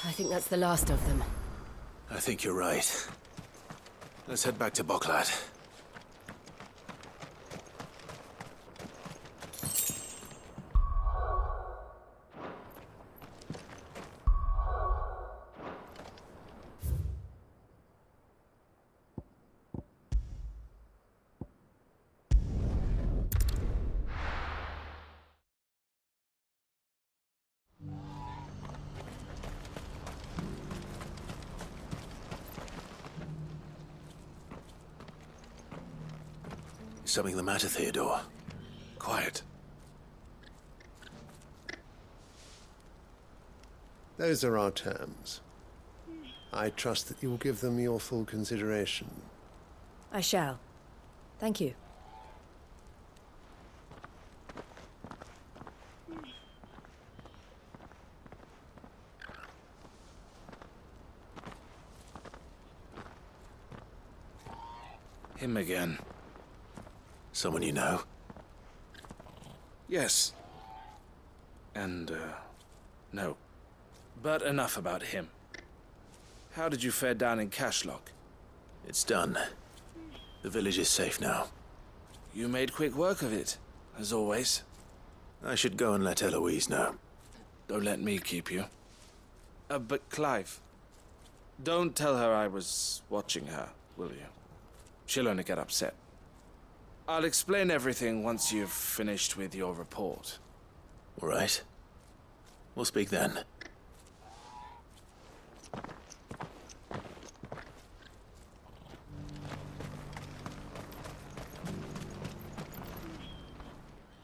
I think that's the last of them. I think you're right. Let's head back to Boklad. Is something the matter, Theodore? Quiet. Those are our terms. I trust that you will give them your full consideration. I shall. Thank you. Him again. Someone you know? Yes. And, no. But enough about him. How did you fare down in Cashlock? It's done. The village is safe now. You made quick work of it, as always. I should go and let Eloise know. Don't let me keep you. But Clive, don't tell her I was watching her, will you? She'll only get upset. I'll explain everything once you've finished with your report. All right. We'll speak then.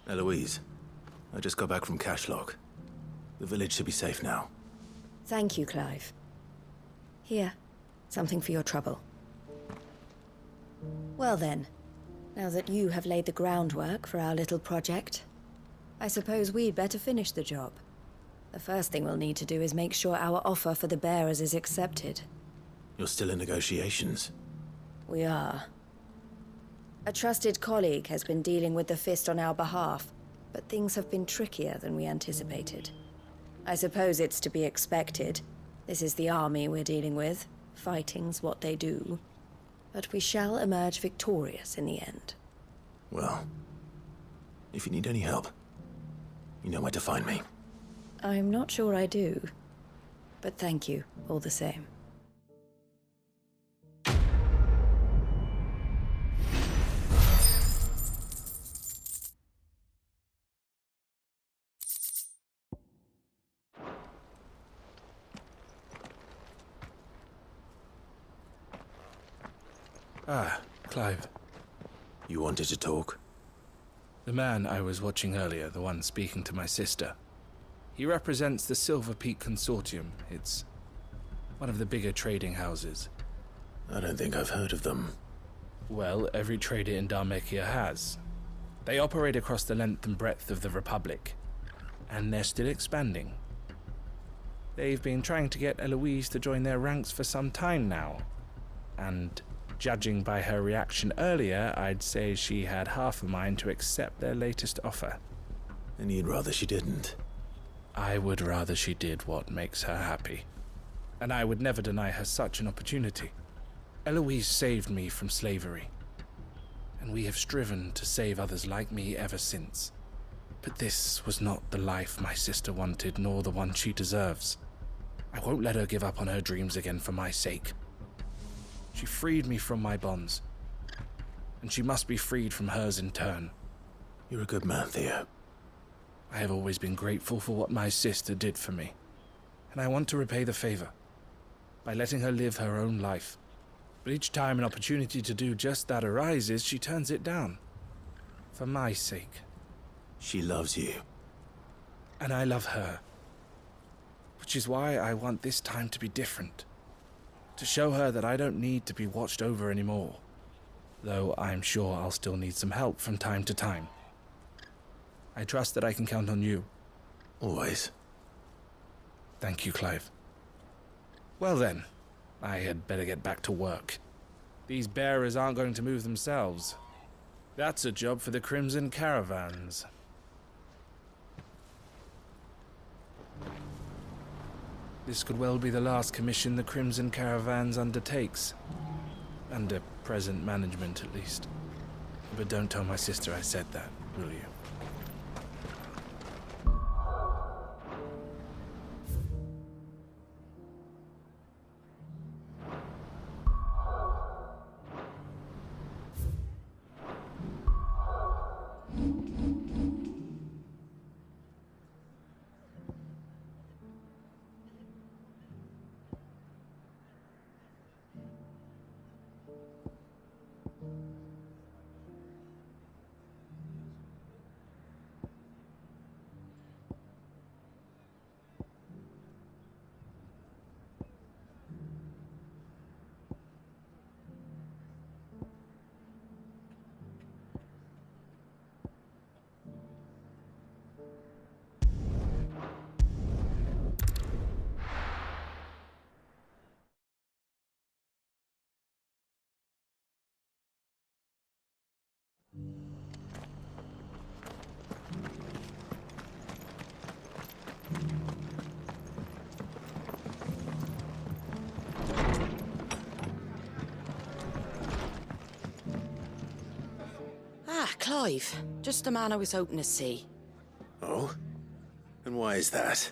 Eloise, I just got back from Cashlock. The village should be safe now. Thank you, Clive. Here, something for your trouble. Well then, now that you have laid the groundwork for our little project, I suppose we'd better finish the job. The first thing we'll need to do is make sure our offer for the bearers is accepted. You're still in negotiations? We are. A trusted colleague has been dealing with the Fist on our behalf, but things have been trickier than we anticipated. I suppose it's to be expected. This is the army we're dealing with. Fighting's what they do. But we shall emerge victorious in the end. Well, if you need any help, you know where to find me. I'm not sure I do, but thank you all the same. Ah, Clive. You wanted to talk? The man I was watching earlier, the one speaking to my sister. He represents the Silver Peak Consortium. It's one of the bigger trading houses. I don't think I've heard of them. Well, every trader in Dhalmekia has. They operate across the length and breadth of the Republic. and they're still expanding. They've been trying to get Eloise to join their ranks for some time now, and judging by her reaction earlier, I'd say she had half a mind to accept their latest offer. And you'd rather she didn't? I would rather she did what makes her happy, and I would never deny her such an opportunity. Eloise saved me from slavery, and we have striven to save others like me ever since. But this was not the life my sister wanted, nor the one she deserves. I won't let her give up on her dreams again for my sake. She freed me from my bonds, and she must be freed from hers in turn. You're a good man, Theo. I have always been grateful for what my sister did for me, and I want to repay the favor by letting her live her own life. But each time an opportunity to do just that arises, she turns it down. For my sake. She loves you. And I love her. Which is why I want this time to be different. To show her that I don't need to be watched over anymore. Though I'm sure I'll still need some help from time to time. I trust that I can count on you. Always. Thank you, Clive. Well then, I had better get back to work. These bearers aren't going to move themselves. That's a job for the Crimson Caravans. This could well be the last commission the Crimson Caravans undertakes. Under present management, at least. But don't tell my sister I said that, will you? Clive, just the man I was hoping to see. Oh? And why is that?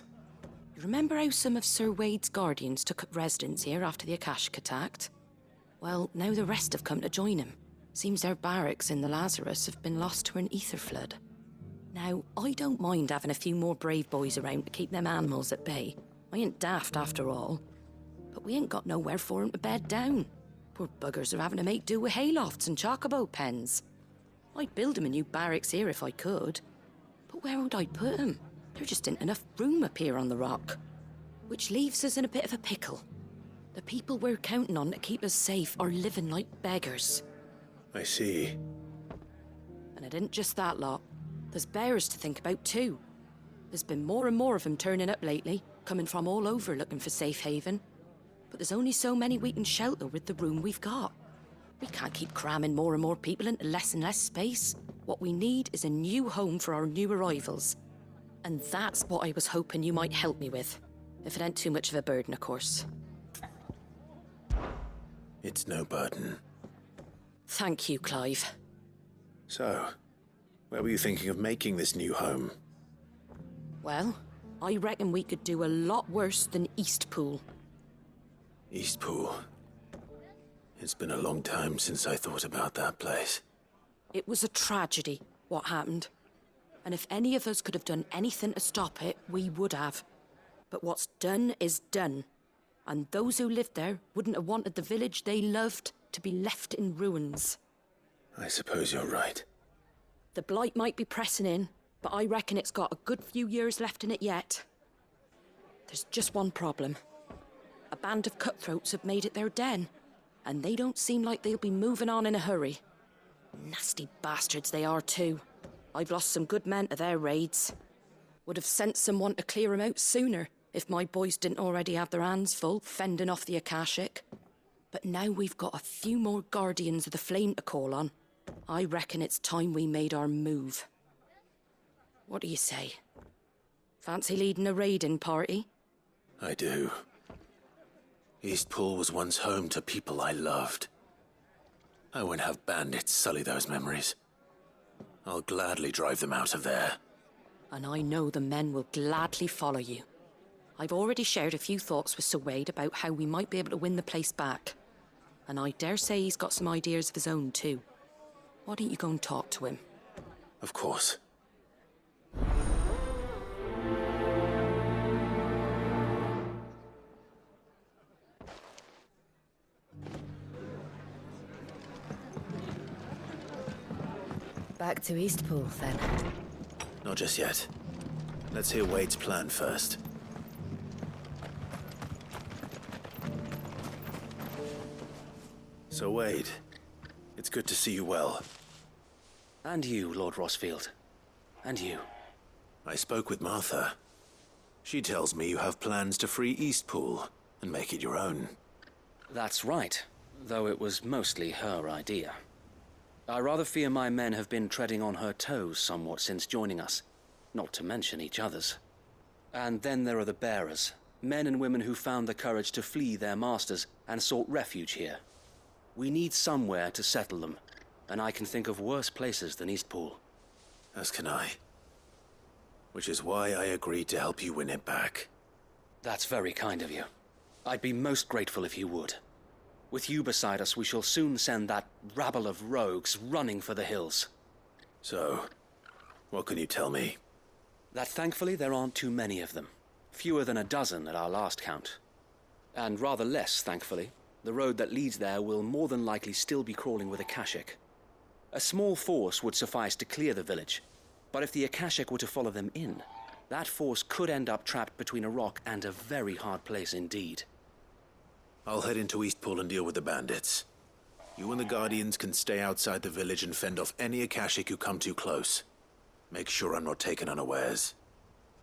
You remember how some of Sir Wade's guardians took up residence here after the Akashic attacked? Well, now the rest have come to join him. Seems their barracks in the Lazarus have been lost to an ether flood. Now, I don't mind having a few more brave boys around to keep them animals at bay. I ain't daft after all. But we ain't got nowhere for 'em to bed down. Poor buggers are having to make do with haylofts and chocobo pens. I'd build 'em a new barracks here if I could. But where would I put 'em? There just ain't enough room up here on the rock. Which leaves us in a bit of a pickle. The people we're counting on to keep us safe are living like beggars. I see. And it isn't just that lot. There's bearers to think about too. There's been more and more of them turning up lately, coming from all over looking for safe haven. But there's only so many we can shelter with the room we've got. We can't keep cramming more and more people into less and less space. What we need is a new home for our new arrivals. And that's what I was hoping you might help me with. If it ain't too much of a burden, of course. It's no burden. Thank you, Clive. So, where were you thinking of making this new home? Well, I reckon we could do a lot worse than Eastpool. Eastpool. It's been a long time since I thought about that place. It was a tragedy, what happened. And if any of us could have done anything to stop it, we would have. But what's done is done. And those who lived there wouldn't have wanted the village they loved to be left in ruins. I suppose you're right. The blight might be pressing in, but I reckon it's got a good few years left in it yet. There's just one problem. A band of cutthroats have made it their den, and they don't seem like they'll be moving on in a hurry. Nasty bastards they are too. I've lost some good men to their raids. Would have sent someone to clear him out sooner if my boys didn't already have their hands full fending off the Akashic. But now we've got a few more Guardians of the Flame to call on. I reckon it's time we made our move. What do you say? Fancy leading a raiding party? I do. Eastpool was once home to people I loved. I won't have bandits sully those memories. I'll gladly drive them out of there. And I know the men will gladly follow you. I've already shared a few thoughts with Sir Wade about how we might be able to win the place back. And I dare say he's got some ideas of his own too. Why don't you go and talk to him? Of course. Back to Eastpool, then. Not just yet. Let's hear Wade's plan first. So, Wade, it's good to see you well. And you, Lord Rossfield. And you. I spoke with Martha. She tells me you have plans to free Eastpool and make it your own. That's right, though it was mostly her idea. I rather fear my men have been treading on her toes somewhat since joining us, not to mention each other's. And then there are the bearers, men and women who found the courage to flee their masters and sought refuge here. We need somewhere to settle them, and I can think of worse places than Eastpool. As can I. Which is why I agreed to help you win it back. That's very kind of you. I'd be most grateful if you would. With you beside us, we shall soon send that rabble of rogues running for the hills. So, what can you tell me? That thankfully there aren't too many of them. Fewer than a dozen at our last count. And rather less, thankfully. The road that leads there will more than likely still be crawling with Akashic. A small force would suffice to clear the village, but if the Akashic were to follow them in, that force could end up trapped between a rock and a very hard place indeed. I'll head into Eastpool and deal with the bandits. You and the Guardians can stay outside the village and fend off any Akashic who come too close. Make sure I'm not taken unawares.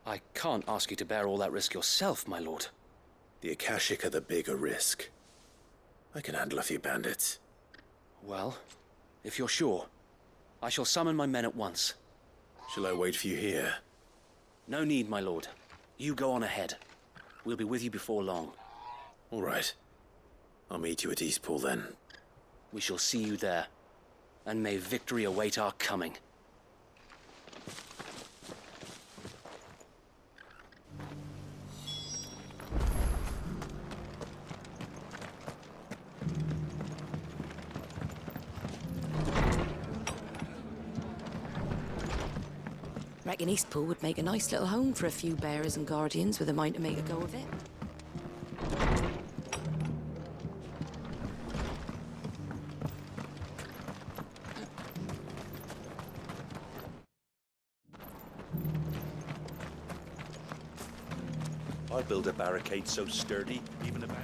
I can't ask you to bear all that risk yourself, my lord. The Akashic are the bigger risk. I can handle a few bandits. Well, if you're sure, I shall summon my men at once. Shall I wait for you here? No need, my lord. You go on ahead. We'll be with you before long. All right. I'll meet you at Eastpool then. We shall see you there. And may victory await our coming. Reckon Eastpool would make a nice little home for a few bearers and guardians with a mind to make a go of it. I'd build a barricade so sturdy, even a bandit.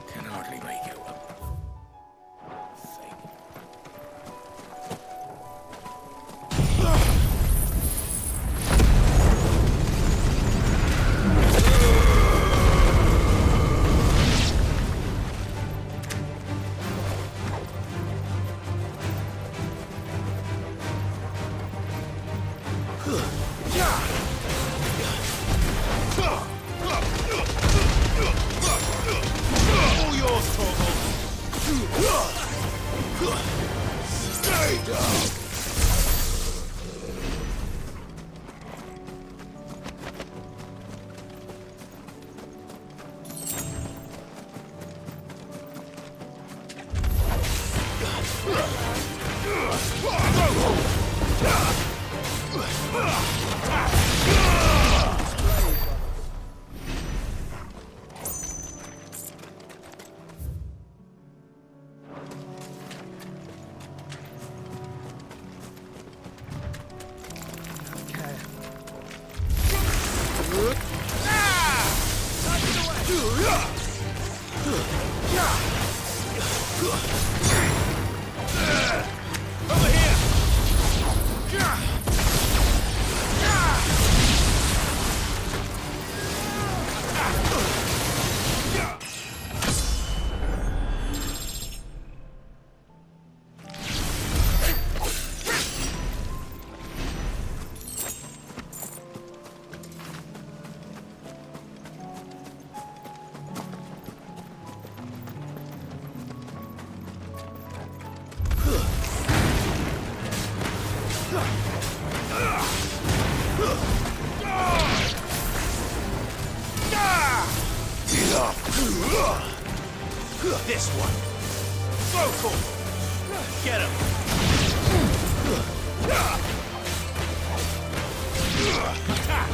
Can hardly make it up. All yours, Torgal. Stay down. This one. Vocal. Get him. Attack.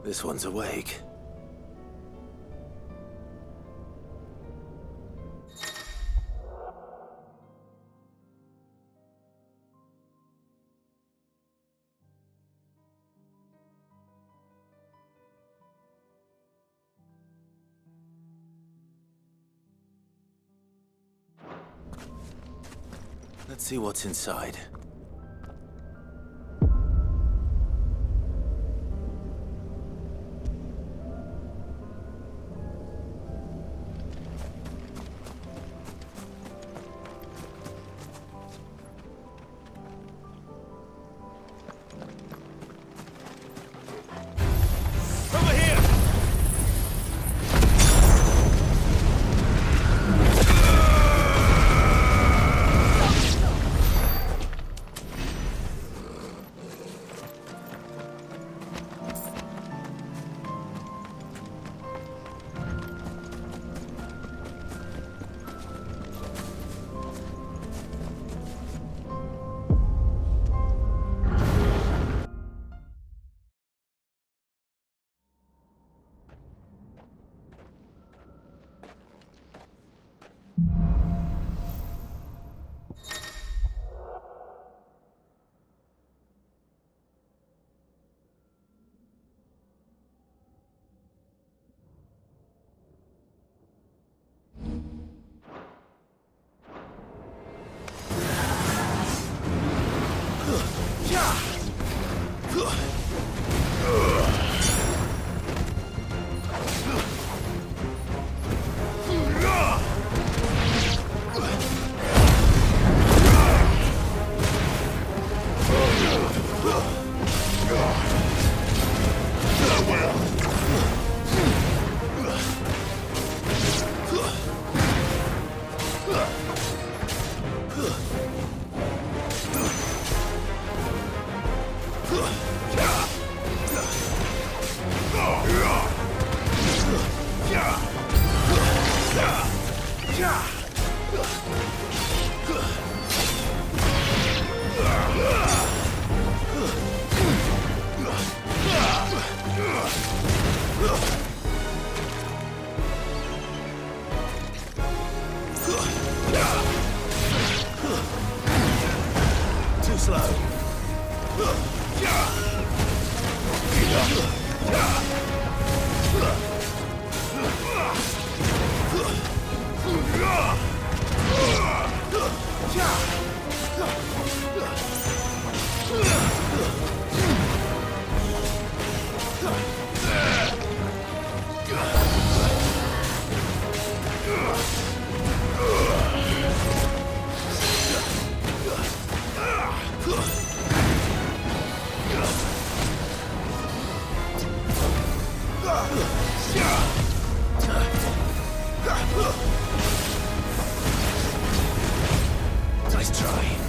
This one's awake. Let's see what's inside. Nice try.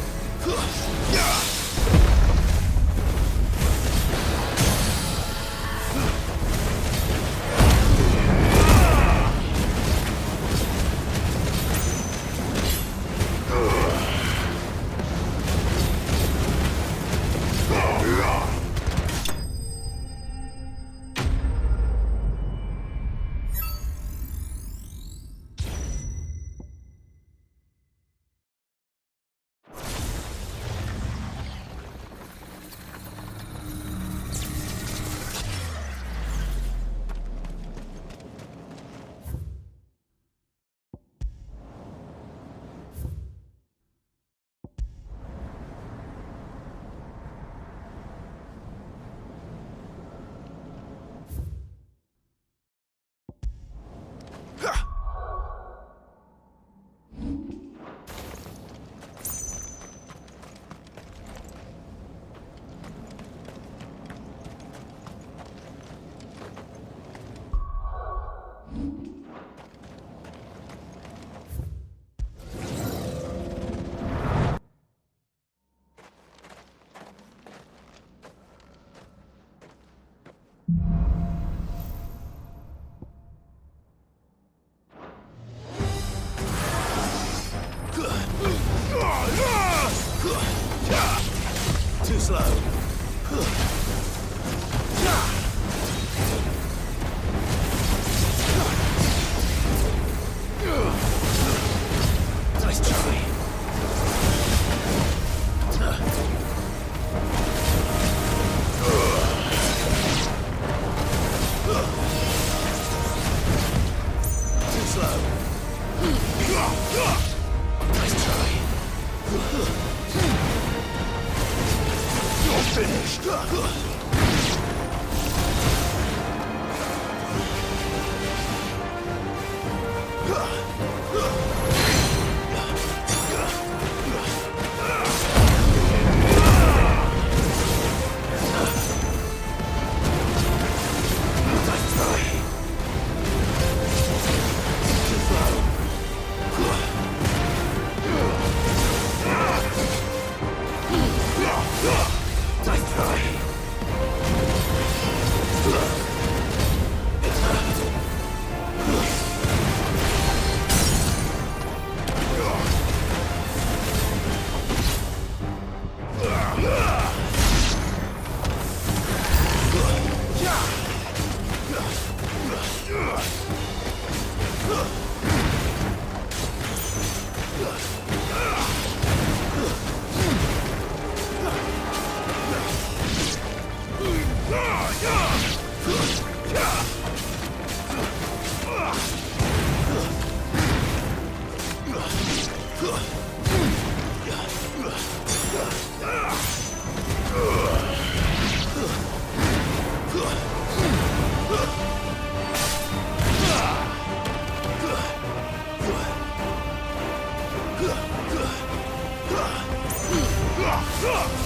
Ugh!